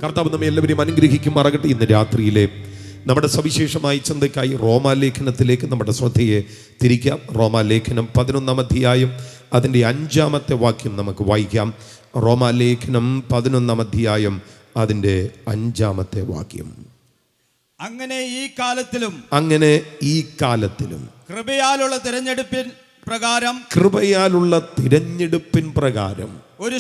കർത്താവ് നമ്മെ എല്ലാവരെയും അനുഗ്രഹിക്കുമാറാകട്ടെ. ഇന്ന് രാത്രിയിലെ നമ്മുടെ സവിശേഷമായ ചിന്തയ്ക്കായി റോമാലേഖനത്തിലേക്ക് നമ്മുടെ ശ്രദ്ധയെ തിരിക്കാം. റോമാലേഖനം 11-ാം അധ്യായം അതിൻ്റെ 5-ാമത്തെ വാക്യം നമുക്ക് വായിക്കാം. റോമാലേഖനം 11-ാം അധ്യായം അതിൻ്റെ 5-ാമത്തെ വാക്യം. അങ്ങനെ ഈ കാലത്തിലും കൃപയാലുള്ള തിരഞ്ഞെടുപ്പിൻ പ്രകാരം ഒരു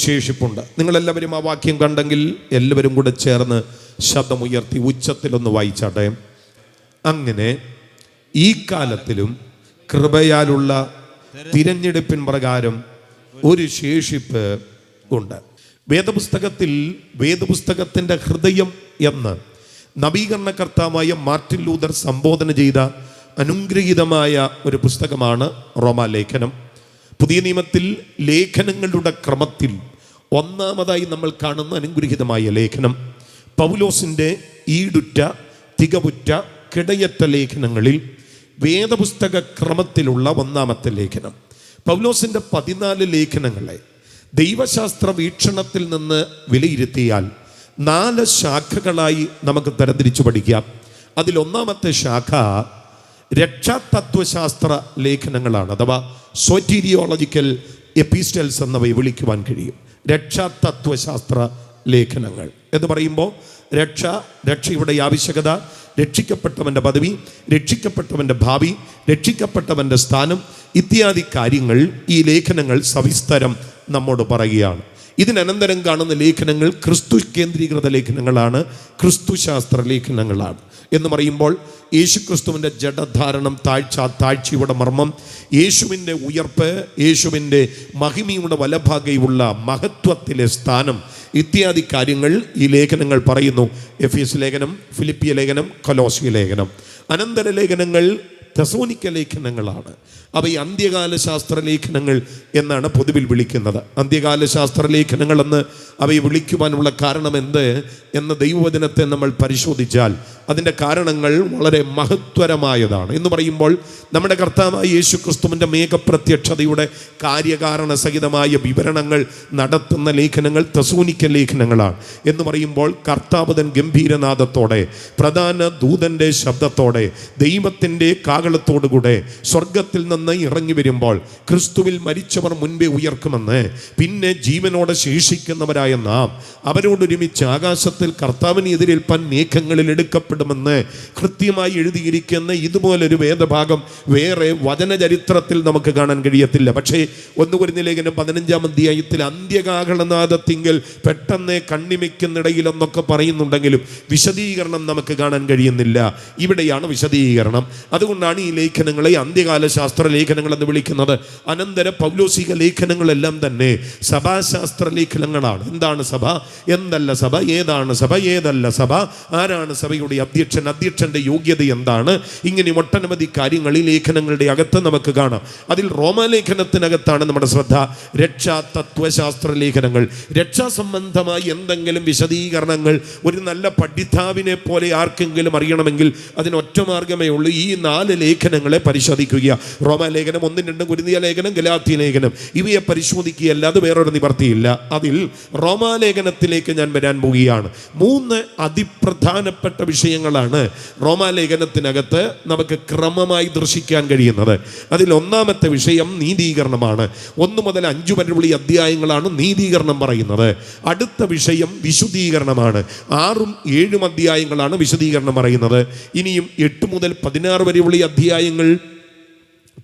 ശേഷിപ്പുണ്ട്. നിങ്ങളെല്ലാവരും ആ വാക്യം കണ്ടെങ്കിൽ എല്ലാവരും കൂടെ ചേർന്ന് ശബ്ദമുയർത്തി ഉച്ചത്തിലൊന്ന് വായിച്ചാട്ടെ. അങ്ങനെ ഈ കാലത്തിലും കൃപയാലുള്ള തിരഞ്ഞെടുപ്പിൻ പ്രകാരം ഒരു ശേഷിപ്പ് ഉണ്ട്. വേദപുസ്തകത്തിൻ്റെ ഹൃദയം എന്ന് നവീകരണകർത്താവായ മാർട്ടിൻ ലൂതർ സംബോധന ചെയ്ത അനുഗ്രഹീതമായ ഒരു പുസ്തകമാണ് റോമാലേഖനം. പുതിയ നിയമത്തിൽ ലേഖനങ്ങളുടെ ക്രമത്തിൽ ഒന്നാമതായി നമ്മൾ കാണുന്ന അനുഗ്രഹീതമായ ലേഖനം പൗലോസിൻ്റെ ഈടുറ്റ തികവുറ്റ കിടയറ്റ ലേഖനങ്ങളിൽ വേദപുസ്തക ക്രമത്തിലുള്ള ഒന്നാമത്തെ ലേഖനം. പൗലോസിൻ്റെ 14 ലേഖനങ്ങളെ ദൈവശാസ്ത്ര വീക്ഷണത്തിൽ നിന്ന് വിലയിരുത്തിയാൽ 4 ശാഖകളായി നമുക്ക് തരംതിരിച്ചു പഠിക്കാം. അതിലൊന്നാമത്തെ ശാഖ രക്ഷാതത്വശാസ്ത്ര ലേഖനങ്ങളാണ്, അഥവാ സോറ്റീരിയോളജിക്കൽ എപ്പിസ്റ്റൽസ് എന്നവയെ വിളിക്കുവാൻ കഴിയും. രക്ഷാതത്വശാസ്ത്ര ലേഖനങ്ങൾ എന്ന് പറയുമ്പോൾ രക്ഷയുടെ ആവശ്യകത, രക്ഷിക്കപ്പെട്ടവൻ്റെ പദവി, രക്ഷിക്കപ്പെട്ടവൻ്റെ ഭാവി, രക്ഷിക്കപ്പെട്ടവൻ്റെ സ്ഥാനം ഇത്യാദി കാര്യങ്ങൾ ഈ ലേഖനങ്ങൾ സവിസ്തരം നമ്മോട് പറയുകയാണ്. ഇതിനനന്തരം കാണുന്ന ലേഖനങ്ങൾ ക്രിസ്തു കേന്ദ്രീകൃത ലേഖനങ്ങളാണ്, ക്രിസ്തുശാസ്ത്ര ലേഖനങ്ങളാണ്. എന്ന് പറയുമ്പോൾ യേശുക്രിസ്തുവിൻ്റെ ജഡധാരണം, താഴ്ചയുടെ മർമ്മം, യേശുവിൻ്റെ ഉയർപ്പ്, യേശുവിൻ്റെ മഹിമയുടെ വലഭാഗയുള്ള മഹത്വത്തിലെ സ്ഥാനം ഇത്യാദി കാര്യങ്ങൾ ഈ ലേഖനങ്ങൾ പറയുന്നു. എഫേസ്യ ലേഖനം, ഫിലിപ്പിയ ലേഖനം, കൊലോസ്യ ലേഖനം. അനന്തര ലേഖനങ്ങൾ തെസ്സലോനിക്ക ലേഖനങ്ങളാണ്. അവ ഈ അന്ത്യകാല ശാസ്ത്ര ലേഖനങ്ങൾ എന്നാണ് പൊതുവിൽ വിളിക്കുന്നത്. അന്ത്യകാല ശാസ്ത്ര ലേഖനങ്ങൾ എന്ന് അവയെ വിളിക്കുവാനുള്ള കാരണം എന്ത് എന്ന ദൈവവചനത്തെ നമ്മൾ പരിശോധിച്ചാൽ അതിൻ്റെ കാരണങ്ങൾ വളരെ മഹത്വരമായതാണ്. എന്ന് പറയുമ്പോൾ നമ്മുടെ കർത്താവായ യേശു ക്രിസ്തുവിൻ്റെ മേഘപ്രത്യക്ഷതയുടെ കാര്യകാരണ സഹിതമായ വിവരണങ്ങൾ നടത്തുന്ന ലേഖനങ്ങൾ തെസ്സലോനിക്ക ലേഖനങ്ങളാണ്. എന്ന് പറയുമ്പോൾ കർത്താവതൻ ഗംഭീരനാദത്തോടെ, പ്രധാന ദൂതൻ്റെ ശബ്ദത്തോടെ, ദൈവത്തിൻ്റെ കാഹളത്തോടുകൂടെ സ്വർഗത്തിൽ നിന്ന് ഇറങ്ങി വരുമ്പോൾ ക്രിസ്തുവിൽ മരിച്ചവർ മുൻപേ ഉയർക്കുമെന്ന്, പിന്നെ ജീവനോടെ ശേഷിക്കുന്നവരായ നാം അവരോടൊരുമിച്ച് ആകാശത്തിൽ കർത്താവിനെ എതിരേൽപ്പാൻ മേഘങ്ങളിൽ എടുക്കപ്പെടുമെന്ന് കൃത്യമായി എഴുതിയിരിക്കുന്ന ഇതുപോലൊരു വേദഭാഗം വേറെ വചനചരിത്രത്തിൽ നമുക്ക് കാണാൻ കഴിയത്തില്ല. പക്ഷേ 1 കൊരിന്ത്യർ ലേഖനം 15-ാം അധ്യായത്തിൽ അന്ത്യകാഹളനാദത്തിങ്കൽ പെട്ടെന്ന് കണ്ണിമയ്ക്കുന്നിടയിൽ എന്നൊക്കെ പറയുന്നുണ്ടെങ്കിലും വിശദീകരണം നമുക്ക് കാണാൻ കഴിയുന്നില്ല. ഇവിടെയാണ് വിശദീകരണം. അതുകൊണ്ടാണ് ഈ ലേഖനങ്ങളെ അന്ത്യകാല ശാസ്ത്ര ലേഖനങ്ങൾ എന്ന് വിളിക്കുന്നത്. അനന്തര പൗലോസിക ലേഖനങ്ങളെല്ലാം തന്നെ സഭാശാസ്ത്ര ലേഖനങ്ങളാണ്. എന്താണ് സഭ, എന്തല്ല സഭ, ഏതാണ് സഭ, ഏതല്ല സഭ, ആരാണ് സഭയുടെ അധ്യക്ഷൻ, അധ്യക്ഷന്റെ യോഗ്യത എന്താണ്, ഇങ്ങനെ ഒട്ടനവധി കാര്യങ്ങൾ ഈ ലേഖനങ്ങളുടെ അകത്ത് നമുക്ക് കാണാം. അതിൽ റോമാലേഖനത്തിനകത്താണ് നമ്മുടെ ശ്രദ്ധ. രക്ഷാ തത്വശാസ്ത്ര ലേഖനങ്ങൾ, രക്ഷാസംബന്ധമായി എന്തെങ്കിലും വിശദീകരണങ്ങൾ ഒരു നല്ല പഠിതാവിനെ പോലെ ആർക്കെങ്കിലും അറിയണമെങ്കിൽ അതിന് ഒറ്റ മാർഗമേ ഉള്ളൂ, ഈ 4 ലേഖനങ്ങളെ പരിശോധിക്കുക. റോമാലേഖനം, 1, 2 കൊരിന്ത്യ ലേഖനം, ഗലാത്യ ലേഖനം, ഇവയെ പരിശോധിക്കുകയല്ലാതെ വേറൊരു നിവർത്തിയില്ല. അതിൽ റോമാലേഖനത്തിലേക്ക് ഞാൻ വരാൻ പോവുകയാണ്. 3 അതിപ്രധാനപ്പെട്ട വിഷയങ്ങളാണ് റോമാലേഖനത്തിനകത്ത് നമുക്ക് ക്രമമായി ദർശിക്കാൻ കഴിയുന്നത്. അതിൽ ഒന്നാമത്തെ വിഷയം നീതീകരണമാണ്. 1 മുതൽ 5 വരെയുള്ള അധ്യായങ്ങളാണ് നീതീകരണം പറയുന്നത്. അടുത്ത വിഷയം വിശുദ്ധീകരണമാണ്. 6ഉം 7ഉം അധ്യായങ്ങളാണ് വിശുദ്ധീകരണം പറയുന്നത്. ഇനിയും 8 മുതൽ 16 വരെയുള്ള അധ്യായങ്ങൾ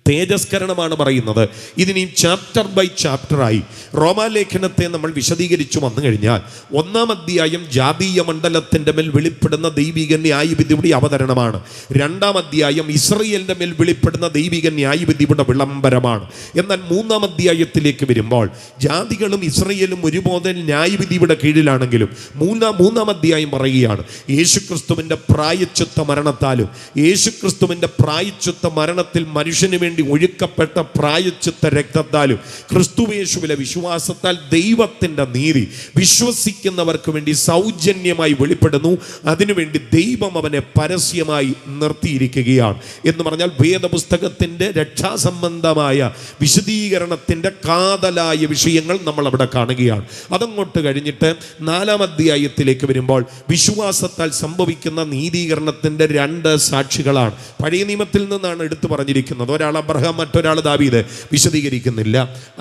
തേജസ്കരണമാണ് പറയുന്നത്. ഇതിനെയും ചാപ്റ്റർ ബൈ ചാപ്റ്ററായി റോമാലേഖനത്തെ നമ്മൾ വിശദീകരിച്ചു വന്നു കഴിഞ്ഞാൽ 1-ാം അധ്യായം ജാതീയ മണ്ഡലത്തിൻ്റെ മേൽ വെളിപ്പെടുന്ന ദൈവിക ന്യായവിധിയുടെ അവതരണമാണ്. 2-ാം അധ്യായം ഇസ്രയേലിൻ്റെ മേൽ വെളിപ്പെടുന്ന ദൈവിക ന്യായവിധിയുടെ വിളംബരമാണ്. എന്നാൽ 3-ാം അധ്യായത്തിലേക്ക് വരുമ്പോൾ ജാതികളും ഇസ്രയേലും ഒരുപോലെ ന്യായവിധിയുടെ കീഴിലാണെങ്കിലും 3-ാം അധ്യായം പറയുകയാണ് യേശുക്രിസ്തുവിൻ്റെ പ്രായശ്ചിത്ത മരണത്താലും യേശുക്രിസ്തുവിൻ്റെ പ്രായശ്ചിത്ത മരണത്തിൽ മനുഷ്യന് വേണ്ടി ഒഴുക്കപ്പെട്ട പ്രായശ്ചിത്ത രക്തത്താലും ക്രിസ്തുയേശുവിലെ വിശ്വാസത്താൽ ദൈവത്തിൻ്റെ നീതി വിശ്വസിക്കുന്നവർക്ക് വേണ്ടി സൗജന്യമായി വെളിപ്പെടുന്നു. അതിനുവേണ്ടി ദൈവം അവനെ പരസ്യമായി നിർത്തിയിരിക്കുകയാണ് എന്ന് പറഞ്ഞാൽ വേദപുസ്തകത്തിൻ്റെ രക്ഷാസംബന്ധമായ വിശദീകരണത്തിൻ്റെ കാതലായ വിഷയങ്ങൾ നമ്മൾ അവിടെ കാണുകയാണ്. അതങ്ങോട്ട് കഴിഞ്ഞിട്ട് 4-ാം അധ്യായത്തിലേക്ക് വരുമ്പോൾ വിശ്വാസത്താൽ സംഭവിക്കുന്ന നീതീകരണത്തിൻ്റെ 2 സാക്ഷികളാണ്. പഴയ നിയമത്തിൽ നിന്നാണ് എടുത്തു പറഞ്ഞിരിക്കുന്നത്. ഒരാൾ അബ്രഹാം, മറ്റൊരാൾ ദാവീദ്. വിശദീകരിക്കുന്നില്ല.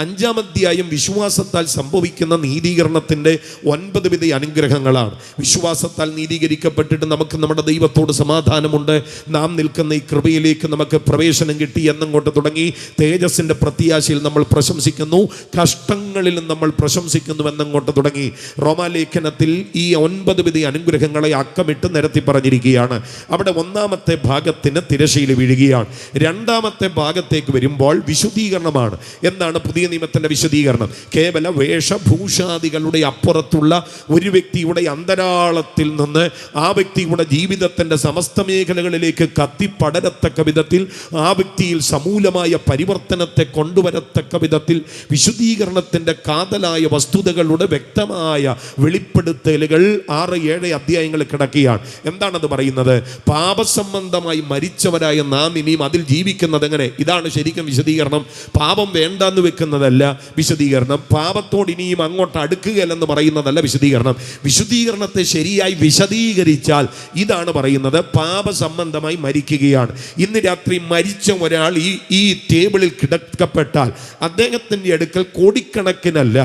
5-ാം അധ്യായം വിശ്വാസത്താൽ സംഭവിക്കുന്ന നീതീകരണത്തിൻ്റെ 9 വിധ അനുഗ്രഹങ്ങളാണ്. വിശ്വാസത്താൽ നീതീകരിക്കപ്പെട്ടിട്ട് നമുക്ക് നമ്മുടെ ദൈവത്തോട് സമാധാനമുണ്ട്, നാം നിൽക്കുന്ന ഈ കൃപയിലേക്ക് നമുക്ക് പ്രവേശനം കിട്ടി എന്നങ്ങോട്ട് തുടങ്ങി തേജസ്സിൻ്റെ പ്രത്യാശയിൽ നമ്മൾ പ്രശംസിക്കുന്നു, കഷ്ടങ്ങളിലും നമ്മൾ പ്രശംസിക്കുന്നു എന്നങ്ങോട്ട് തുടങ്ങി റോമാലേഖനത്തിൽ ഈ 9 വിധ അനുഗ്രഹങ്ങളെ അക്കമിട്ട് നിരത്തി പറഞ്ഞിരിക്കുകയാണ്. അവിടെ 1-ാമത്തെ ഭാഗത്തിന് തിരശ്ശീല വീഴുകയാണ്. 2-ാമത്തെ ഭാഗത്തേക്ക് വരുമ്പോൾ വിശുദ്ധീകരണമാണ്. എന്താണ് പുതിയ നിയമത്തിൻ്റെ വിശദീകരണം? കേവല വേഷഭൂഷാദികളുടെ അപ്പുറത്തുള്ള ഒരു വ്യക്തിയുടെ അന്തരാളത്തിൽ നിന്ന് ആ വ്യക്തിയുടെ ജീവിതത്തിൻ്റെ സമസ്ത മേഖലകളിലേക്ക് കത്തിപ്പടരത്തക്ക വിധത്തിൽ, ആ വ്യക്തിയിൽ സമൂലമായ പരിവർത്തനത്തെ കൊണ്ടുവരത്തക്ക വിധത്തിൽ വിശുദ്ധീകരണത്തിൻ്റെ കാതലായ വസ്തുതകളുടെ വ്യക്തമായ വെളിപ്പെടുത്തലുകൾ 6-7 അധ്യായങ്ങളിൽ കിടക്കുകയാണ്. എന്താണത് പറയുന്നത്? പാപസംബന്ധമായി മരിച്ചവരായ നാം ഇനിയും അതിൽ ജീവിക്കുന്നത് എങ്ങനെ? ഇതാണ് ശരിക്കും വിശദീകരണം. പാപം വേണ്ടെന്ന് വെക്കുന്നതല്ല വിശദീകരണം. പാപത്തോട് ഇനിയും അങ്ങോട്ട് അടുക്കുകയല്ലെന്ന് പറയുന്നതല്ല വിശദീകരണം. വിശുദ്ധീകരണത്തെ ശരിയായി വിശദീകരിച്ചാൽ ഇതാണ് പറയുന്നത്: പാപസംബന്ധമായി മരിക്കുകയാണ്. ഇന്ന് രാത്രി മരിച്ച ഒരാൾ ഈ ടേബിളിൽ കിടക്കപ്പെട്ടാൽ അദ്ദേഹത്തിൻ്റെ അടുക്കൽ കോടിക്കണക്കിനല്ല,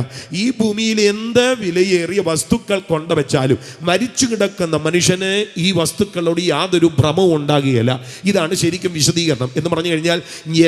ഈ ഭൂമിയിൽ എന്ത് വിലയേറിയ വസ്തുക്കൾ കൊണ്ടുവച്ചാലും മരിച്ചു കിടക്കുന്ന മനുഷ്യന് ഈ വസ്തുക്കളോട് യാതൊരു ഭ്രമവും ഉണ്ടാകുകയില്ല. ഇതാണ് ശരിക്കും വിശദീകരണം. എന്ന് പറഞ്ഞു കഴിഞ്ഞാൽ,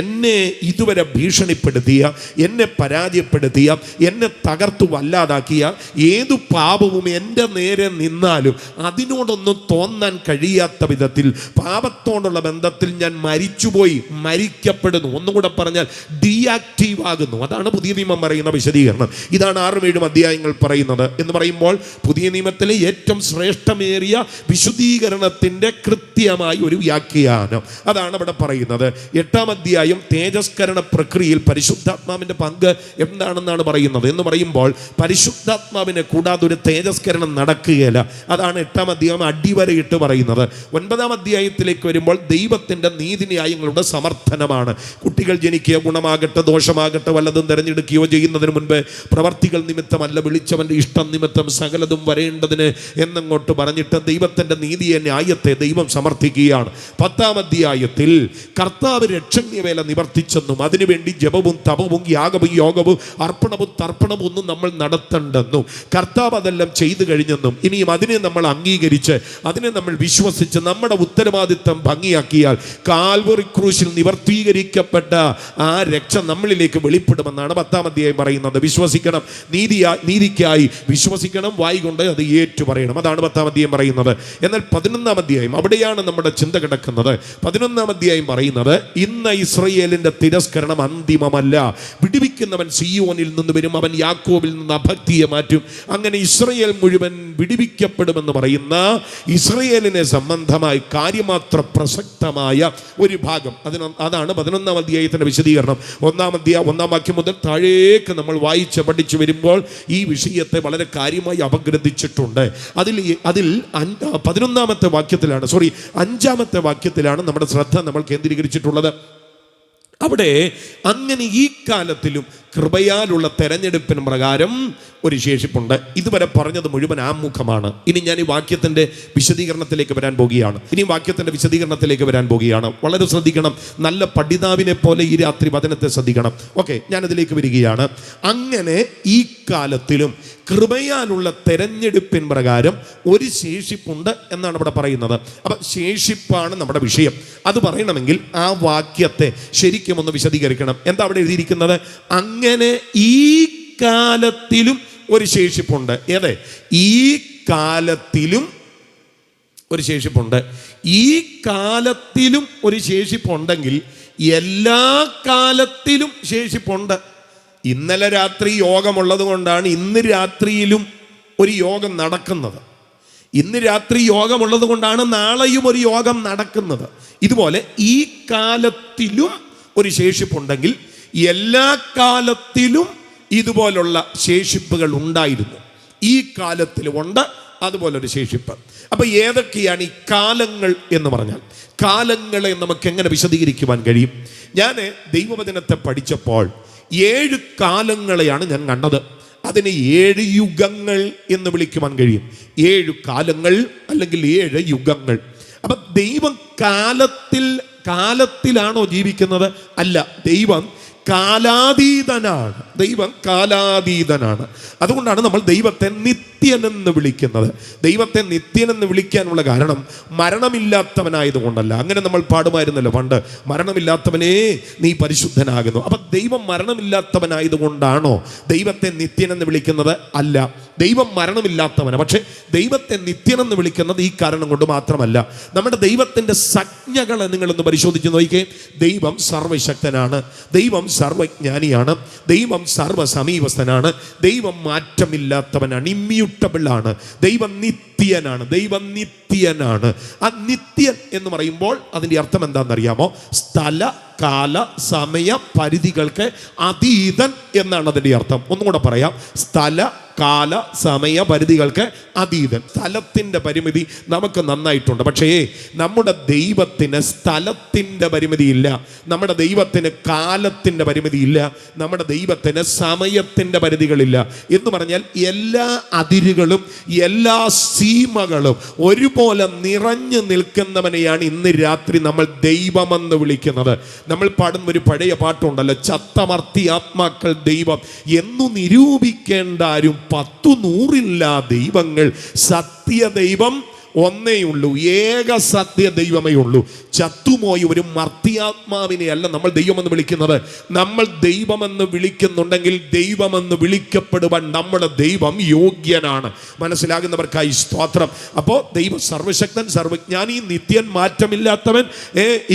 എന്നെ ഇതുവരെ ഭീഷണിപ്പെടുത്തിയ, എന്നെ പരാജയപ്പെടുത്തിയ, എന്നെ തകർത്തു വല്ലാതാക്കിയ ഏതു പാപവും എൻ്റെ നേരെ നിന്നാലും അതിനോടൊന്നും തോന്നാൻ കഴിയാത്ത വിധത്തിൽ പാപത്തോടുള്ള ബന്ധത്തിൽ ഞാൻ മരിച്ചുപോയി, മരിക്കപ്പെടുന്നു. ഒന്നുകൂടെ പറഞ്ഞാൽ ഡീആക്റ്റീവ് ആകുന്നു. അതാണ് പുതിയ നിയമം പറയുന്ന വിശദീകരണം. ഇതാണ് 6-7 അധ്യായങ്ങൾ പറയുന്നത്. എന്ന് പറയുമ്പോൾ പുതിയ നിയമത്തിലെ ഏറ്റവും ശ്രേഷ്ഠമേറിയ വിശുദ്ധീകരണത്തിൻ്റെ കൃത്യമായ ഒരു വ്യാഖ്യാനം അതാണ് അവിടെ പറയുന്നത്. 8-ാം അധ്യായം തേജസ്കരണ പ്രക്രിയയിൽ പരിശുദ്ധാത്മാവിൻ്റെ പങ്ക് എന്താണെന്നാണ് പറയുന്നത്. എന്ന് പറയുമ്പോൾ പരിശുദ്ധാത്മാവിനെ കൂടാതെ ഒരു തേജസ്കരണം നടക്കുകയില്ല. അതാണ് 8-ാം അധ്യായം അടിവരയിട്ട് പറയുന്നത്. 9-ാം അധ്യായത്തിലേക്ക് വരുമ്പോൾ ദൈവത്തിൻ്റെ നീതിന്യായങ്ങളുടെ സമർത്ഥനമാണ്. കുട്ടികൾ ജനിക്കുക, ഗുണമാകട്ടെ ദോഷമാകട്ടെ, വല്ലതും തിരഞ്ഞെടുക്കുകയോ ചെയ്യുന്നതിന് മുൻപ് പ്രവർത്തികൾ നിമിത്തമല്ല, വിളിച്ചവൻ്റെ ഇഷ്ടം നിമിത്തം സകലതും വരേണ്ടതിന് എന്നങ്ങോട്ട് പറഞ്ഞിട്ട് ദൈവത്തിൻ്റെ നീതിയെ, ന്യായത്തെ ദൈവം സമർത്ഥിക്കുകയാണ്. 10-ാം അധ്യായത്തിൽ കർത്താവ് രക്ഷണ്യവേല നിവർത്തിച്ചെന്നും അതിനുവേണ്ടി ജപവും തപവും യാഗവും യോഗവും അർപ്പണവും തർപ്പണവും ഒന്നും നമ്മൾ നടത്തണ്ടെന്നും കർത്താവ് അതെല്ലാം ചെയ്തു കഴിഞ്ഞെന്നും ഇനിയും അതിനെ നമ്മൾ അംഗീകരിച്ച് അതിനെ നമ്മൾ വിശ്വസിച്ച് നമ്മുടെ ഉത്തരവാദിത്തം ഭംഗിയാക്കിയാൽ കാൽവറി ക്രൂശിൽ നിവർത്തീകരിക്കപ്പെട്ട ആ രക്ഷ നമ്മളിലേക്ക് വെളിപ്പെടുമെന്നാണ് 10-ാം അധ്യായം പറയുന്നത്. വിശ്വസിക്കണം, നീതിക്കായി വിശ്വസിക്കണം, വായി കൊണ്ട് അത് ഏറ്റുപറയണം. അതാണ് 10-ാം അധ്യായം പറയുന്നത്. എന്നാൽ 11-ാം അധ്യായം, അവിടെയാണ് നമ്മുടെ ചിന്ത കിടക്കുന്നത്. 11-ാം അധ്യായം പറയുന്നത്, ഇന്ന് ഇസ്രായേലിന്റെ തിരസ്കരണം അന്തിമമല്ല, വിടുവിക്കുന്നവൻ സിയോനിൽ നിന്ന് വരും, അവൻ യാക്കോബിൽ നിന്ന് അഭക്തിയെ മാറ്റും, അങ്ങനെ ഇസ്രായേൽ മുഴുവൻ വിടുവിക്കപ്പെടുമെന്ന് പറയുന്ന ഇസ്രായേലിനെ സംബന്ധമായി കാര്യമാത്ര പ്രസക്തമായ ഒരു ഭാഗം. അതാണ് 11-ാം അധ്യായത്തിന്റെ വിശദീകരണം. 1-ാം വാക്യം മുതൽ താഴേക്ക് നമ്മൾ വായിച്ച് പഠിച്ചു വരുമ്പോൾ ഈ വിഷയത്തെ വളരെ കാര്യമായി അപഗ്രഥിച്ചിട്ടുണ്ട്. അതിൽ 11-ാമത്തെ വാക്യത്തിലാണ്, 5-ാമത്തെ വാക്യത്തിലാണ് നമ്മുടെ ശ്രദ്ധ നമ്മൾ കേന്ദ്രീകരിച്ചിട്ടുള്ളത്. അവിടെ അങ്ങനെ ഈ കാലത്തിലും കൃപയാലുള്ള തെരഞ്ഞെടുപ്പിന് പ്രകാരം ഒരു ശേഷിപ്പുണ്ട്. ഇതുവരെ പറഞ്ഞത് മുഴുവൻ ആമുഖമാണ്. ഇനി ഞാൻ ഈ വാക്യത്തിൻ്റെ വിശദീകരണത്തിലേക്ക് വരാൻ പോകുകയാണ്. വളരെ ശ്രദ്ധിക്കണം. നല്ല പഠിതാവിനെ പോലെ ഈ രാത്രി വചനത്തെ ശ്രദ്ധിക്കണം. ഓക്കെ, ഞാനതിലേക്ക് വരികയാണ്. അങ്ങനെ ഈ കാലത്തിലും കൃപയാലുള്ള തെരഞ്ഞെടുപ്പിൻ പ്രകാരം ഒരു ശേഷിപ്പുണ്ട് എന്നാണ് ഇവിടെ പറയുന്നത്. അപ്പം ശേഷിപ്പാണ് നമ്മുടെ വിഷയം. അത് പറയണമെങ്കിൽ ആ വാക്യത്തെ ശരിക്കും ഒന്ന് വിശദീകരിക്കണം. എന്താ അവിടെ എഴുതിയിരിക്കുന്നത്? അങ്ങനെ ഈ കാലത്തിലും ഒരു ശേഷിപ്പുണ്ട്. ഏതെ? ഈ കാലത്തിലും ഒരു ശേഷിപ്പുണ്ട്. ഈ കാലത്തിലും ഒരു ശേഷിപ്പുണ്ടെങ്കിൽ എല്ലാ കാലത്തിലും ശേഷിപ്പുണ്ട്. ഇന്നലെ രാത്രി യോഗമുള്ളത് കൊണ്ടാണ് ഇന്ന് രാത്രിയിലും ഒരു യോഗം നടക്കുന്നത്. ഇന്ന് രാത്രി യോഗമുള്ളത് കൊണ്ടാണ് നാളെയും ഒരു യോഗം നടക്കുന്നത്. ഇതുപോലെ ഈ കാലത്തിലും ഒരു ശേഷിപ്പുണ്ടെങ്കിൽ എല്ലാ കാലത്തിലും ഇതുപോലുള്ള ശേഷിപ്പുകൾ ഉണ്ടായിരുന്നു. ഈ കാലത്തിലുമുണ്ട് അതുപോലൊരു ശേഷിപ്പ്. അപ്പൊ ഏതൊക്കെയാണ് ഈ കാലങ്ങൾ എന്ന് പറഞ്ഞാൽ? കാലങ്ങളെ നമുക്ക് എങ്ങനെ വിശദീകരിക്കുവാൻ കഴിയും? ഞാൻ ദൈവവചനത്തെ പഠിച്ചപ്പോൾ 7 കാലങ്ങളെയാണ് ഞാൻ കണ്ടത്. അതിനെ 7 യുഗങ്ങൾ എന്ന് വിളിക്കുവാൻ കഴിയും. 7 കാലങ്ങൾ അല്ലെങ്കിൽ 7 യുഗങ്ങൾ. അപ്പൊ ദൈവം കാലത്തിലാണോ ജീവിക്കുന്നത്? അല്ല, ദൈവം കാലാതീതനാണ്. ദൈവം കാലാതീതനാണ്. അതുകൊണ്ടാണ് നമ്മൾ ദൈവത്തെ നിത്യനെന്ന് വിളിക്കുന്നത്. ദൈവത്തെ നിത്യനെന്ന് വിളിക്കാനുള്ള കാരണം മരണമില്ലാത്തവനായതുകൊണ്ടല്ല. അങ്ങനെ നമ്മൾ പാടുമായിരുന്നല്ലോ പണ്ട്, മരണമില്ലാത്തവനേ നീ പരിശുദ്ധനാകുന്നു. അപ്പം ദൈവം മരണമില്ലാത്തവനായതുകൊണ്ടാണോ ദൈവത്തെ നിത്യനെന്ന് വിളിക്കുന്നത്? അല്ല, ദൈവം മരണമില്ലാത്തവനാണ്. പക്ഷെ ദൈവത്തെ നിത്യനെന്ന് വിളിക്കുന്നത് ഈ കാരണം കൊണ്ട് മാത്രമല്ല. നമ്മുടെ ദൈവത്തിൻ്റെ സംജ്ഞകളെ നിങ്ങളൊന്ന് പരിശോധിച്ച് നോക്കിക്കേ. ദൈവം സർവശക്തനാണ്, ദൈവം സർവജ്ഞാനിയാണ്, ദൈവം സർവസമീപസ്ഥനാണ്, ദൈവം മാറ്റമില്ലാത്തവനാണ്, ഇമ്മ്യൂട്ടബിൾ ആണ്, ദൈവം നിത്യനാണ്. ദൈവം നിത്യനാണ്. ആ നിത്യൻ എന്ന് പറയുമ്പോൾ അതിൻ്റെ അർത്ഥം എന്താണെന്നറിയാമോ? സ്ഥല കാല സമയ പരിധികൾക്ക് അതീതൻ എന്നാണ് അതിൻ്റെ അർത്ഥം. ഒന്നുകൂടെ പറയാം. സ്ഥല കാല സമയ പരിധികൾക്ക് അതീതൻ. സ്ഥലത്തിൻ്റെ പരിമിതി നമുക്ക് നന്നായിട്ടുണ്ട്. പക്ഷേ നമ്മുടെ ദൈവത്തിന് സ്ഥലത്തിൻ്റെ പരിമിതിയില്ല, നമ്മുടെ ദൈവത്തിന് കാലത്തിൻ്റെ പരിമിതിയില്ല, നമ്മുടെ ദൈവത്തിന് സമയത്തിൻ്റെ പരിധികളില്ല. എന്ന് പറഞ്ഞാൽ എല്ലാ അതിരുകളും എല്ലാ സീമകളും ഒരുപോലെ നിറഞ്ഞു നിൽക്കുന്നവനെയാണ് ഇന്ന് രാത്രി നമ്മൾ ദൈവമെന്ന് വിളിക്കുന്നത്. നമ്മൾ പാടുന്ന ഒരു പഴയ പാട്ടുണ്ടല്ലോ, ചത്തമർത്തി ആത്മാക്കൾ ദൈവം എന്നു നിരൂപിക്കേണ്ട ആരും 10-100 ദൈവങ്ങൾ, സത്യ ദൈവം ഒന്നേയുള്ളൂ, ഏക സത്യ ദൈവമേ ഉള്ളൂ. ചത്തുപോയ ഒരു മർത്തിയാത്മാവിനെ അല്ല നമ്മൾ ദൈവമെന്ന് വിളിക്കുന്നത്. നമ്മൾ ദൈവമെന്ന് വിളിക്കുന്നുണ്ടെങ്കിൽ ദൈവമെന്ന് വിളിക്കപ്പെടുവാൻ നമ്മുടെ ദൈവം യോഗ്യനാണ്. മനസ്സിലാകുന്നവർക്കായി സ്തോത്രം. അപ്പോൾ ദൈവം സർവശക്തൻ, സർവജ്ഞാനി, നിത്യൻ, മാറ്റമില്ലാത്തവൻ,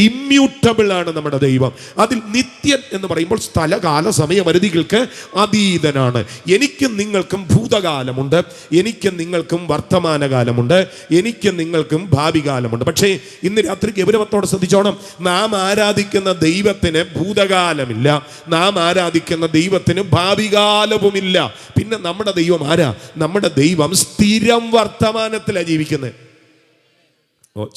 ഇമ്മ്യൂട്ടബിൾ ആണ് നമ്മുടെ ദൈവം. അതിൽ നിത്യൻ എന്ന് പറയുമ്പോൾ സ്ഥലകാല സമയപരിധികൾക്ക് അതീതനാണ്. എനിക്കും നിങ്ങൾക്കും ഭൂതകാലമുണ്ട്, എനിക്കും നിങ്ങൾക്കും വർത്തമാനകാലമുണ്ട്, എനിക്കും നിങ്ങൾക്കും ഭാവി കാലമുണ്ട്. പക്ഷേ ഇന്ന് രാത്രി ഗൗരവത്തോടെ ശ്രദ്ധിച്ചോണം. നാം ആരാധിക്കുന്ന ദൈവത്തിന് ഭൂതകാലമില്ല, നാം ആരാധിക്കുന്ന ദൈവത്തിന് ഭാവി കാലവുമില്ല. പിന്നെ നമ്മുടെ ദൈവം ആരാ? നമ്മുടെ ദൈവം സ്ഥിരം വർത്തമാനത്തിലാണ് ജീവിക്കുന്നത്.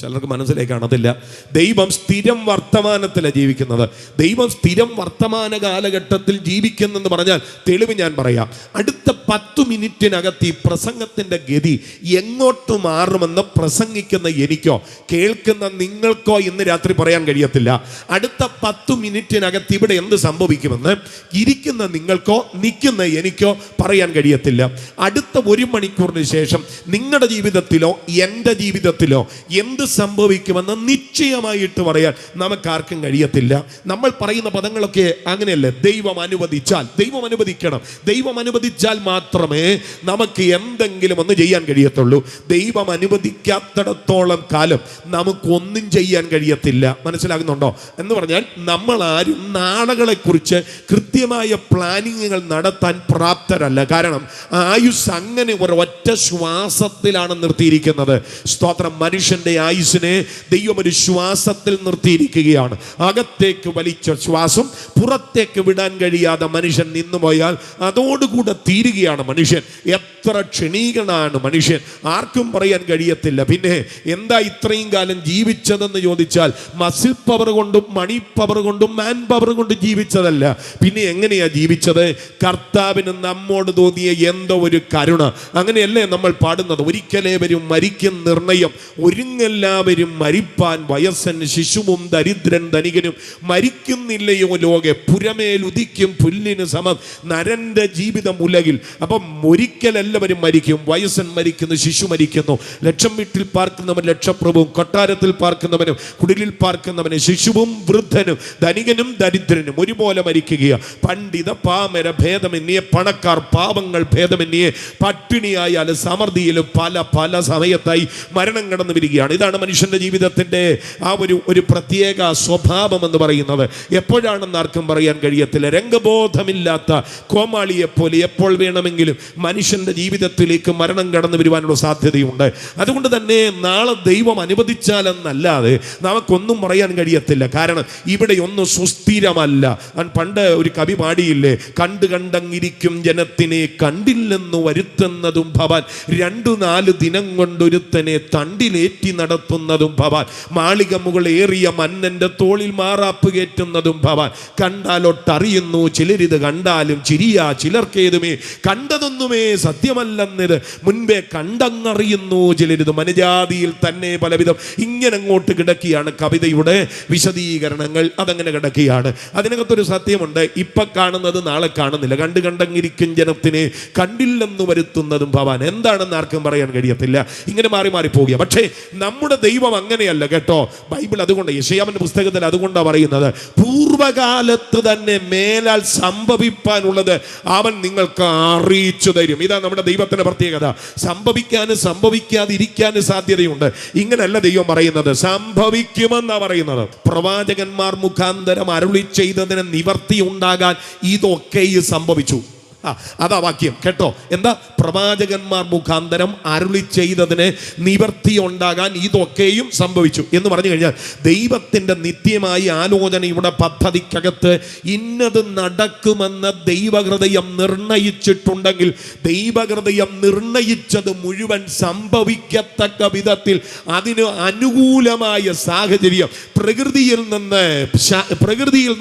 ചിലർക്ക് മനസ്സിലേക്ക് കാണത്തില്ല. ദൈവം സ്ഥിരം വർത്തമാനത്തിലാണ് ജീവിക്കുന്നത്. ദൈവം സ്ഥിരം വർത്തമാന കാലഘട്ടത്തിൽ ജീവിക്കുന്നെന്ന് പറഞ്ഞാൽ തെളിവ് ഞാൻ പറയാം. അടുത്ത 10 മിനിറ്റിനകത്ത് ഈ പ്രസംഗത്തിൻ്റെ ഗതി എങ്ങോട്ട് മാറുമെന്ന് പ്രസംഗിക്കുന്ന എനിക്കോ കേൾക്കുന്ന നിങ്ങൾക്കോ ഇന്ന് രാത്രി പറയാൻ കഴിയത്തില്ല. അടുത്ത 10 മിനിറ്റിനകത്ത് ഇവിടെ എന്ത് സംഭവിക്കുമെന്ന് ഇരിക്കുന്ന നിങ്ങൾക്കോ നിൽക്കുന്ന എനിക്കോ പറയാൻ കഴിയത്തില്ല. അടുത്ത 1 മണിക്കൂറിന് ശേഷം നിങ്ങളുടെ ജീവിതത്തിലോ എൻ്റെ ജീവിതത്തിലോ എന്ത് സംഭവിക്കുമെന്ന് നിശ്ചയമായിട്ട് പറയാൻ നമുക്കാർക്കും കഴിയത്തില്ല. നമ്മൾ പറയുന്ന പദങ്ങളൊക്കെ അങ്ങനെയല്ലേ? ദൈവം അനുവദിച്ചാൽ, ദൈവം അനുവദിക്കണം, ദൈവം അനുവദിച്ചാൽ മാത്രമേ നമുക്ക് എന്തെങ്കിലും ഒന്ന് ചെയ്യാൻ കഴിയത്തുള്ളൂ. ദൈവം അനുവദിക്കാത്തിടത്തോളം കാലം നമുക്കൊന്നും ചെയ്യാൻ കഴിയത്തില്ല. മനസ്സിലാകുന്നുണ്ടോ? എന്ന് പറഞ്ഞാൽ നമ്മൾ ആരും നാളുകളെക്കുറിച്ച് കൃത്യമായ പ്ലാനിങ്ങുകൾ നടത്താൻ പ്രാപ്തരല്ല. കാരണം ആയുസ് അങ്ങനെ ഒരൊറ്റ ശ്വാസത്തിലാണ് നിർത്തിയിരിക്കുന്നത്. സ്തോത്രം. മനുഷ്യൻ്റെ ആയുസിനെ ദൈവം ഒരു ശ്വാസത്തിൽ നിർത്തിയിരിക്കുകയാണ്. അകത്തേക്ക് വലിച്ച ശ്വാസം പുറത്തേക്ക് വിടാൻ കഴിയാതെ മനുഷ്യൻ നിന്നുപോയാൽ അതോടുകൂടെ തീരുകയാണ് മനുഷ്യൻ. എത്ര ക്ഷണീകനാണ് മനുഷ്യൻ, ആർക്കും പറയാൻ കഴിയത്തില്ല. പിന്നെ എന്താ ഇത്രയും കാലം ജീവിച്ചതെന്ന് ചോദിച്ചാൽ മസിൽ പവർ കൊണ്ടും മണി പവർ കൊണ്ടും മാൻ പവർ കൊണ്ടും ജീവിച്ചതല്ല. പിന്നെ എങ്ങനെയാ ജീവിച്ചത്? കർത്താവിന് നമ്മോട് തോന്നിയ എന്തോ ഒരു കരുണ. അങ്ങനെയല്ലേ നമ്മൾ പാടുന്നത്? ഒരിക്കലേവരും മരിക്കും നിർണയം, ഒരുങ്ങെല്ലാവരും മരിപ്പാൻ വയസ്സൻ ശിശുവും ദരിദ്രൻ ധനികനും മരിക്കുന്നില്ലയോ ലോകെ, പുരമേലുദിക്കും പുല്ലിന് സമം നരന്റെ ജീവിതം ഉലകിൽ. അപ്പം ഒരിക്കൽ എല്ലാവരും മരിക്കും. വയസ്സൻ മരിക്കുന്നു, ശിശു മരിക്കുന്നു. ലക്ഷം വീട്ടിൽ പാർക്കുന്നവൻ ലക്ഷപ്രഭുവും, കൊട്ടാരത്തിൽ പാർക്കുന്നവനും കുടിലിൽ പാർക്കുന്നവനും, ശിശുവും വൃദ്ധനും ധനികനും ദരിദ്രനും ഒരുപോലെ മരിക്കുകയാണ്. പണ്ഡിത പാമര ഭേദമന്യേ, പണക്കാർ പാവങ്ങൾ ഭേദമന്യേ, പട്ടിണിയായാലും സമൃദ്ധിയിലും പല പല സമയത്തായി മരണം കടന്നു വരികയാണ്. ഇതാണ് മനുഷ്യന്റെ ജീവിതത്തിന്റെ ആ ഒരു പ്രത്യേക സ്വഭാവം എന്ന് പറയുന്നത്. എപ്പോഴാണെന്ന് ആർക്കും പറയാൻ കഴിയത്തില്ല. രംഗബോധമില്ലാത്ത കോമാളിയെ പോലെ എപ്പോൾ വേണമെങ്കിലും മനുഷ്യന്റെ ജീവിതത്തിലേക്ക് മരണം കടന്നു വരുവാനുള്ള സാധ്യതയുണ്ട്. അതുകൊണ്ട് തന്നെ നാളെ ദൈവം അനുവദിച്ചാലെന്നല്ലാതെ നമുക്കൊന്നും പറയാൻ കഴിയത്തില്ല. കാരണം ഇവിടെ ഒന്നും സുസ്ഥിരമല്ല. പണ്ട് ഒരു കവി പാടിയില്ലേ, കണ്ടു കണ്ടങ്ങിരിക്കും ജനത്തിനെ കണ്ടില്ലെന്നു വരുത്തുന്നതും ഭവാൻ, 2-4 ദിനം കൊണ്ടൊരുത്തനെ തണ്ടിലേറ്റി നടത്തുന്നതും ഭവാൻ, മാളിക മുകളേറിയ മന്നന്റെ തോളിൽ മാറാപ്പ് കയറ്റുന്നതും ഭവാൻ, കണ്ടാലൊട്ടറിയുന്നു ചിലരിത് കണ്ടാലും ചിരിയാ ചിലർക്കേതുമേ, കണ്ടതൊന്നുമേ സത്യമല്ലെന്നത് മുൻപേ കണ്ടങ്ങറിയുന്നു ചിലരിത്, മനജാതിയിൽ തന്നെ പലവിധം. ഇങ്ങനെ അങ്ങോട്ട് കിടക്കുകയാണ് കവിതയുടെ വിശദീകരണങ്ങൾ. അതങ്ങനെ കിടക്കുകയാണ്. അതിനകത്തൊരു സത്യമുണ്ട്, ഇപ്പൊ കാണുന്നത് നാളെ കാണുന്നില്ല. കണ്ടു കണ്ടങ്ങിരിക്കും ജനത്തിനെ കണ്ടില്ലെന്ന് വരുത്തുന്നതും ഭവാൻ. എന്താണെന്ന് ആർക്കും പറയാൻ കഴിയത്തില്ല. ഇങ്ങനെ മാറി മാറി പോകുക. പക്ഷേ നമ്മുടെ ദൈവം അങ്ങനെയല്ല കേട്ടോ. ബൈബിൾ അതുകൊണ്ട് യെശയ്യാവിന്റെ പുസ്തകത്തിൽ അതുകൊണ്ടാണ് പറയുന്നത്, പൂർവകാലത്ത് തന്നെ മേലാൽ സംഭവിപ്പാനുള്ളത് അവൻ നിങ്ങൾക്ക് അറിയിച്ചു തരും. ഇതാ നമ്മുടെ ദൈവത്തിന്റെ പ്രത്യേകത. സംഭവിക്കാനും സംഭവിക്കാതിരിക്കാനും സാധ്യതയുണ്ട്. ഇങ്ങനെയല്ല ദൈവം പറയുന്നത്, സംഭവിക്കുമെന്നാ പറയുന്നത്. പ്രവാചകന്മാർ മുഖാന്തരം അരുളി ചെയ്തതിന് നിവർത്തി ഉണ്ടാകാൻ ഇതൊക്കെയും സംഭവിച്ചു. അതാ വാക്യം കേട്ടോ. എന്താ? പ്രവാചകന്മാർ മുഖാന്തരം അരുളി ചെയ്തതിന് നിവർത്തി ഉണ്ടാകാൻ ഇതൊക്കെയും സംഭവിച്ചു എന്ന് പറഞ്ഞു കഴിഞ്ഞാൽ ദൈവത്തിന്റെ നിത്യമായ ആലോചനയുടെ പദ്ധതിക്കകത്ത് ഇന്നത് നടക്കുമെന്ന് ദൈവഹൃദയം നിർണയിച്ചിട്ടുണ്ടെങ്കിൽ ദൈവഹൃദയം നിർണയിച്ചത് മുഴുവൻ സംഭവിക്കത്തക്ക വിധത്തിൽ അതിന് അനുകൂലമായ സാഹചര്യം പ്രകൃതിയിൽ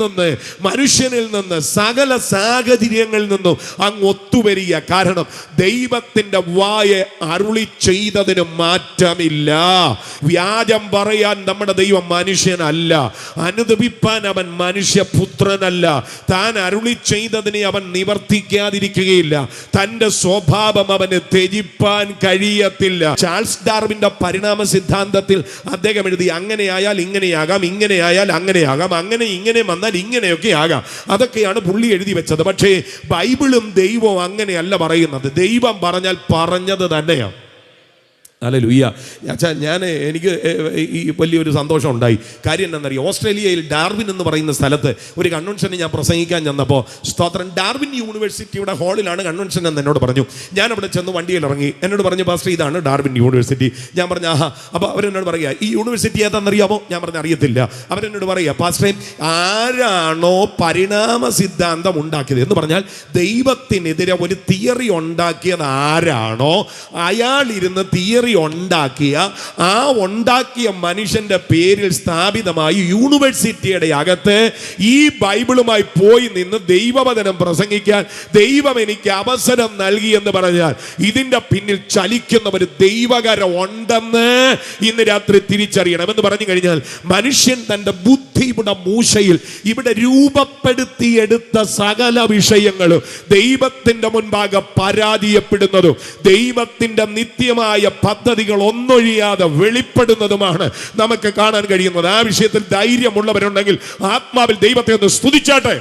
നിന്ന് മനുഷ്യനിൽ നിന്ന് സകല സാഹചര്യങ്ങളിൽ നിന്നും അങ്ങ് ഒത്തുവരിക. കാരണം ദൈവത്തിന്റെ വായ അരുളി ചെയ്തതിന് മാറ്റമില്ല. വ്യാജം പറയാൻ നമ്മുടെ ദൈവം മനുഷ്യനല്ല, അനുദപിപ്പാൻ അവൻ മനുഷ്യപുത്രനല്ല. താൻ അരുളി ചെയ്തതിനെ അവൻ നിവർത്തിക്കാതിരിക്കുകയില്ല. തന്റെ സ്വഭാവം അവന് ത്യജിപ്പാൻ കഴിയത്തില്ല. ചാൾസ് ഡാർവിന്റെ പരിണാമ സിദ്ധാന്തത്തിൽ അദ്ദേഹം എഴുതി, അങ്ങനെയായാൽ ഇങ്ങനെയാകാം, ഇങ്ങനെയായാൽ അങ്ങനെയാകാം, അങ്ങനെ ഇങ്ങനെ വന്നാൽ ഇങ്ങനെയൊക്കെ ആകാം. അതൊക്കെയാണ് പുള്ളി എഴുതി വെച്ചത്. പക്ഷേ ബൈബിളും ദൈവവും അങ്ങനെയല്ല പറയുന്നത്. ദൈവം പറഞ്ഞാൽ പറഞ്ഞത് തന്നെയാണ്. ഹല്ലേലൂയ. എനിക്ക് ഈ വലിയൊരു സന്തോഷം ഉണ്ടായി. കാര്യം എന്താണെന്നറിയാം, ഓസ്ട്രേലിയയിൽ ഡാർവിൻ എന്ന് പറയുന്ന സ്ഥലത്ത് ഒരു കൺവെൻഷന് ഞാൻ പ്രസംഗിക്കാൻ ചെന്നപ്പോൾ, സ്തോത്രം, ഡാർവിൻ യൂണിവേഴ്സിറ്റിയുടെ ഹാളിലാണ് കൺവെൻഷൻ എന്ന് എന്നോട് പറഞ്ഞു. ഞാൻ അവിടെ ചെന്ന് വണ്ടിയിൽ ഇറങ്ങി. എന്നോട് പറഞ്ഞു, പാസ്റ്റർ ഇതാണ് ഡാർവിൻ യൂണിവേഴ്സിറ്റി. ഞാൻ പറഞ്ഞു ആഹാ. അപ്പോൾ അവരെന്നോട് പറയുക, ഈ യൂണിവേഴ്സിറ്റി ഏതാണെന്നറിയാമോ? ഞാൻ പറഞ്ഞു അറിയത്തില്ല. അവരെന്നോട് പറയുക, പാസ്റ്ററെ ആരാണോ പരിണാമ സിദ്ധാന്തം ഉണ്ടാക്കിയത് എന്ന് പറഞ്ഞാൽ ദൈവത്തിനെതിരെ ഒരു തിയറി ഉണ്ടാക്കിയത് ആരാണോ അയാളിരുന്ന് തിയറി ഉണ്ടാക്കിയ മനുഷ്യന്റെ പേരിൽ സ്ഥാപിതമായി യൂണിവേഴ്സിറ്റിയുടെ അകത്ത് ഈ ബൈബിളുമായി പോയി നിന്ന് ദൈവവചനം പ്രസംഗിക്കാൻ ദൈവം എനിക്ക് അവസരം നൽകി എന്ന് പറഞ്ഞാൽ ഇതിന്റെ പിന്നിൽ ചലിക്കുന്ന ഒരു ദൈവകരം ഉണ്ടെന്ന് ഇന്ന് രാത്രി തിരിച്ചറിയണം. എന്ന് പറഞ്ഞു കഴിഞ്ഞാൽ മനുഷ്യൻ തന്റെ ബുദ്ധിയുടെ മൂശയിൽ ഇവിടെ രൂപപ്പെടുത്തിയെടുത്ത സകല വിഷയങ്ങളും ദൈവത്തിന്റെ മുൻപാകെ പരാജയപ്പെടുന്നതും ദൈവത്തിന്റെ നിത്യമായ പദ്ധതികൾ ഒന്നൊഴിയാതെ വെളിപ്പെടുന്നതുമാണ് നമുക്ക് കാണാൻ കഴിയുന്നത്. ആ വിഷയത്തിൽ ധൈര്യമുള്ളവരുണ്ടെങ്കിൽ ആത്മാവിൽ ദൈവത്തെ ഒന്ന് സ്തുതിച്ചാട്ടെ.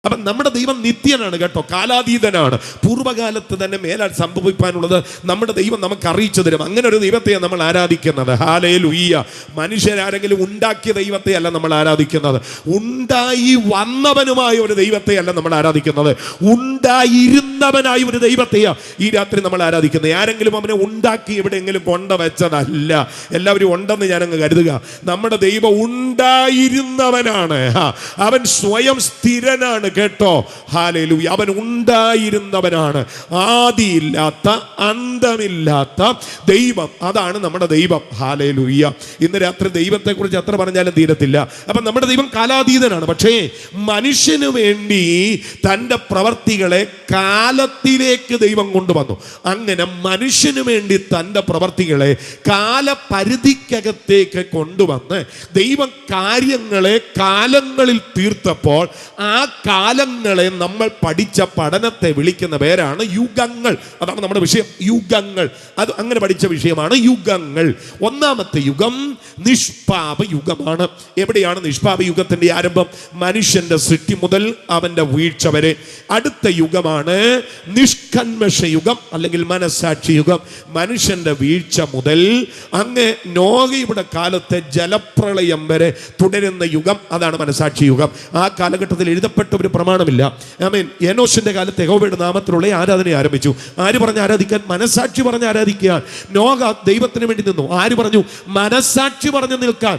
അപ്പം നമ്മുടെ ദൈവം നിത്യനാണ് കേട്ടോ, കാലാതീതനാണ്. പൂർവ്വകാലത്ത് തന്നെ മേലാൽ സംഭവിക്കാനുള്ളത് നമ്മുടെ ദൈവം നമുക്ക് അറിയിച്ചു തരും. അങ്ങനെ ഒരു ദൈവത്തെയാണ് നമ്മൾ ആരാധിക്കുന്നത്. ഹല്ലേലൂയ. മനുഷ്യരാരെങ്കിലും ഉണ്ടാക്കിയ ദൈവത്തെയല്ല നമ്മൾ ആരാധിക്കുന്നത്. ഉണ്ടായി വന്നവനുമായ ഒരു ദൈവത്തെയല്ല നമ്മൾ ആരാധിക്കുന്നത്. ഉണ്ടായിരുന്നവനായ ഒരു ദൈവത്തെയാണ് ഈ രാത്രി നമ്മൾ ആരാധിക്കുന്നത്. ആരെങ്കിലും അവനെ ഉണ്ടാക്കി എവിടെയെങ്കിലും കൊണ്ടുവച്ചതല്ല. എല്ലാവരും ഉണ്ടെന്ന് ഞാനങ്ങ് കരുതുക. നമ്മുടെ ദൈവം ഉണ്ടായിരുന്നവനാണ്. അവൻ സ്വയം സ്ഥിരനാണ് കേട്ടോ. ഹല്ലേലൂയ. അവൻ ഉണ്ടായിരുന്നവനാണ്. ആദിയില്ലാത്ത അന്തമില്ലാത്ത ദൈവം, അതാണ് നമ്മുടെ ദൈവം. ഹല്ലേലൂയ. ഇന്ന് രാത്രി ദൈവത്തെക്കുറിച്ച് എത്ര പറഞ്ഞാലും തീരത്തില്ല. അപ്പം നമ്മുടെ ദൈവം കാലാതീതനാണ്. പക്ഷേ മനുഷ്യന് വേണ്ടി തൻ്റെ പ്രവർത്തികളെ കാലത്തിലേക്ക് ദൈവം കൊണ്ടുവന്നു. അങ്ങനെ മനുഷ്യന് വേണ്ടി തൻ്റെ പ്രവർത്തികളെ കാലപരിധിക്കകത്തേക്ക് കൊണ്ടുവന്ന് ദൈവം കാര്യങ്ങളെ കാലങ്ങളിൽ തീർത്തപ്പോൾ ആ കാലങ്ങളെ നമ്മൾ പഠിച്ച പഠനത്തെ വിളിക്കുന്ന പേരാണ് യുഗങ്ങൾ. അതാണ് നമ്മുടെ വിഷയം, യുഗങ്ങൾ. അത് അങ്ങനെ പഠിച്ച വിഷയമാണ് യുഗങ്ങൾ. ഒന്നാമത്തെ യുഗം നിഷ്പാപ യുഗമാണ്. എവിടെയാണ് നിഷ്പാപ യുഗത്തിന്റെ ആരംഭം? മനുഷ്യന്റെ സൃഷ്ടി മുതൽ അവന്റെ വീഴ്ച വരെ. അടുത്ത യുഗമാണ് നിഷ്കന്മഷ യുഗം അല്ലെങ്കിൽ മനസാക്ഷി യുഗം. മനുഷ്യന്റെ വീഴ്ച മുതൽ അങ്ങ് നോഹയുടെ കാലത്തെ ജലപ്രളയം വരെ തുടരുന്ന യുഗം, അതാണ് മനസാക്ഷി യുഗം. ആ കാലഘട്ടത്തിൽ എഴുതപ്പെട്ട ഒരു പ്രമാണമില്ല. ആമേൻ. എനോശിന്റെ കാലത്ത് യഹോവയുടെ നാമത്തിലുള്ള ആരാധന ആരംഭിച്ചു. ആര് പറഞ്ഞ് ആരാധിക്കാൻ? മനസാക്ഷി പറഞ്ഞ് ആരാധിക്കാൻ. നോഹ ദൈവത്തിന് വേണ്ടി നിന്നു. ആര് പറഞ്ഞു? മനസാക്ഷി പറഞ്ഞു നിൽക്കാൻ.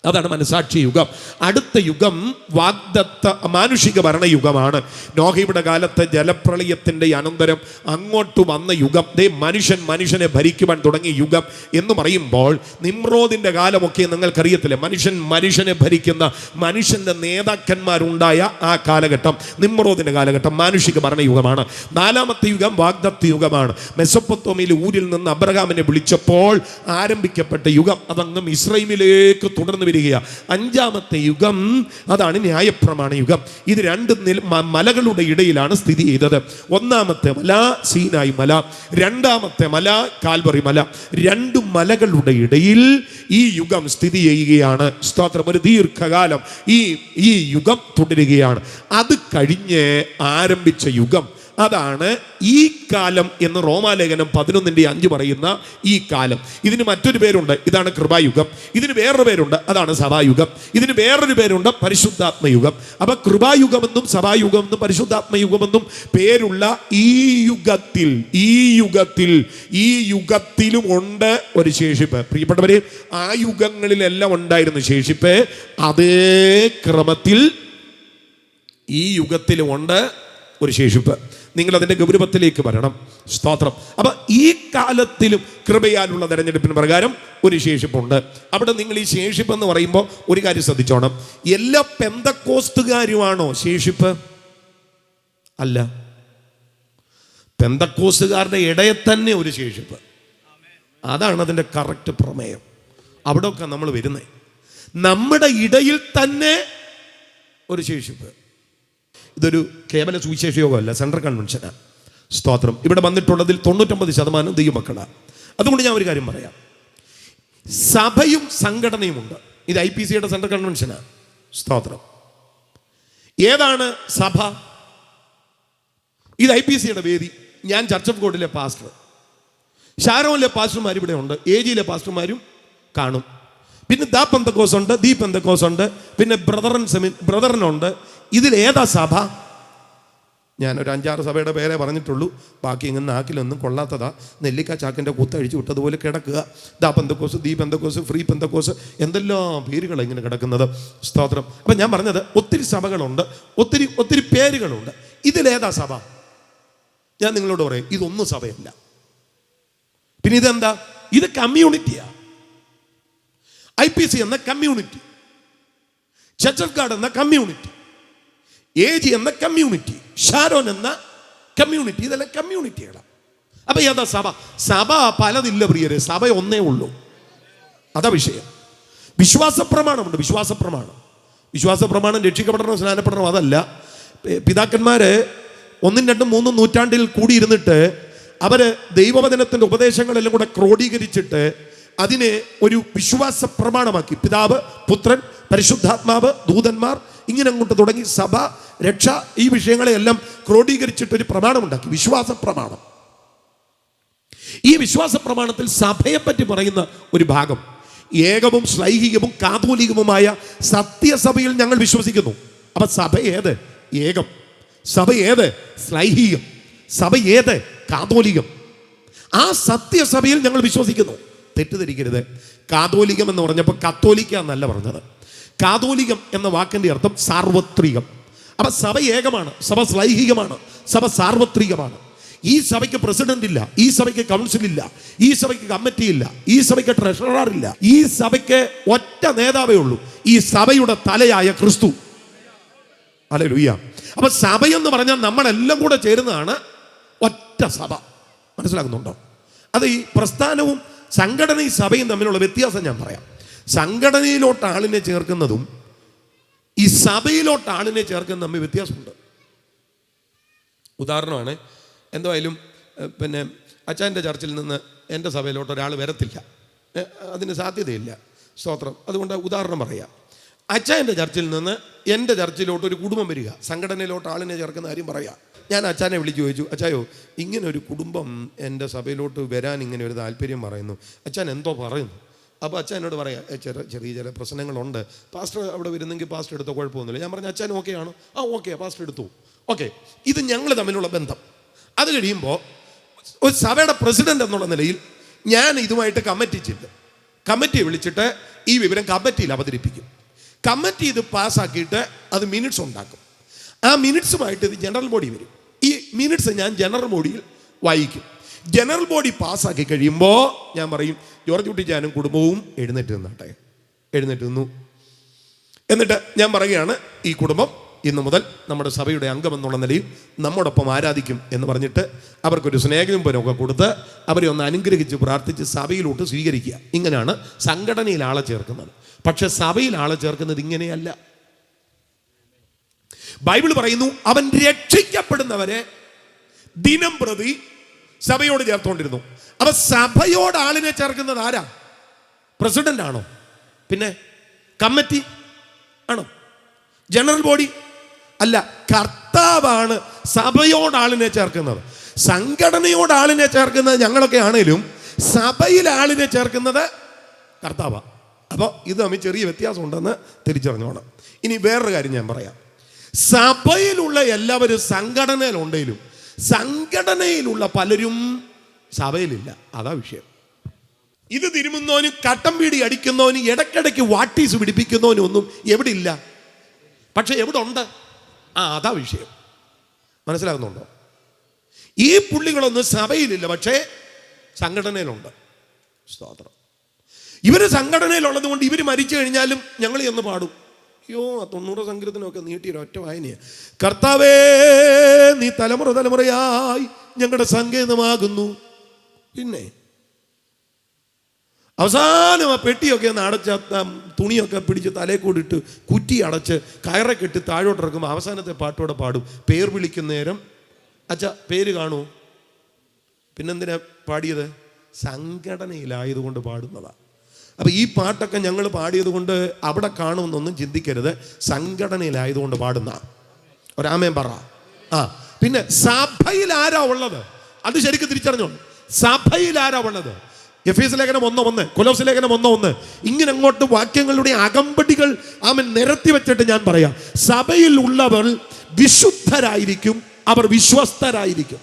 അതാണ് മനസാക്ഷി യുഗം. അടുത്ത യുഗം വാഗ്ദത്ത മാനുഷിക ഭരണയുഗമാണ്. നോഹയുടെ കാലത്തെ ജലപ്രളയത്തിന്റെ അനന്തരം അങ്ങോട്ട് വന്ന യുഗം, മനുഷ്യനെ ഭരിക്കുവാൻ തുടങ്ങിയ യുഗം എന്ന് പറയുമ്പോൾ നിമ്രോദിന്റെ കാലമൊക്കെ നിങ്ങൾക്കറിയത്തില്ലേ? മനുഷ്യനെ ഭരിക്കുന്ന മനുഷ്യന്റെ നേതാക്കന്മാരുണ്ടായ ആ കാലഘട്ടം നിമ്രോദിന്റെ കാലഘട്ടം മാനുഷിക ഭരണയുഗമാണ്. നാലാമത്തെ യുഗം വാഗ്ദത്ത യുഗമാണ്. മെസൊപ്പൊത്താമിയയിൽ ഊരിൽ നിന്ന് അബ്രഹാമിനെ വിളിച്ചപ്പോൾ ആരംഭിക്കപ്പെട്ട യുഗം അതങ്ങ് മിസ്രൈമിലേക്ക് തുടർന്ന് വരിക. അഞ്ചാമത്തെ യുഗം അതാണ് ന്യായപ്രമാണ യുഗം. ഇത് രണ്ട് മലകളുടെ ഇടയിലാണ് സ്ഥിതി ചെയ്തത്. ഒന്നാമത്തെ മല സീനായി മല, രണ്ടാമത്തെ മല കാൽവറി മല. രണ്ട് മലകളുടെ ഇടയിൽ ഈ യുഗം സ്ഥിതി ചെയ്യുകയാണ്. സ്തോത്രം. ഒരു ദീർഘകാലം ഈ യുഗം തുടരുകയാണ്. അത് കഴിഞ്ഞ് ആരംഭിച്ച യുഗം അതാണ് ഈ കാലം എന്ന് റോമാലേഖനം 11:5 പറയുന്ന ഈ കാലം. ഇതിന് മറ്റൊരു പേരുണ്ട്, ഇതാണ് കൃപായുഗം. ഇതിന് വേറൊരു പേരുണ്ട്, അതാണ് സഭായുഗം. ഇതിന് വേറൊരു പേരുണ്ട്, പരിശുദ്ധാത്മയുഗം. അപ്പൊ കൃപായുഗമെന്നും സഭായുഗമെന്നും പരിശുദ്ധാത്മയുഗമെന്നും പേരുള്ള ഈ യുഗത്തിലും ഉണ്ട് ഒരു ശേഷിപ്പ്. പ്രിയപ്പെട്ടവരെ, ആ യുഗങ്ങളിലെല്ലാം ഉണ്ടായിരുന്നു ശേഷിപ്പ്. അതേ ക്രമത്തിൽ ഈ യുഗത്തിലും ഉണ്ട് ഒരു ശേഷിപ്പ്. നിങ്ങൾ അതിൻ്റെ ഗൗരവത്തിലേക്ക് വരണം. സ്തോത്രം. അപ്പൊ ഈ കാലത്തിലും കൃപയാലുള്ള തെരഞ്ഞെടുപ്പിന് പ്രകാരം ഒരു ശേഷിപ്പുണ്ട്. അവിടെ നിങ്ങൾ ഈ ശേഷിപ്പ് എന്ന് പറയുമ്പോൾ ഒരു കാര്യം ശ്രദ്ധിച്ചോണം. എല്ലാ പെന്തക്കോസ്തുകാരുമാണോ ശേഷിപ്പ്? അല്ല. പെന്തക്കോസ്തുകാരുടെ ഇടയിൽ തന്നെ ഒരു ശേഷിപ്പ്. അതാണ് അതിൻ്റെ കറക്റ്റ് പ്രമേയം. അവിടെയൊക്കെ നമ്മൾ വരുന്നത് നമ്മുടെ ഇടയിൽ തന്നെ ഒരു ശേഷിപ്പ്. ഇതൊരു കേവല സുവിശേഷ യോഗമല്ല, സെൻട്രൽ കൺവെൻഷനാണ്. സ്തോത്രം. ഇവിടെ വന്നിട്ടുള്ളതിൽ 99% ദൈവമക്കളാണ്. അതുകൊണ്ട് ഞാൻ ഒരു കാര്യം പറയാം. സഭയും സംഘടനയുമുണ്ട്. ഇത് IPCയുടെ സെൻട്രൽ കൺവെൻഷനാണ്. സ്തോത്രം. ഏതാണ് സഭ? ഇത് IPCയുടെ വേദി. ഞാൻ ചർച്ച് ഓഫ് ഗോഡിലെ പാസ്റ്റർ. ഷാരോനിലെ പാസ്റ്റർമാർ ഇവിടെ ഉണ്ട്. AGയിലെ പാസ്റ്റർമാരും കാണും. പിന്നെ ദ പെന്തക്കോസ് ഉണ്ട്, ദി പെന്തക്കോസ് ഉണ്ട്, പിന്നെ ബ്രദറിനുണ്ട്. ഇതിലേതാ സഭ? ഞാനൊരു 5-6 സഭയുടെ പേരെ പറഞ്ഞിട്ടുള്ളൂ. ബാക്കി ഇങ്ങനെ നാക്കിലൊന്നും കൊള്ളാത്തതാ. നെല്ലിക്ക ചാക്കിൻ്റെ കുത്തഴിച്ചു വിട്ടതുപോലെ കിടക്കുക. The Pentecost, the Pentecost, free Pentecost, എന്തെല്ലാം പേരുകളാണ് ഇങ്ങനെ കിടക്കുന്നത്. സ്തോത്രം. അപ്പം ഞാൻ പറഞ്ഞത് ഒത്തിരി സഭകളുണ്ട്, ഒത്തിരി പേരുകളുണ്ട്. ഇതിലേതാ സഭ? ഞാൻ നിങ്ങളോട് പറയും, ഇതൊന്നും സഭയല്ല. പിന്നെ ഇതെന്താ? ഇത് കമ്മ്യൂണിറ്റിയാണ്. IPC എന്ന കമ്മ്യൂണിറ്റി, ചർച്ച് ഓഫ് ഗോഡ് എന്ന കമ്മ്യൂണിറ്റി, AG എന്ന കമ്മ്യൂണിറ്റി, ഷാരോൻ എന്ന കമ്മ്യൂണിറ്റി, ഇതെല്ലാം കമ്മ്യൂണിറ്റികളാണ്. അപ്പൊ ഏതാ സഭ? സഭ പലതില്ല പ്രിയരെ, സഭ ഒന്നേ ഉള്ളൂ. അതാ വിഷയം. വിശ്വാസ പ്രമാണമുണ്ട്. വിശ്വാസ പ്രമാണം രക്ഷിക്കപ്പെടണം, സ്നാനപ്പെടണം, അതല്ല. പിതാക്കന്മാര് 1, 2, 3 നൂറ്റാണ്ടിൽ കൂടിയിരുന്നിട്ട് അവര് ദൈവവചനത്തിന്റെ ഉപദേശങ്ങളെല്ലാം കൂടെ ക്രോഡീകരിച്ചിട്ട് അതിനെ ഒരു വിശ്വാസ പ്രമാണമാക്കി. പിതാവ്, പുത്രൻ, പരിശുദ്ധാത്മാവ്, ദൂതന്മാർ, ഇങ്ങനെ അങ്ങോട്ട് തുടങ്ങി സഭ, രക്ഷ, ഈ വിഷയങ്ങളെല്ലാം ക്രോഡീകരിച്ചിട്ട് ഒരു പ്രമാണമുണ്ടാക്കി, വിശ്വാസ പ്രമാണം. ഈ വിശ്വാസ പ്രമാണത്തിൽ സഭയെ പറ്റി പറയുന്ന ഒരു ഭാഗം, ഏകവും ശ്ലൈഹികവും കാതോലികവുമായ സത്യസഭയിൽ ഞങ്ങൾ വിശ്വസിക്കുന്നു. അപ്പൊ സഭ ഏത്? ഏകം. സഭ ഏത്? ശ്ലൈഹികം. സഭ ഏത്? കാതോലികം. ആ സത്യസഭയിൽ ഞങ്ങൾ വിശ്വസിക്കുന്നു. തെറ്റിദ്ധരിക്കരുത്. കാതോലികം എന്ന് പറഞ്ഞപ്പോൾ കത്തോലിക്ക എന്നല്ല പറഞ്ഞത്. കാതോലികം എന്ന വാക്കിന്റെ അർത്ഥം സാർവത്രികം. അപ്പൊ സഭ ഏകമാണ്, സഭ ശ്ലൈഹികമാണ്, സഭ സാർവത്രികമാണ്. ഈ സഭയ്ക്ക് പ്രസിഡന്റ് ഇല്ല, ഈ സഭയ്ക്ക് കൗൺസിൽ ഇല്ല, ഈ സഭയ്ക്ക് കമ്മിറ്റി ഇല്ല, ഈ സഭയ്ക്ക് ട്രഷറർ ഇല്ല. ഈ സഭയ്ക്ക് ഒറ്റ നേതാവേ ഉള്ളൂ, ഈ സഭയുടെ തലയായ ക്രിസ്തു. ഹല്ലേലൂയ. അപ്പൊ സഭയെന്ന് പറഞ്ഞാൽ നമ്മളെല്ലാം കൂടെ ചേരുന്നതാണ് ഒറ്റ സഭ. മനസ്സിലാക്കുന്നുണ്ടോ? അത് ഈ പ്രസ്ഥാനവും സംഘടനയും സഭയും തമ്മിലുള്ള വ്യത്യാസം ഞാൻ പറയാം. സംഘടനയിലോട്ട് ആളിനെ ചേർക്കുന്നതും ഈ സഭയിലോട്ട് ആളിനെ ചേർക്കുന്ന തമ്മിൽ വ്യത്യാസമുണ്ട്. ഉദാഹരണമാണ്, എന്തായാലും പിന്നെ അച്ഛൻ്റെ ചർച്ചിൽ നിന്ന് എൻ്റെ സഭയിലോട്ട് ഒരാൾ വരത്തില്ല, അതിന് സാധ്യതയില്ല. സ്തോത്രം. അതുകൊണ്ട് ഉദാഹരണം പറയാം. അച്ഛൻ്റെ ചർച്ചിൽ നിന്ന് എൻ്റെ ചർച്ചിലോട്ട് ഒരു കുടുംബം വരിക, സംഘടനയിലോട്ട് ആളിനെ ചേർക്കുന്ന കാര്യം പറയാം. ഞാൻ അച്ഛനെ വിളിച്ച് ചോദിച്ചു, അച്ഛായോ ഇങ്ങനെ ഒരു കുടുംബം എൻ്റെ സഭയിലോട്ട് വരാൻ ഇങ്ങനെ ഒരു താല്പര്യം പറയുന്നു, അച്ഛൻ എന്തോ പറയുന്നു. അപ്പോൾ അച്ഛൻ എന്നോട് പറയാം, ചെറിയ ചില പ്രശ്നങ്ങളുണ്ട്, പാസ്റ്റർ അവിടെ വരുന്നെങ്കിൽ പാസ്റ്റർ എടുത്തോ, കുഴപ്പമൊന്നുമില്ല. ഞാൻ പറഞ്ഞു, അച്ഛൻ ഓക്കെ ആണോ? ആ ഓക്കെ, പാസ്റ്റർ എടുത്തു. ഓക്കെ, ഇത് ഞങ്ങൾ തമ്മിലുള്ള ബന്ധം. അത് കഴിയുമ്പോൾ ഒരു സഭയുടെ പ്രസിഡന്റ് എന്നുള്ള നിലയിൽ ഞാൻ ഇതുമായിട്ട് കമ്മിറ്റിയെ വിളിച്ചിട്ട് ഈ വിവരം കമ്മിറ്റിയിൽ അവതരിപ്പിക്കും. കമ്മിറ്റി ഇത് പാസ്സാക്കിയിട്ട് അത് മിനിറ്റ്സ് ഉണ്ടാക്കും. ആ മിനിറ്റ്സുമായിട്ട് ഇത് ജനറൽ ബോഡി വരും. ഈ മിനിറ്റ്സ് ഞാൻ ജനറൽ ബോഡിയിൽ വായിക്കും. ജനറൽ ബോഡി പാസ്സാക്കി കഴിയുമ്പോൾ ഞാൻ പറയും, ജോർജ് കുട്ടിച്ചാനും കുടുംബവും എഴുന്നേറ്റ് നിന്നു. എന്നിട്ട് ഞാൻ പറയുകയാണ്, ഈ കുടുംബം ഇന്നു മുതൽ നമ്മുടെ സഭയുടെ അംഗമെന്നുള്ള നിലയിൽ നമ്മോടൊപ്പം ആരാധിക്കും എന്ന് പറഞ്ഞിട്ട് അവർക്കൊരു സ്നേഹചുംബനമൊക്കെ കൊടുത്ത് അവരെ ഒന്ന് അനുഗ്രഹിച്ച് പ്രാർത്ഥിച്ച് സഭയിലോട്ട് സ്വീകരിക്കുക. ഇങ്ങനെയാണ് സംഘടനയിൽ ആളെ ചേർക്കുന്നത്. പക്ഷെ സഭയിൽ ആളെ ചേർക്കുന്നത് ഇങ്ങനെയല്ല. ബൈബിൾ പറയുന്നു, അവൻ രക്ഷിക്കപ്പെടുന്നവരെ ദിനം പ്രതി സഭയോട് ചേർത്തുകൊണ്ടിരുന്നു. അപ്പൊ സഭയോട് ആളിനെ ചേർക്കുന്നത് ആരാ? പ്രസിഡന്റ് ആണോ? പിന്നെ കമ്മിറ്റി ആണോ? ജനറൽ ബോഡി അല്ല. കർത്താവാണ് സഭയോട് ആളിനെ ചേർക്കുന്നത്. സംഘടനയോട് ആളിനെ ചേർക്കുന്നത് ഞങ്ങളൊക്കെ ആണേലും സഭയിൽ ആളിനെ ചേർക്കുന്നത് കർത്താവാണ്. അപ്പോൾ ഇത് തമ്മിൽ ചെറിയ വ്യത്യാസം ഉണ്ടെന്ന് തിരിച്ചറിഞ്ഞോണം. ഇനി വേറൊരു കാര്യം ഞാൻ പറയാം. സഭയിലുള്ള എല്ലാവരും സംഘടനയിലുണ്ടെങ്കിലും സംഘടനയിലുള്ള പലരും സഭയിലില്ല. അതാ വിഷയം. ഇത് തിരുമുന്നവനും കട്ടം പീടി അടിക്കുന്നവനും ഇടയ്ക്കിടയ്ക്ക് വാട്ടീസ് പിടിപ്പിക്കുന്നവനും ഒന്നും എവിടെ ഇല്ല. പക്ഷെ എവിടെ ഉണ്ട്? അതാ വിഷയം. മനസ്സിലാകുന്നുണ്ടോ? ഈ പുള്ളികളൊന്നും സഭയിലില്ല, പക്ഷേ സംഘടനയിലുണ്ട്. സ്തോത്രം. ഇവര് സംഘടനയിലുള്ളത് കൊണ്ട് ഇവർ മരിച്ചു കഴിഞ്ഞാലും ഞങ്ങൾ ചെന്ന് പാടും. അയ്യോ, 90 സങ്കീർത്തനമൊക്കെ നീട്ടിയൊരു ഒറ്റ വായനയാണ്. കർത്താവേ, നീ തലമുറയായി ഞങ്ങളുടെ സങ്കേതമാകുന്നു. പിന്നെ അവസാനം ആ പെട്ടിയൊക്കെ ഒന്ന് അടച്ച് തുണിയൊക്കെ പിടിച്ച് തലേ കൂടിയിട്ട് കുറ്റി അടച്ച് കയറൊക്കെ ഇട്ട് താഴോട്ടിറക്കുമ്പോൾ അവസാനത്തെ പാട്ടോടെ പാടും. പേർ വിളിക്കുന്ന നേരം അച്ഛാ പേര് കാണൂ. പിന്നെന്തിനാ പാടിയത്? സംഘടനയിലായതുകൊണ്ട് പാടുന്നതാണ്. അപ്പം ഈ പാട്ടൊക്കെ ഞങ്ങൾ പാടിയത് കൊണ്ട് അവിടെ കാണുമെന്നൊന്നും ചിന്തിക്കരുത്. സംഘടനയിലായതുകൊണ്ട് പാടുന്ന ഒരാമേൻ പറ. പിന്നെ സഭയിൽ ആരാ ഉള്ളത്? അത് ശരിക്കും തിരിച്ചറിഞ്ഞോളൂ. സഭയിൽ ആരാ ഉള്ളത്? എഫേസ്യ ലേഖനം 1:1, കൊലോസ്യ ലേഖനം 1:1, ഇങ്ങനെ അങ്ങോട്ട് വാക്യങ്ങളുടെ അകമ്പടികൾ ആമൻ നിരത്തി വെച്ചിട്ട് ഞാൻ പറയാം. സഭയിൽ ഉള്ളവർ വിശുദ്ധരായിരിക്കും, അവർ വിശ്വസ്തരായിരിക്കും.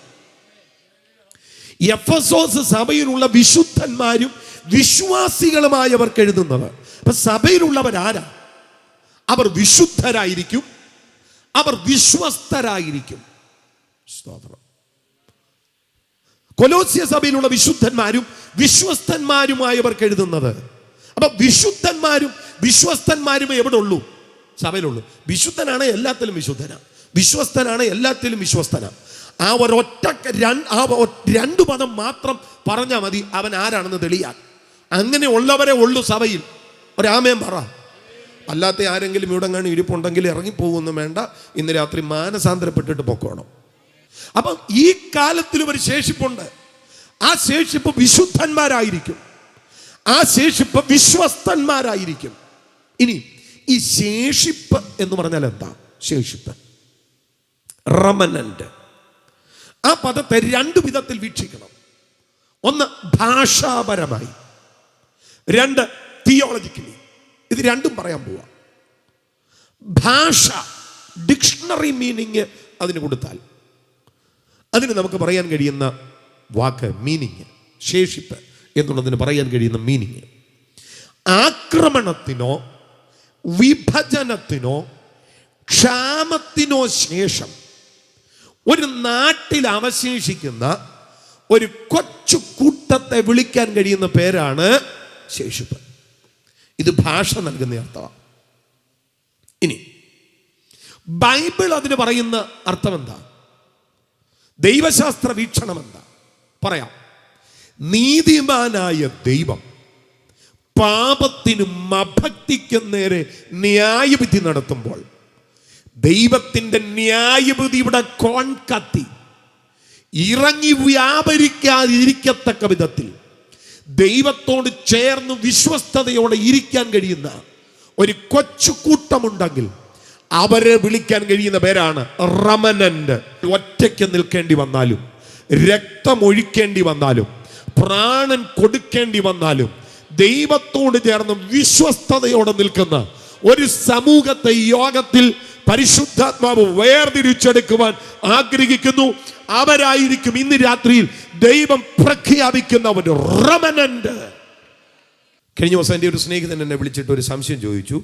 എഫെസോസ് സഭയിലുള്ള വിശുദ്ധന്മാരും വിശ്വാസികളുമായവർക്ക് എഴുതുന്നത്. അപ്പൊ സഭയിലുള്ളവരാരാ? അവർ വിശുദ്ധരായിരിക്കും, അവർ വിശ്വസ്തരായിരിക്കും. സ്തോത്രം. കൊലോസ്യ സഭയിലുള്ള വിശുദ്ധന്മാരും വിശ്വസ്തന്മാരുമായവർക്ക് എഴുതുന്നത്. അപ്പൊ വിശുദ്ധന്മാരും വിശ്വസ്തന്മാരും എവിടെ ഉള്ളൂ? സഭയിലുള്ളൂ. വിശുദ്ധനാണ് എല്ലാത്തിലും വിശുദ്ധനാണ്, വിശ്വസ്തനാണ് എല്ലാത്തിലും വിശ്വസ്തനാണ്. ആ ഒരൊറ്റ രണ്ടു പദം മാത്രം പറഞ്ഞാൽ മതി അവൻ ആരാണെന്ന് തെളിയാൻ. അങ്ങനെ ഉള്ളവരെ ഉള്ളൂ സഭയിൽ. ഒരാമേൻ പറ. അല്ലാത്ത ആരെങ്കിലും ഇവിടെ കാണി ഇരിപ്പുണ്ടെങ്കിൽ ഇറങ്ങിപ്പോകുന്നു വേണ്ട. ഇന്ന് രാത്രി മാനസാന്തരപ്പെട്ടിട്ട് പൊക്കോണം. അപ്പം ഈ കാലത്തിലും ഒരു ശേഷിപ്പുണ്ട്. ആ ശേഷിപ്പ് വിശുദ്ധന്മാരായിരിക്കും, ആ ശേഷിപ്പ് വിശ്വസ്തന്മാരായിരിക്കും. ഇനി ഈ ശേഷിപ്പ് എന്ന് പറഞ്ഞാൽ എന്താ? ശേഷിപ്പ്, റമനന്റ്. ആ പദത്തെ രണ്ടു വിധത്തിൽ വീക്ഷിക്കണം. ഒന്ന് ഭാഷാപരമായി, രണ്ട് തിയോളജിക്കലി. ഇത് രണ്ടും പറയാൻ പോവാ. ഭാഷ, ഡിക്ഷണറി മീനിങ് അതിന് കൊടുത്താൽ അതിന് നമുക്ക് പറയാൻ കഴിയുന്ന വാക്ക് മീനിങ്, ശേഷിപ്പ് എന്നുള്ളതിന് പറയാൻ കഴിയുന്ന മീനിങ്, ആക്രമണത്തിനോ വിഭജനത്തിനോ ക്ഷാമത്തിനോ ശേഷം ഒരു നാട്ടിൽ അവശേഷിക്കുന്ന ഒരു കൊച്ചു കൂട്ടത്തെ വിളിക്കാൻ കഴിയുന്ന പേരാണ് ശേഷിപ്പ്. ഇത് ഭാഷ നൽകുന്ന അർത്ഥമാണ്. ഇനി ബൈബിൾ അതിന് പറയുന്ന അർത്ഥം എന്താ? ദൈവശാസ്ത്ര വീക്ഷണം എന്താ? പറയാം. നീതിമാനായ ദൈവം പാപത്തിനും അഭക്തിക്കും നേരെ ന്യായവിധി നടത്തുമ്പോൾ ദൈവത്തിൻ്റെ ന്യായവിധിയുടെ കോൺകത്തി ഇറങ്ങി വ്യാപരിക്കാതിരിക്കത്തക്ക വിധത്തിൽ ദൈവത്തോട് ചേർന്ന് വിശ്വസ്തയോടെ ഇരിക്കാൻ കഴിയുന്ന ഒരു കൊച്ചുകൂട്ടമുണ്ടെങ്കിൽ അവരെ വിളിക്കാൻ കഴിയുന്ന പേരാണ് റമനന്റ്. ഒറ്റയ്ക്ക് നിൽക്കേണ്ടി വന്നാലും, രക്തമൊഴിക്കേണ്ടി വന്നാലും, പ്രാണൻ കൊടുക്കേണ്ടി വന്നാലും ദൈവത്തോട് ചേർന്ന് വിശ്വസ്തയോടെ നിൽക്കുന്ന ഒരു സമൂഹത്തെ യോഗത്തിൽ പരിശുദ്ധാത്മാവ് വേർതിരിച്ചെടുക്കുവാൻ ആഗ്രഹിക്കുന്നു. അവരായിരിക്കും ഇന്ന് രാത്രിയിൽ ദൈവം പ്രഖ്യാപിക്കുന്ന ഒരു റമനന്റ്. കഴിഞ്ഞ ദിവസം എൻ്റെ ഒരു സ്നേഹിതൻ എന്നെ വിളിച്ചിട്ട് ഒരു സംശയം ചോദിച്ചു.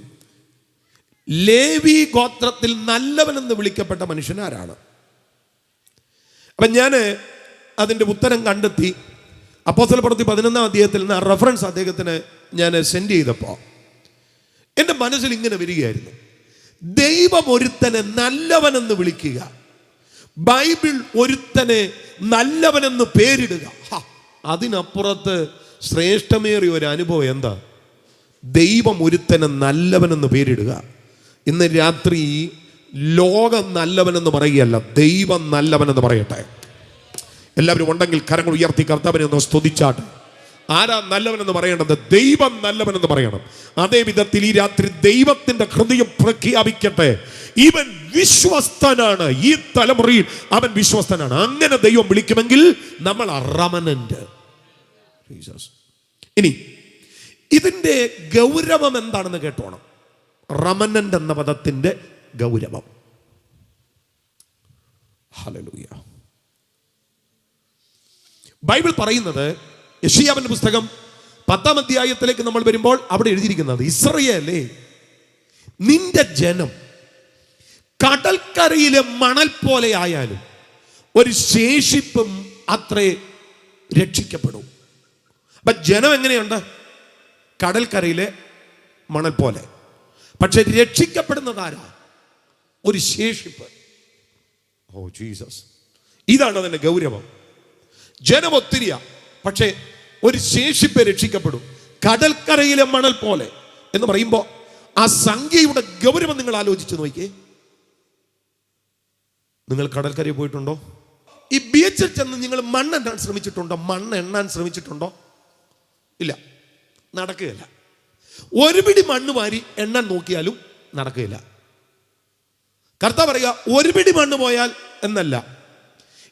ലേവി ഗോത്രത്തിൽ നല്ലവനെന്ന് വിളിക്കപ്പെട്ട മനുഷ്യൻ ആരാണ്? അപ്പം ഞാൻ അതിൻ്റെ ഉത്തരം കണ്ടെത്തി. അപ്പോസ്തലപ്രവൃത്തി 11-ാം അധ്യായത്തിൽ നിന്ന് ആ റെഫറൻസ് അദ്ദേഹത്തിന് ഞാൻ സെൻഡ് ചെയ്തപ്പോൾ എൻ്റെ മനസ്സിൽ ഇങ്ങനെ വരികയായിരുന്നു. ദൈവം ഒരുത്തനെ നല്ലവനെന്ന് വിളിക്കുക, ബൈബിൾ ഒരുത്തനെ നല്ലവനെന്ന് പേരിടുക, അതിനപ്പുറത്ത് ശ്രേഷ്ഠമേറിയ ഒരു അനുഭവം എന്താ? ദൈവം ഒരുത്തനെ നല്ലവനെന്ന് പേരിടുക. ഇന്ന് രാത്രി ലോകം നല്ലവനെന്ന് പറയുകയല്ല, ദൈവം നല്ലവനെന്ന് പറയട്ടെ. എല്ലാവരും ഉണ്ടെങ്കിൽ കരങ്ങൾ ഉയർത്തി കർത്താവിനെ ഒന്ന് സ്തുതിച്ചാട്ടെ. ആരാ നല്ലവനെന്ന് പറയേണ്ടത്? ദൈവം നല്ലവനെന്ന് പറയണം. അതേ വിധത്തിൽ ഈ രാത്രി ദൈവത്തിന്റെ ഹൃദയം പ്രഖ്യാപിക്കട്ടെ, ഇവൻ വിശ്വസ്തനാണ്, ഈ തലമുറയിൽ അവൻ വിശ്വസ്തനാണ്. അങ്ങനെ ദൈവം വിളിക്കുമെങ്കിൽ നമ്മൾ റമനന്റ്. ഇനി ഇതിന്റെ ഗൗരവം എന്താണെന്ന് കേട്ടോണം. റമനന്റ് എന്ന പദത്തിന്റെ ഗൗരവം. ഹല്ലേലൂയ. ബൈബിൾ പറയുന്നത്, യെശയ്യാവിന്റെ പുസ്തകം 10-ാം അധ്യായത്തിലേക്ക് നമ്മൾ വരുമ്പോൾ അവിടെ എഴുതിയിരിക്കുന്നത്, ഇസ്രായേലേ, നിന്റെ ജനം കടൽക്കരയിലെ മണൽ പോലെ ആയാലും ഒരു ശേഷിപ്പും അത്രേ രക്ഷിക്കപ്പെടും. അപ്പൊ ജനം എങ്ങനെയുണ്ട്? കടൽക്കരയിലെ മണൽ പോലെ. പക്ഷെ രക്ഷിക്കപ്പെടുന്നത് ആരാ? ഒരു ശേഷിപ്പ്. ഓ ജീസസ്, ഇതാണ് അതിന്റെ ഗൗരവം. ജനം ഒത്തിരിയാ, പക്ഷേ ഒരു ശേഷിപ്പെ രക്ഷിക്കപ്പെടും. കടൽക്കരയിലെ മണൽ പോലെ എന്ന് പറയുമ്പോൾ ആ സംഖ്യയുടെ ഗൗരവം നിങ്ങൾ ആലോചിച്ച് നോക്കിയേ. നിങ്ങൾ കടൽക്കരയിൽ പോയിട്ടുണ്ടോ? ഈ ബീച്ചിൽ ചെന്ന് നിങ്ങൾ മണ്ണെണ്ണാൻ ശ്രമിച്ചിട്ടുണ്ടോ? മണ്ണ് എണ്ണാൻ ശ്രമിച്ചിട്ടുണ്ടോ? ഇല്ല, നടക്കുകയില്ല. ഒരു പിടി മണ്ണ് വാരി എണ്ണാൻ നോക്കിയാലും നടക്കുകയില്ല. കർത്താവ് പറയുക, ഒരു പിടി മണ്ണ് പോയാൽ എന്നല്ല,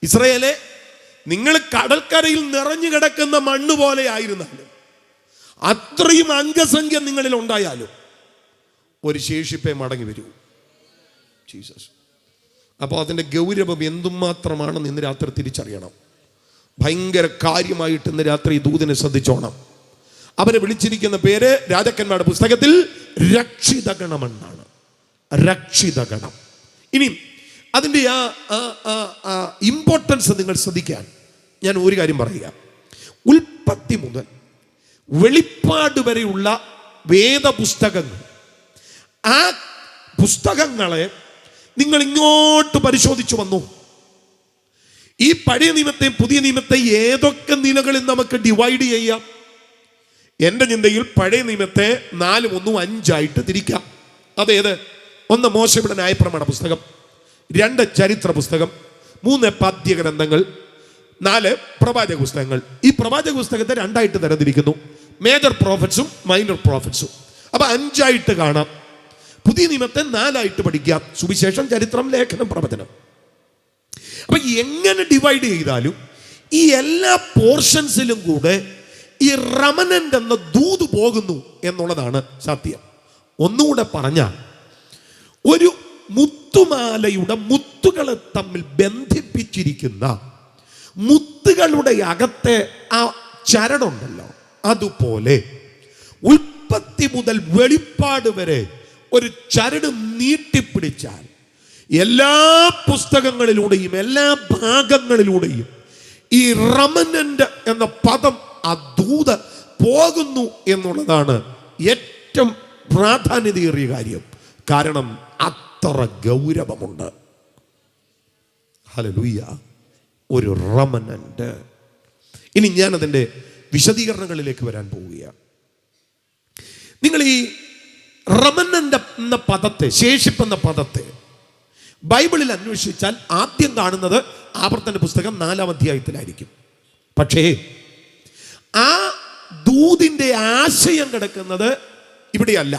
ഇസ്രായേലേ, നിങ്ങൾ കടൽക്കരയിൽ നിറഞ്ഞു കിടക്കുന്ന മണ്ണ് പോലെ ആയിരുന്നാലും, അത്രയും അംഗസംഖ്യ നിങ്ങളിൽ ഉണ്ടായാലും ഒരു ശേഷിപ്പേ മടങ്ങി വരൂ. ജീസസ്. അപ്പോൾ അതിൻ്റെ ഗൗരവം എന്തുമാത്രമാണെന്ന് ഇന്ന് രാത്രി തിരിച്ചറിയണം. ഭയങ്കര കാര്യമായിട്ട് ഇന്ന് രാത്രി ദൂതനെ ശ്രദ്ധിച്ചോണം. അവരെ വിളിച്ചിരിക്കുന്ന പേര് രാജാക്കന്മാരുടെ പുസ്തകത്തിൽ രക്ഷിതഗണമെന്നാണ്. രക്ഷിതഗണം. ഇനി അതിൻ്റെ ആ ഇമ്പോർട്ടൻസ് നിങ്ങൾ ശ്രദ്ധിക്കാൻ ഞാൻ ഒരു കാര്യം പറയുക. ഉൽപ്പത്തി മുതൽ വെളിപ്പാട് വരെയുള്ള വേദപുസ്തകങ്ങൾ, ആ പുസ്തകങ്ങളെ നിങ്ങൾ ഇങ്ങോട്ട് പരിശോധിച്ചു വന്നു. ഈ പഴയ നിയമത്തെയും പുതിയ നിയമത്തെ ഏതൊക്കെ നിലകളിൽ നമുക്ക് ഡിവൈഡ് ചെയ്യാം? എൻ്റെ ചിന്തയിൽ പഴയ നിയമത്തെ 4, 1, 5 തിരിക്കാം. അതേത്? 1 മോശയുടെ ന്യായപ്രമാണ പുസ്തകം, 2 ചരിത്ര പുസ്തകം, 3 പദ്യഗ്രന്ഥങ്ങൾ, 4 പ്രവാചക പുസ്തകങ്ങൾ. ഈ പ്രവാചക പുസ്തകത്തെ 2 തരംതിരിക്കുന്നു, മേജർ പ്രോഫറ്റ്സും മൈനർ പ്രോഫറ്റ്സും. അപ്പൊ 5 കാണാം. പുതിയ നിയമത്തെ 4 പഠിക്കാം: സുവിശേഷം, ചരിത്രം, ലേഖനം, പ്രവചനം. അപ്പൊ എങ്ങനെ ഡിവൈഡ് ചെയ്താലും ഈ എല്ലാ പോർഷൻസിലും കൂടെ ഈ റമനന്റ് എന്ന ദൂത് പോകുന്നു എന്നുള്ളതാണ് സത്യം. ഒന്നുകൂടെ പറഞ്ഞാൽ, ഒരു മുത്തുമാലയുടെ മുത്തുകളെ തമ്മിൽ ബന്ധിപ്പിച്ചിരിക്കുന്ന മുത്തുകളുടെ അകത്തെ ആ ചരടുണ്ടല്ലോ, അതുപോലെ ഉൽപ്പത്തി മുതൽ വെളിപ്പാട് വരെ ഒരു ചരട് നീട്ടിപ്പിടിച്ചാൽ എല്ലാ പുസ്തകങ്ങളിലൂടെയും എല്ലാ ഭാഗങ്ങളിലൂടെയും ഈ റമനന്റ് എന്ന പദം, ആ ദൂത് പോകുന്നു എന്നുള്ളതാണ് ഏറ്റവും പ്രാധാന്യതയേറിയ കാര്യം. കാരണം അത്ര ഗൗരവമുണ്ട്. ഹല്ലേലൂയ. ഒരു റമനന്റ്. ഇനി ഞാൻ അതിൻ്റെ വിശദീകരണങ്ങളിലേക്ക് വരാൻ പോവുകയാണ്. നിങ്ങൾ ഈ റമനന്റ് എന്ന പദത്തെ, ശേഷിപ്പെന്ന പദത്തെ ബൈബിളിൽ അന്വേഷിച്ചാൽ ആദ്യം കാണുന്നത് ആവർത്തന പുസ്തകം 4-ാം അധ്യായത്തിലായിരിക്കും. പക്ഷേ ആ ദൂതിൻ്റെ ആശയം കിടക്കുന്നത് ഇവിടെയല്ല.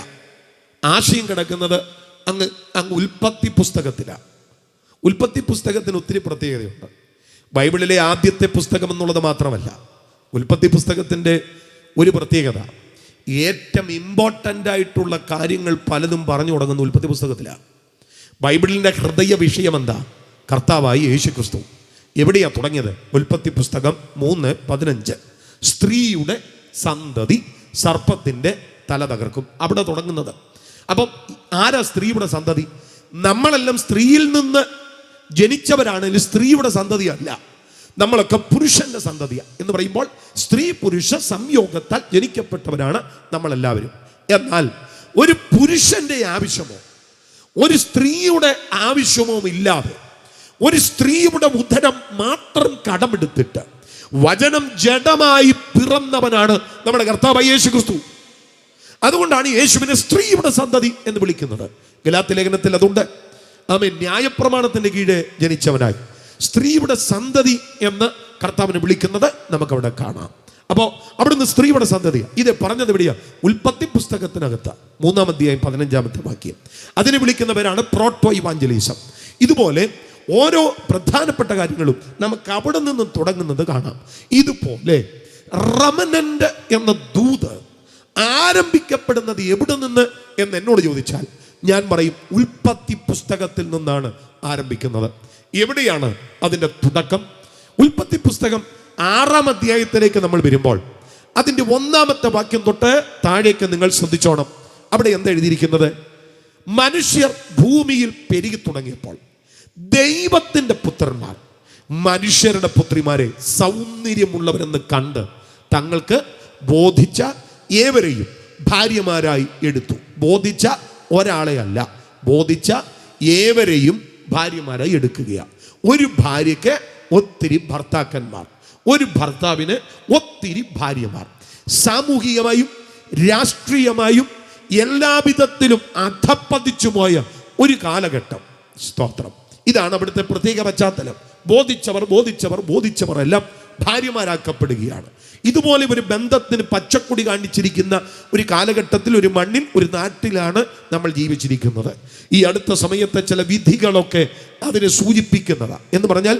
ആശയം കിടക്കുന്നത് അങ്ങ് ഉൽപ്പത്തി പുസ്തകത്തിലാണ്. ഉൽപ്പത്തി പുസ്തകത്തിന് ഒത്തിരി പ്രത്യേകതയുണ്ട്. ബൈബിളിലെ ആദ്യത്തെ പുസ്തകം എന്നുള്ളത് മാത്രമല്ല, ഉൽപ്പത്തി പുസ്തകത്തിൻ്റെ ഒരു പ്രത്യേകത, ഏറ്റവും ഇമ്പോർട്ടൻ്റ് ആയിട്ടുള്ള കാര്യങ്ങൾ പലതും പറഞ്ഞു തുടങ്ങുന്ന ഉൽപ്പത്തി പുസ്തകത്തിലാണ്. ബൈബിളിൻ്റെ ഹൃദയ വിഷയം എന്താ? കർത്താവായി യേശു ക്രിസ്തു. എവിടെയാണ് തുടങ്ങിയത്? ഉൽപ്പത്തി പുസ്തകം 3:15. സ്ത്രീയുടെ സന്തതി സർപ്പത്തിൻ്റെ തല തകർക്കും. അവിടെ തുടങ്ങുന്നത്. അപ്പം ആരാ സ്ത്രീയുടെ സന്തതി? നമ്മളെല്ലാം സ്ത്രീയിൽ നിന്ന് ജനിച്ചവരാണെങ്കിൽ സ്ത്രീയുടെ സന്തതിയല്ല, നമ്മളൊക്കെ പുരുഷന്റെ സന്തതിയാണ് എന്ന് പറയുമ്പോൾ സ്ത്രീ പുരുഷ സംയോഗത്താൽ ജനിക്കപ്പെട്ടവരാണ് നമ്മളെല്ലാവരും. എന്നാൽ ഒരു പുരുഷന്റെ ആവശ്യമോ ഒരു സ്ത്രീയുടെ ആവശ്യമോ ഇല്ലാതെ ഒരു സ്ത്രീയുടെ ഉദരം മാത്രം കടമെടുത്തിട്ട് വചനം ജഡമായി പിറന്നവനാണ് നമ്മുടെ കർത്താവായ യേശു ക്രിസ്തു. അതുകൊണ്ടാണ് യേശുവിനെ സ്ത്രീയുടെ സന്തതി എന്ന് വിളിക്കുന്നത്. ഗലാത്യ ലേഖനത്തിൽ അതുണ്ട്. ആമേൻ. ന്യായപ്രമാണത്തിന്റെ കീഴെ ജനിച്ചവനായി സ്ത്രീയുടെ സന്തതി എന്ന് കർത്താവിനെ വിളിക്കുന്നത് നമുക്കവിടെ കാണാം. അപ്പോൾ അവിടുന്ന് സ്ത്രീയുടെ സന്തതി ഇത് പറഞ്ഞത് എവിടെയാ? ഉൽപ്പത്തി പുസ്തകത്തിനകത്ത് 3-ാം അധ്യായം 15-ാമത്തെ വാക്യം. അതിനെ വിളിക്കുന്നവരാണ് പ്രോട്ടോ ഇവാഞ്ചലിസം. ഇതുപോലെ ഓരോ പ്രധാനപ്പെട്ട കാര്യങ്ങളും നമുക്ക് അവിടെ നിന്ന് തുടങ്ങുന്നത് കാണാം. ഇതുപോലെ റമനന്റ് എന്ന ദൂത് ആരംഭിക്കപ്പെടുന്നത് എവിടെ നിന്ന് എന്ന് എന്നോട് ചോദിച്ചാൽ ഞാൻ പറയും ഉൽപ്പത്തി പുസ്തകത്തിൽ നിന്നാണ് ആരംഭിക്കുന്നത്. എവിടെയാണ് അതിൻ്റെ തുടക്കം? ഉൽപ്പത്തി പുസ്തകം 6-ാം അധ്യായത്തിലേക്ക് നമ്മൾ വരുമ്പോൾ അതിൻ്റെ 1-ാമത്തെ വാക്യം തൊട്ട് താഴേക്ക് നിങ്ങൾ ശ്രദ്ധിച്ചോണം. അവിടെ എന്താ എഴുതിയിരിക്കുന്നത്? മനുഷ്യർ ഭൂമിയിൽ പെരുകി തുടങ്ങിയപ്പോൾ ദൈവത്തിൻ്റെ പുത്രന്മാർ മനുഷ്യരുടെ പുത്രിമാരെ സൗന്ദര്യമുള്ളവരെന്ന് കണ്ട് തങ്ങൾക്ക് ബോധിച്ച ഏവരെയും ഭാര്യമാരായി എടുത്തു. ബോധിച്ച ഒരാളെ അല്ല, ബോധിച്ച ഏവരെയും ഭാര്യമാരായി എടുക്കുകയാണ്. ഒരു ഭാര്യയ്ക്ക് ഒത്തിരി ഭർത്താക്കന്മാർ, ഒരു ഭർത്താവിന് ഒത്തിരി ഭാര്യമാർ. സാമൂഹികമായും രാഷ്ട്രീയമായും എല്ലാവിധത്തിലും അധപ്പതിച്ചു പോയ ഒരു കാലഘട്ടം. സ്തോത്രം. ഇതാണ് അവിടുത്തെ പ്രത്യേക പശ്ചാത്തലം. ബോധിച്ചവർ എല്ലാം ഭാര്യമാരാക്കപ്പെടുകയാണ്. ഇതുപോലെ ഒരു ബന്ധത്തിന് പച്ചക്കൊടി കാണിച്ചിരിക്കുന്ന ഒരു കാലഘട്ടത്തിൽ, ഒരു മണ്ണിൽ, ഒരു നാട്ടിലാണ് നമ്മൾ ജീവിച്ചിരിക്കുന്നത്. ഈ അടുത്ത സമയത്തെ ചില വിധികളൊക്കെ അതിനെ സൂചിപ്പിക്കുന്നതാണ്. എന്ന് പറഞ്ഞാൽ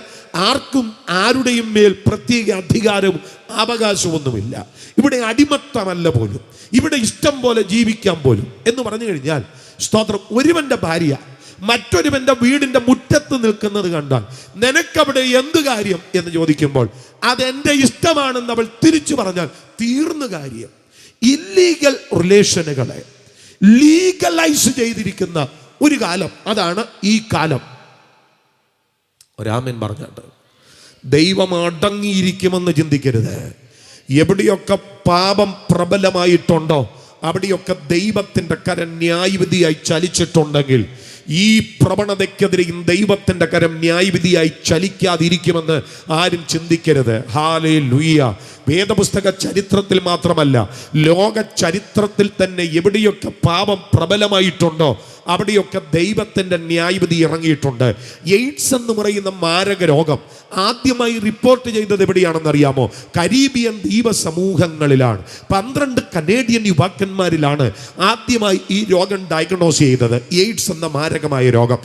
ആർക്കും ആരുടെയും മേൽ പ്രത്യേക അധികാരവും അവകാശമൊന്നുമില്ല. ഇവിടെ അടിമത്തമല്ല പോലും, ഇവിടെ ഇഷ്ടം പോലെ ജീവിക്കാൻ പോലും എന്ന് പറഞ്ഞു കഴിഞ്ഞാൽ, സ്തോത്രം, ഒരുവന്റെ ഭാര്യ മറ്റൊരുവന്റെ വീടിന്റെ മുറ്റത്ത് നിൽക്കുന്നത് കണ്ടാൽ നിനക്കവിടെ എന്ത് കാര്യം എന്ന് ചോദിക്കുമ്പോൾ അതെന്റെ ഇഷ്ടമാണെന്ന് അവൾ തിരിച്ചു പറഞ്ഞാൽ തീർന്നു കാര്യം. ഇല്ലീഗൽ റിലേഷനുകളെ ലീഗലൈസ് ചെയ്തിരിക്കുന്ന ഒരു കാലം, അതാണ് ഈ കാലം. ഒരാമൻ പറഞ്ഞാട്ട് ദൈവം അടങ്ങിയിരിക്കുമെന്ന് ചിന്തിക്കരുത്. എവിടെയൊക്കെ പാപം പ്രബലമായിട്ടുണ്ടോ അവിടെയൊക്കെ ദൈവത്തിൻ്റെ കരം ന്യായവിധിയായി ചലിച്ചിട്ടുണ്ടെങ്കിൽ ഈ പ്രവണതയ്ക്കെതിരെയും ദൈവത്തിൻ്റെ കരം ന്യായവിധിയായി ചലിക്കാതിരിക്കുമെന്ന് ആരും ചിന്തിക്കരുത്. ഹല്ലേലൂയ. വേദപുസ്തക ചരിത്രത്തിൽ മാത്രമല്ല, ലോക ചരിത്രത്തിൽ തന്നെ എവിടെയൊക്കെ പാപം പ്രബലമായിട്ടുണ്ടോ അവിടെയൊക്കെ ദൈവത്തിൻ്റെ ന്യായവിധി ഇറങ്ങിയിട്ടുണ്ട്. എയ്ഡ്സ് എന്ന് പറയുന്ന മാരക രോഗം ആദ്യമായി റിപ്പോർട്ട് ചെയ്തത് എവിടെയാണെന്നറിയാമോ? കരീബിയൻ ദ്വീപ സമൂഹങ്ങളിലാണ്. 12 കനേഡിയൻ യുവാക്കന്മാരിലാണ് ആദ്യമായി ഈ രോഗം ഡയഗ്നോസ് ചെയ്തത്. എയ്ഡ്സ് എന്ന മാരകമായ രോഗം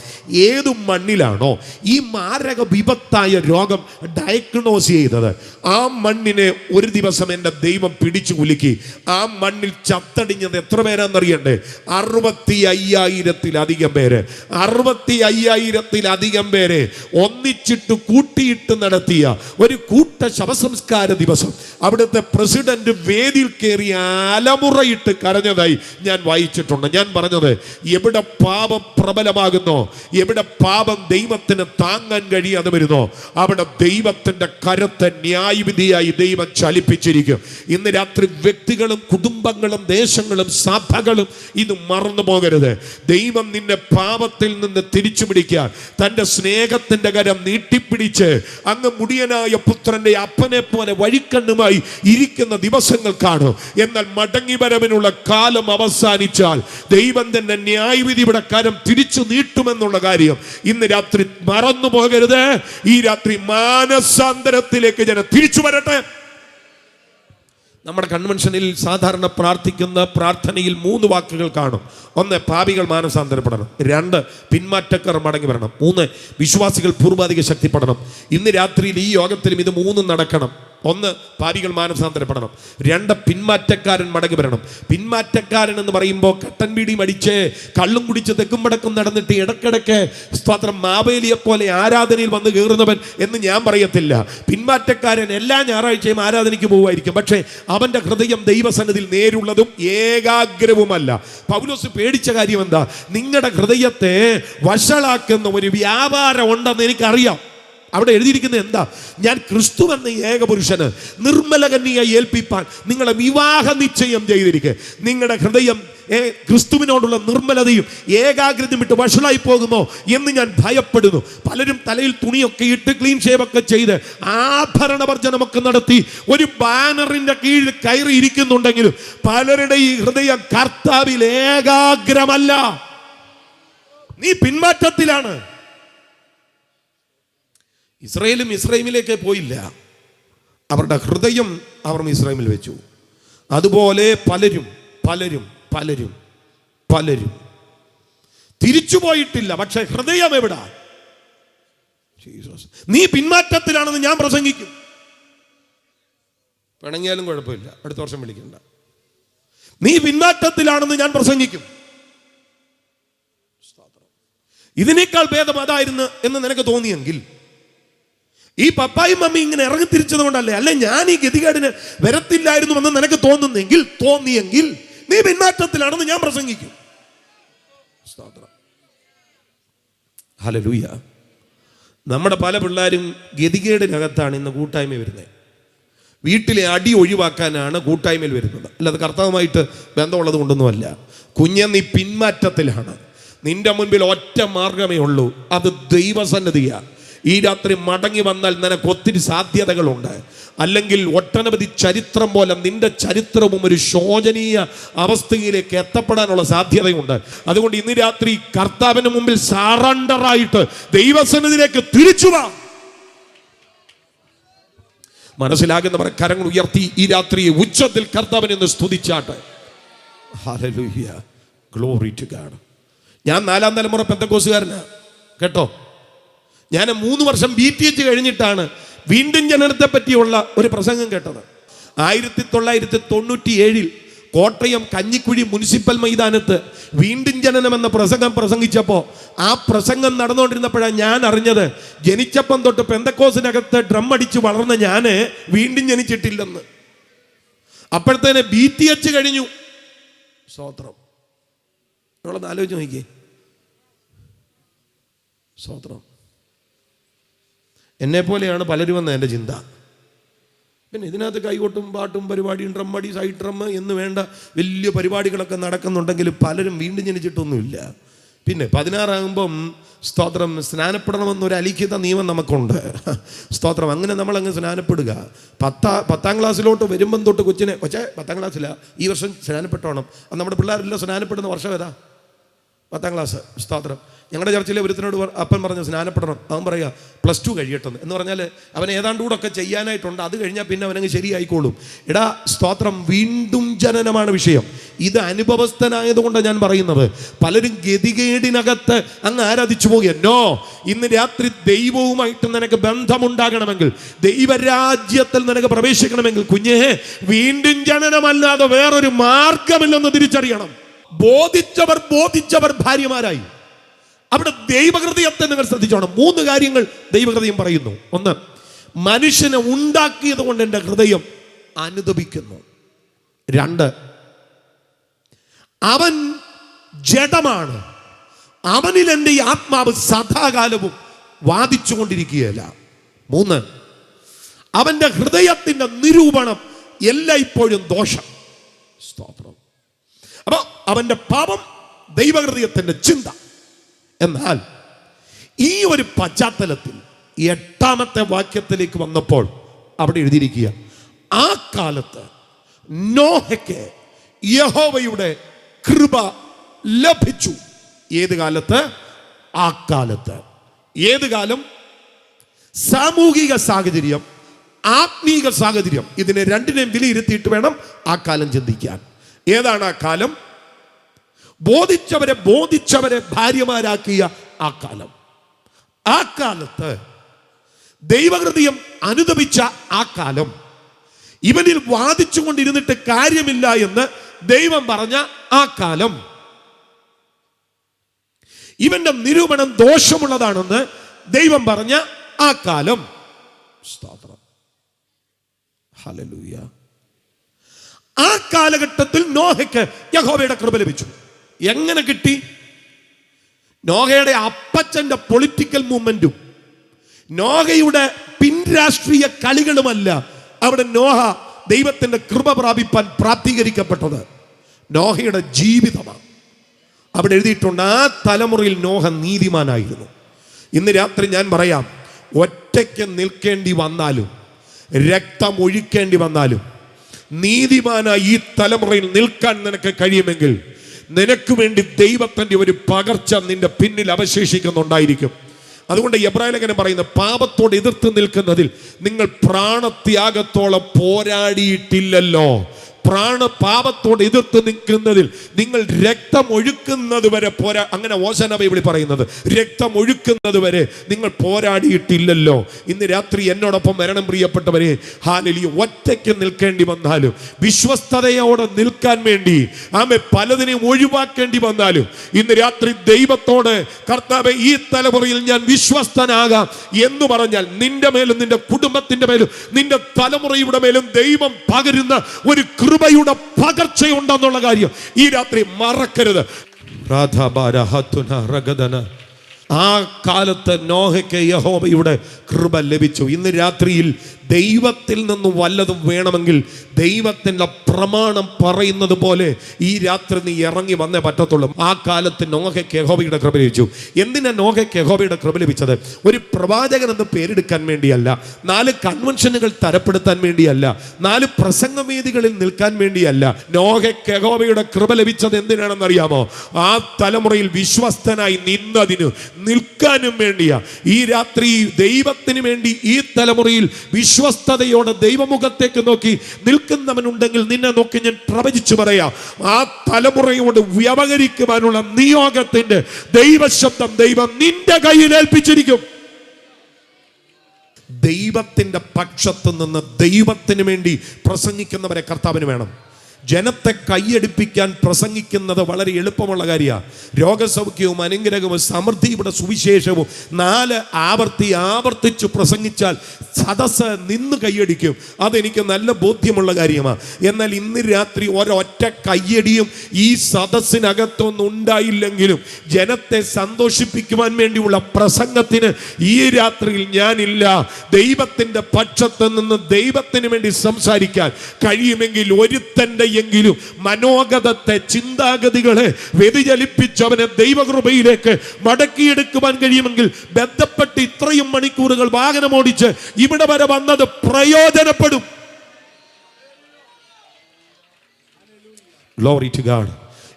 ഏതു മണ്ണിലാണോ ഈ മാരക വിപത്തായ രോഗം ഡയഗ്നോസ് ചെയ്തത്, ആ മണ്ണിനെ ഒരു ദിവസം എൻ്റെ ദൈവം പിടിച്ചു കുലുക്കി. ആ മണ്ണിൽ ചത്തടിഞ്ഞത് എത്ര പേരാണെന്നറിയണ്ടേ? 65,000-ത്തിലധികം പേര്. 65,000-ത്തിലധികം പേരെ ഒന്നിച്ചിട്ട് കൂട്ടിയിട്ട് നടത്തിയ ഒരു കൂട്ട ശവസംസ്കാര ദിവസം അവിടുത്തെ പ്രസിഡന്റ് വേദിയിൽ കയറി അലമുറയിട്ട് കരഞ്ഞതായി ഞാൻ വായിച്ചിട്ടുണ്ട്. ഞാൻ പറഞ്ഞത്, എവിടെ പാപം പ്രബലമാകുന്നോ, എവിടെ പാപം ദൈവത്തിന് താങ്ങാൻ കഴിയാതെ വരുന്നോ അവിടെ ദൈവത്തിൻ്റെ കരത്തെ ന്യായവിധിയായി ദൈവം ചലിപ്പിച്ചിരിക്കും. ഇന്ന് രാത്രി വ്യക്തികളും കുടുംബങ്ങളും ദേശങ്ങളും സഭകളും ഇത് മറന്നു പോകരുത്. ദൈവം നിന്നെ പാപത്തിൽ നിന്ന് തിരിച്ചു പിടിക്കാൻ തൻ്റെ സ്നേഹത്തിൻ്റെ കരം നീട്ടിപ്പിടിച്ച് അങ്ങ് മുടിയനായ പുത്രന്റെ അപ്പനെ പോലെ വഴിക്കണ്ണുമായി ഇരിക്കുന്ന ദിവസങ്ങൾക്കാണ്. എന്നാൽ മടങ്ങി വരവിനുള്ള കാലം അവസാനിച്ചാൽ ദൈവം തന്നെ ന്യായവിധിയുടെ കരം തിരിച്ചു നീട്ടുമെന്നുള്ള കാര്യം ഇന്ന് രാത്രി മറന്നു പോകരുത്. ഈ രാത്രി മാനസാന്തരത്തിലേക്ക് ജനം തിരിച്ചു വരട്ടെ. നമ്മുടെ കൺവെൻഷനിൽ സാധാരണ പ്രാർത്ഥിക്കുന്ന പ്രാർത്ഥനയിൽ 3 വാക്കുകൾ കാണും. 1, പാപികൾ മാനസാന്തരപ്പെടണം. 2, പിന്മാറ്റക്കാർ മടങ്ങി വരണം. 3, വിശ്വാസികൾ പൂർവാധിക ശക്തിപ്പെടണം. ഇന്ന് രാത്രിയിൽ ഈ യോഗത്തിലും ഇത് 3 നടക്കണം. 1, പാപികൾ മാനസാന്തരപ്പെടണം. 2, പിന്മാറ്റക്കാരൻ മടങ്ങി വരണം. പിന്മാറ്റക്കാരൻ എന്ന് പറയുമ്പോൾ കട്ടൻ ബീഡിയും അടിച്ച് കള്ളും കുടിച്ച് തെക്കും വടക്കും നടന്നിട്ട് ഇടയ്ക്കിടയ്ക്ക് സ്തോത്രം മാവേലിയെ പോലെ ആരാധനയിൽ വന്ന് കയറുന്നവൻ എന്ന് ഞാൻ പറയത്തില്ല. പിന്മാറ്റക്കാരൻ എല്ലാ ഞായറാഴ്ചയും ആരാധനയ്ക്ക് പോകുമായിരിക്കും, പക്ഷേ അവൻ്റെ ഹൃദയം ദൈവസന്നിധിയിൽ നേരുള്ളതും ഏകാഗ്രവുമല്ല. പൗലോസ് പേടിച്ച കാര്യം എന്താ? നിങ്ങളുടെ ഹൃദയത്തെ വഷളാക്കുന്ന ഒരു വ്യാപാരം ഉണ്ടെന്ന് എനിക്കറിയാം. അവിടെ എഴുതിയിരിക്കുന്നത് എന്താ? ഞാൻ ക്രിസ്തു എന്ന ഏകപുരുഷന് നിർമ്മല കന്യകയെ ഏൽപ്പിപ്പാൻ നിങ്ങളെ വിവാഹ നിശ്ചയം ചെയ്തിരിക്കുക. നിങ്ങളുടെ ഹൃദയം ക്രിസ്തുവിനോടുള്ള നിർമ്മലതയും ഏകാഗ്രതയും വിട്ട് വഷളായി പോകുമോ എന്ന് ഞാൻ ഭയപ്പെടുന്നു. പലരും തലയിൽ തുണിയൊക്കെ ഇട്ട് ക്ലീൻ ഷേവൊക്കെ ചെയ്ത് ആഭരണവർജനമൊക്കെ നടത്തി ഒരു ബാനറിന്റെ കീഴിൽ കയറി ഇരിക്കുന്നുണ്ടെങ്കിലും പലരുടെ ഈ ഹൃദയം കർത്താവിൽ ഏകാഗ്രമല്ല. നീ പിന്മാറ്റത്തിലാണ്. ഇസ്രായേലും ഇസ്രായേലിലേക്ക് പോയില്ല, അവരുടെ ഹൃദയം അവർ ഇസ്രായേലിൽ വെച്ചു. അതുപോലെ പലരും പലരും പലരും പലരും തിരിച്ചു പോയിട്ടില്ല, പക്ഷെ ഹൃദയം എവിടാ? നീ പിന്മാറ്റത്തിലാണെന്ന് ഞാൻ പ്രസംഗിക്കും. പിണങ്ങിയാലും കുഴപ്പമില്ല, അടുത്ത വർഷം വിളിക്കണ്ട. നീ പിന്മാറ്റത്തിലാണെന്ന് ഞാൻ പ്രസംഗിക്കും. ഇതിനേക്കാൾ ഭേദം അതായിരുന്നു എന്ന് നിനക്ക് തോന്നിയെങ്കിൽ, ഈ പപ്പായും മമ്മി ഇങ്ങനെ ഇറങ്ങി തിരിച്ചത് കൊണ്ടല്ലേ, അല്ലെ ഞാൻ ഈ ഗതികേടിന് വരത്തില്ലായിരുന്നു എന്ന് നിനക്ക് തോന്നിയെങ്കിൽ നീ പിന്മാറ്റത്തിലാണെന്ന് ഞാൻ പ്രസംഗിക്കും. ഹല്ലേലൂയ. നമ്മുടെ പല പിള്ളേരും ഗതികേടിനകത്താണ് ഇന്ന് കൂട്ടായ്മ വരുന്നത്. വീട്ടിലെ അടി ഒഴിവാക്കാനാണ് കൂട്ടായ്മയിൽ വരുന്നത്, അല്ലാതെ കർത്താവുമായിട്ട് ബന്ധമുള്ളത് കൊണ്ടൊന്നുമല്ല. കുഞ്ഞ്, നീ പിന്മാറ്റത്തിലാണ്. നിന്റെ മുൻപിൽ ഒറ്റ മാർഗമേ ഉള്ളൂ, അത് ദൈവസന്നിധിയാണ്. ഈ രാത്രി മടങ്ങി വന്നാൽ നിനക്ക് ഒത്തിരി സാധ്യതകളുണ്ട്. അല്ലെങ്കിൽ ഒട്ടനവധി ചരിത്രം പോലെ നിന്റെ ചരിത്രവും ഒരു ശോചനീയ അവസ്ഥയിലേക്ക് എത്തപ്പെടാനുള്ള സാധ്യതയുണ്ട്. അതുകൊണ്ട് ഇന്ന് രാത്രി കർത്താവിന് മുമ്പിൽ സറണ്ടറായിട്ട് ദൈവസന്നിധിയിലേക്ക് തിരിച്ചു വാ. മനസ്സിലാകുന്നവർ കരങ്ങൾ ഉയർത്തി ഈ രാത്രി ഉച്ചത്തിൽ കർത്താവിനെ ഒന്ന് സ്തുതിച്ചാട്ടെ. Hallelujah, glory to God. ഞാൻ 4ാം തലമുറ പെന്തക്കോസ്തുകാരനാ കേട്ടോ. ഞാൻ 3 വർഷം BTH കഴിഞ്ഞിട്ടാണ് വീണ്ടും ജനനത്തെ പറ്റിയുള്ള ഒരു പ്രസംഗം കേട്ടത്. 1997 കോട്ടയം കഞ്ഞിക്കുഴി മുനിസിപ്പൽ മൈതാനത്ത് വീണ്ടും ജനനം എന്ന പ്രസംഗം പ്രസംഗിച്ചപ്പോൾ ആ പ്രസംഗം നടന്നുകൊണ്ടിരുന്നപ്പോഴാണ് ഞാൻ അറിഞ്ഞത്, ജനിച്ചപ്പം തൊട്ട് പെന്തക്കോസിനകത്ത് ഡ്രം അടിച്ച് വളർന്ന ഞാൻ വീണ്ടും ജനിച്ചിട്ടില്ലെന്ന്. അപ്പോഴത്തേനെ BTH കഴിഞ്ഞു. സ്തോത്രം. നിങ്ങളൊന്ന് ആലോചിച്ച് നോക്കിയേ. സ്തോത്രം. എന്നെപ്പോലെയാണ് പലരും എൻ്റെ ചിന്ത. പിന്നെ ഇതിനകത്ത് കൈകൊട്ടും പാട്ടും പരിപാടിയും ഡ്രമ്മടി സൈഡ് ഡ്രം എന്ന് വേണ്ട വലിയ പരിപാടികളൊക്കെ നടക്കുന്നുണ്ടെങ്കിൽ പലരും വീണ്ടും ജനിച്ചിട്ടൊന്നുമില്ല. പിന്നെ 16 സ്തോത്രം സ്നാനപ്പെടണമെന്നൊരു അലിഖിത നിയമം നമുക്കുണ്ട്. സ്തോത്രം. അങ്ങനെ നമ്മളങ്ങ് സ്നാനപ്പെടുക. 10ാം ക്ലാസ്സിലോട്ട് വരുമ്പം തൊട്ട് കൊച്ചിനെ 10ാം ക്ലാസ്സില്ല, ഈ വർഷം സ്നാനപ്പെട്ടോണം. അത് നമ്മുടെ പിള്ളേരെല്ലാം സ്നാനപ്പെടുന്ന വർഷം ഏതാ? 10ാം ക്ലാസ്. സ്തോത്രം. ഞങ്ങളുടെ ചർച്ചിലെ ഒരുത്തിനോട് അപ്പൻ പറഞ്ഞു സ്നാനപ്പെടണം. അവൻ പറയുക +2 കഴിയട്ടെന്ന്. എന്ന് പറഞ്ഞാൽ അവൻ ഏതാണ്ട് കൂടൊക്കെ ചെയ്യാനായിട്ടുണ്ട്, അത് കഴിഞ്ഞാൽ പിന്നെ അവനങ്ങ് ശരിയായിക്കോളും. എടാ സ്തോത്രം, വീണ്ടും ജനനമാണ് വിഷയം. ഇത് അനുഭവസ്ഥനായതുകൊണ്ടാണ് ഞാൻ പറയുന്നത്. പലരും ഗതികേടിനകത്ത് അങ്ങ് ആരാധിച്ചു പോകുന്നോ. ഇന്ന് രാത്രി ദൈവവുമായിട്ട് നിനക്ക് ബന്ധമുണ്ടാകണമെങ്കിൽ, ദൈവരാജ്യത്തിൽ നിനക്ക് പ്രവേശിക്കണമെങ്കിൽ കുഞ്ഞേ, വീണ്ടും ജനനമല്ലാതെ വേറൊരു മാർഗമില്ലെന്ന് തിരിച്ചറിയണം. ബോധിച്ചവർ ഭാര്യമാരായി. അവിടെ ദൈവഹൃദയത്തെ നിങ്ങൾ ശ്രദ്ധിച്ചോണം. 3 കാര്യങ്ങൾ ദൈവഹൃദയം പറയുന്നു. 1, മനുഷ്യനെ ഉണ്ടാക്കിയത് കൊണ്ട് എൻ്റെ ഹൃദയം അനുതപിക്കുന്നു. 2, അവൻ ജഡമാണ്, അവനിൽ എൻ്റെ ഈ ആത്മാവ് സദാകാലവും വാദിച്ചുകൊണ്ടിരിക്കുകയല്ല. 3, അവൻ്റെ ഹൃദയത്തിൻ്റെ നിരൂപണം എല്ലായ്പ്പോഴും ദോഷം. സ്തോത്രം. അപ്പൊ അവൻ്റെ പാപം, ദൈവഹൃദയത്തിന്റെ ചിന്ത. എന്നാൽ ഈ ഒരു പശ്ചാത്തലത്തിൽ 8-ാമത്തെ വാക്യത്തിലേക്ക് വന്നപ്പോൾ അവിടെ എഴുതിയിരിക്കുക, ആ കാലത്ത് നോഹയ്ക്ക് യഹോവയുടെ കൃപ ലഭിച്ചു. ഏത് കാലത്ത്? ആ കാലത്ത്. ഏത് കാലം? സാമൂഹിക സാഹചര്യം, ആത്മീക സാഹചര്യം, ഇതിനെ രണ്ടിനെയും വിലയിരുത്തിയിട്ട് വേണം ആ കാലം ചിന്തിക്കാൻ. ഏതാണ് ആ കാലം? ബോധിച്ചവരെ ഭാര്യമാരാക്കിയ ആ കാലം. ആ കാലത്ത് ദൈവഹൃദയം അനുദപിച്ച ആ കാലം, ഇവനിൽ വാദിച്ചു കൊണ്ടിരുന്നിട്ട് കാര്യമില്ല എന്ന് ദൈവം പറഞ്ഞ ആ കാലം, ഇവന്റെ നിരൂപണം ദോഷമുള്ളതാണെന്ന് ദൈവം പറഞ്ഞ ആ കാലം. സ്തോത്രം, ഹല്ലേലൂയ. ആ കാലഘട്ടത്തിൽ നോഹയ്ക്ക് യഹോവയുടെ കൃപ ലഭിച്ചു. എങ്ങനെ കിട്ടി? നോഹയുടെ അപ്പച്ചന്റെ പൊളിറ്റിക്കൽ മൂവ്മെന്റും നോഹയുടെ പിൻരാഷ്ട്രീയ കളികളുമല്ല അവിടെ നോഹ ദൈവത്തിന്റെ കൃപ പ്രാപിപ്പാൻ പ്രാപ്തീകരിക്കപ്പെട്ടത്. നോഹയുടെ ജീവിതമാണ് അവിടെ എഴുതിയിട്ടുണ്ട്. ആ തലമുറയിൽ നോഹ നീതിമാനായിരുന്നു. ഇന്ന് രാത്രി ഞാൻ പറയാം, ഒറ്റയ്ക്ക് നിൽക്കേണ്ടി വന്നാലും രക്തം ഒഴിക്കേണ്ടി വന്നാലും നീതിമാനായി ഈ തലമുറയിൽ നിൽക്കാൻ നിനക്ക് കഴിയുമെങ്കിൽ നിനക്ക് വേണ്ടി ദൈവത്തിന്റെ ഒരു പകർച്ച നിന്റെ പിന്നിൽ അവശേഷിക്കുന്നുണ്ടായിരിക്കും. അതുകൊണ്ട് എബ്രായ ലേഖനം പറയുന്ന, പാപത്തോട് എതിർത്ത് നിൽക്കുന്നതിൽ നിങ്ങൾ പ്രാണത്യാഗത്തോളം പോരാടിയിട്ടില്ലല്ലോ. പാപത്തോട് എതിർത്ത് നിൽക്കുന്നതിൽ നിങ്ങൾ രക്തം ഒഴുക്കുന്നത് വരെ അങ്ങനെ ഓശാന ബൈബിളിൽ പറയുന്നത്, രക്തം ഒഴുക്കുന്നത് വരെ നിങ്ങൾ പോരാടിയിട്ടില്ലല്ലോ. ഇന്ന് രാത്രി എന്നോടൊപ്പം വരണം പ്രിയപ്പെട്ടവരെ. ഹല്ലേലൂയ. ഒറ്റയ്ക്ക് നിൽക്കേണ്ടി വന്നാലും വിശ്വസ്തതയോടെ നിൽക്കാൻ വേണ്ടി പലതിനെയും ഒഴിവാക്കേണ്ടി വന്നാലും ഇന്ന് രാത്രി ദൈവത്തോട്, കർത്താവേ ഈ തലമുറയിൽ ഞാൻ വിശ്വസ്തനാകാം എന്ന് പറഞ്ഞാൽ നിന്റെ മേലും നിന്റെ കുടുംബത്തിന്റെ മേലും നിന്റെ തലമുറയുടെ മേലും ദൈവം പകരുന്ന ഒരു കൃപയുടെ പകർച്ചയുണ്ടെന്നുള്ള കാര്യം ഈ രാത്രി മറക്കരുത്. ആ കാലത്ത് നോഹയ്ക്ക് യഹോവയുടെ കൃപ ലഭിച്ചു. ഇന്ന് രാത്രിയിൽ ദൈവത്തിൽ നിന്ന് വല്ലതും വേണമെങ്കിൽ ദൈവത്തിൻ്റെ പ്രമാണം പറയുന്നത് പോലെ ഈ രാത്രി നീ ഇറങ്ങി വന്നേ പറ്റത്തുള്ളൂ. ആ കാലത്ത് നോഹയ്ക്ക് യഹോവയുടെ കൃപ ലഭിച്ചു. എന്തിനാ നോഹയ്ക്ക് യഹോവയുടെ കൃപ ലഭിച്ചത്? ഒരു പ്രവാചകൻ എന്ന് പേരെടുക്കാൻ വേണ്ടിയല്ല, 4 കൺവെൻഷനുകൾ തരപ്പെടുത്താൻ വേണ്ടിയല്ല, 4 പ്രസംഗവേദികളിൽ നിൽക്കാൻ വേണ്ടിയല്ല. നോഹയ്ക്ക് യഹോവയുടെ കൃപ ലഭിച്ചത് എന്തിനാണെന്നറിയാമോ? ആ തലമുറയിൽ വിശ്വസ്തനായി നിൽക്കാനും വേണ്ടിയാ. ഈ രാത്രി ദൈവത്തിന് വേണ്ടി ഈ തലമുറയിൽ വിശ്വസ്തയോടെ ദൈവമുഖത്തേക്ക് നോക്കി നിൽക്കുന്നവനുണ്ടെങ്കിൽ നിന്നെ നോക്കി ഞാൻ പ്രവചിച്ചു പറയാം, ആ തലമുറയോട് വ്യവഹരിക്കുവാനുള്ള നിയോഗത്തിന്റെ ദൈവശബ്ദം ദൈവം നിന്റെ കയ്യിൽ ഏൽപ്പിച്ചിരിക്കും. ദൈവത്തിന്റെ പക്ഷത്ത് നിന്ന് ദൈവത്തിന് വേണ്ടി പ്രസംഗിക്കുന്നവരെ കർത്താവിന് വേണം. ജനത്തെ കൈയടിപ്പിക്കാൻ പ്രസംഗിക്കുന്നത് വളരെ എളുപ്പമുള്ള കാര്യമാണ്. രോഗസൗഖ്യവും അനുഗ്രഹവും സമൃദ്ധിയുടെ സുവിശേഷവും 4 ആവർത്തിച്ച് പ്രസംഗിച്ചാൽ സദസ്സ് നിന്ന് കൈയടിക്കും. അതെനിക്ക് നല്ല ബോധ്യമുള്ള കാര്യമാണ്. എന്നാൽ ഇന്ന് രാത്രി ഒരൊറ്റ കയ്യടിയും ഈ സദസ്സിനകത്തൊന്നും ഉണ്ടായില്ലെങ്കിലും ജനത്തെ സന്തോഷിപ്പിക്കുവാൻ വേണ്ടിയുള്ള പ്രസംഗത്തിന് ഈ രാത്രിയിൽ ഞാനില്ല. ദൈവത്തിന്റെ പക്ഷത്ത് നിന്ന് ദൈവത്തിന് വേണ്ടി സംസാരിക്കാൻ കഴിയുമെങ്കിൽ ഒരുത്തന്റെ എങ്കിലും മനോഗതത്തെ, ചിന്താഗതികളെ വ്യതിചലിപ്പിച്ചവനെ ദൈവകൃപയിലേക്ക് മടക്കിയെടുക്കുവാൻ കഴിയുമെങ്കിൽ ബന്ധപ്പെട്ട് ഇത്രയും മണിക്കൂറുകൾ വാഹനമോടിച്ച് ഇവിടെ വരെ വന്നത് പ്രയോജനപ്പെടും. Glory to God.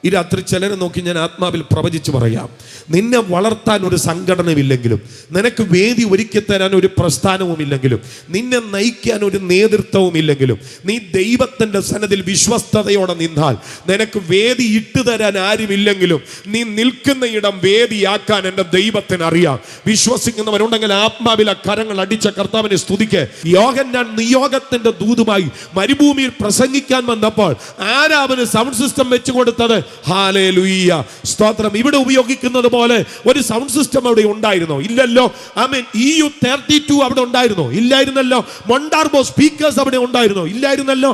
ഈ രാത്രി ചിലരെ നോക്കി ഞാൻ ആത്മാവിൽ പ്രവചിച്ചു പറയാം, നിന്നെ വളർത്താൻ ഒരു സംഘടനയില്ലെങ്കിലും, നിനക്ക് വേദി ഒരുക്കി തരാൻ ഒരു പ്രസ്ഥാനവുമില്ലെങ്കിലും, നിന്നെ നയിക്കാൻ ഒരു നേതൃത്വവുമില്ലെങ്കിലും, നീ ദൈവത്തിൻ്റെ സന്നദ്ധിയിൽ വിശ്വസ്തയോടെ നിന്നാൽ, നിനക്ക് വേദി ഇട്ടുതരാൻ ആരുമില്ലെങ്കിലും നീ നിൽക്കുന്ന ഇടം വേദിയാക്കാൻ എൻ്റെ ദൈവത്തിന് അറിയാം. വിശ്വസിക്കുന്നവരുണ്ടെങ്കിൽ ആത്മാവിൽ കരങ്ങൾ അടിച്ച കർത്താവിനെ സ്തുതിക്ക്. യോഹന്നാൻ നിയോഗത്തിന്റെ ദൂതുമായി മരുഭൂമിയിൽ പ്രസംഗിക്കാൻ വന്നപ്പോൾ ആരാ അവന് സൗണ്ട് സിസ്റ്റം വെച്ചു കൊടുത്തത്? ഹല്ലേലൂയ, സ്തോത്രം. ഇവിടെ ഉപയോഗിക്കുന്നത് പോലെ ഒരു സൗണ്ട് സിസ്റ്റം അവിടെ ഉണ്ടായിരുന്നോ? ഇല്ലല്ലോ. ആമേൻ. EU32 അവിടെ ഉണ്ടായിരുന്നോ? ഇല്ലായിരുന്നല്ലോ. മൊണ്ടാർബോ സ്പീക്കേഴ്സ് അവിടെ ഉണ്ടായിരുന്നോ? ഇല്ലായിരുന്നല്ലോ.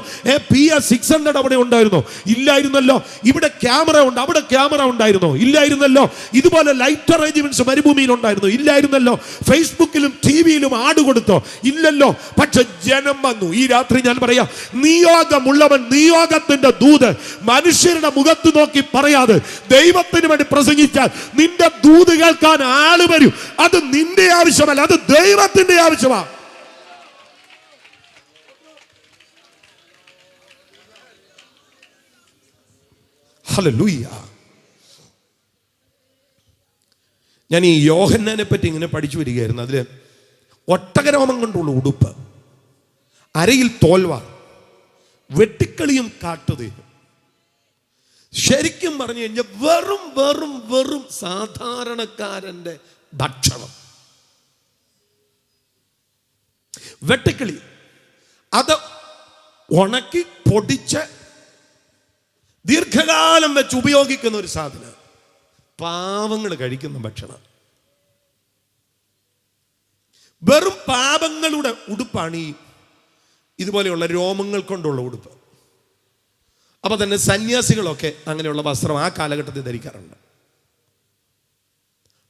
PS600 അവിടെ ഉണ്ടായിരുന്നോ? ഇല്ലായിരുന്നല്ലോ. ഇവിടെ ക്യാമറ ഉണ്ട്, അവിടെ ക്യാമറ ഉണ്ടായിരുന്നോ? ഇല്ലായിരുന്നല്ലോ. ഇതുപോലെ ലൈറ്റ് അറേഞ്ച്മെന്റ്സ് മരുഭൂമിയിൽ ഉണ്ടായിരുന്നോ? ഇല്ലായിരുന്നല്ലോ. ഫേസ്ബുക്കിലും ടിവിയിലും ആഡ് കൊടുത്തോ? ഇല്ലല്ലോ. പക്ഷെ ജനം വന്നു. ഈ രാത്രി ഞാൻ പറയാം, നിയോഗമുള്ളവൻ നിയോഗത്തിന്റെ ദൂത് മനുഷ്യരുടെ മുഖത്ത് നോക്കി പറയാതെ ദൈവത്തിന് വേണ്ടി പ്രസംഗിച്ചാൽ നിന്റെ ദൂത് കേൾക്കാൻ ആള് വരും. അത് നിന്റെ ആവശ്യമല്ല, അത് ദൈവത്തിന്റെ ആവശ്യമാണ്. ഹല്ലേലൂയ. ഞാൻ ഈ യോഹന്നാനെ പറ്റി ഇങ്ങനെ പഠിച്ചു വരികയായിരുന്നു. അതിൽ ഒട്ടകരോമം കൊണ്ടുള്ള ഉടുപ്പ്, അരയിൽ തോൽവാർ, വെട്ടിക്കളിയും കാട്ടുതീരും. ശരിക്കും പറഞ്ഞു കഴിഞ്ഞാൽ വെറും വെറും വെറും സാധാരണക്കാരന്റെ ഭക്ഷണം. വെട്ടിക്കളി അത് ഉണക്കി പൊടിച്ച് ദീർഘകാലം വെച്ച് ഉപയോഗിക്കുന്ന ഒരു സാധനം. പാവങ്ങൾ കഴിക്കുന്ന ഭക്ഷണം. വെറും പാപങ്ങളുടെ ഉടുപ്പാണ് ഈ ഇതുപോലെയുള്ള രോമങ്ങൾ കൊണ്ടുള്ള ഉടുപ്പ്. അപ്പൊ തന്നെ സന്യാസികളൊക്കെ അങ്ങനെയുള്ള വസ്ത്രം ആ കാലഘട്ടത്തിൽ ധരിക്കാറുണ്ട്.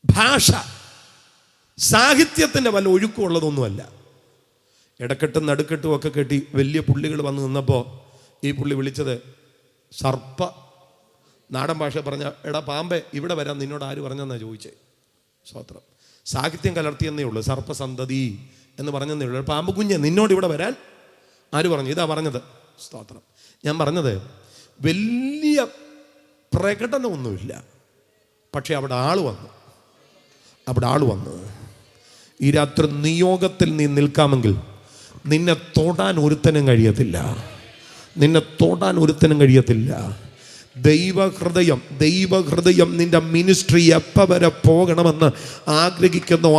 ഭാഷ സാഹിത്യത്തിന്റെ വല്ല ഒഴുക്കുള്ളതൊന്നുമല്ല. ഇടക്കെട്ടും നടുക്കെട്ടും ഒക്കെ കെട്ടി വലിയ പുള്ളികൾ വന്ന് നിന്നപ്പോൾ ഈ പുള്ളി വിളിച്ചത് സർപ്പ, നാടൻ ഭാഷ പറഞ്ഞ എടാ പാമ്പേ ഇവിടെ വരാൻ നിന്നോട് ആര് പറഞ്ഞെന്നാ ചോദിച്ചേ. സ്തോത്രം. സാഹിത്യം കലർത്തിയെന്നേ ഉള്ളൂ. സർപ്പസന്തതി എന്ന് പറഞ്ഞെന്നേ ഉള്ളൂ. പാമ്പ് കുഞ്ഞ് നിന്നോട് ഇവിടെ വരാൻ ആര് പറഞ്ഞു? ഇതാ പറഞ്ഞത്. സ്തോത്രം. ഞാൻ പറഞ്ഞത് വലിയ പ്രകടനമൊന്നുമില്ല, പക്ഷെ അവിടെ ആള് വന്നു. ഈ രാത്രി നിയോഗത്തിൽ നീ നിൽക്കാമെങ്കിൽ നിന്നെ തൊടാൻ ഒരുത്തനും കഴിയത്തില്ല. ദൈവഹൃദയം നിന്റെ മിനിസ്ട്രി എപ്പോൾ വരെ പോകണമെന്ന് ആഗ്രഹിക്കുന്നു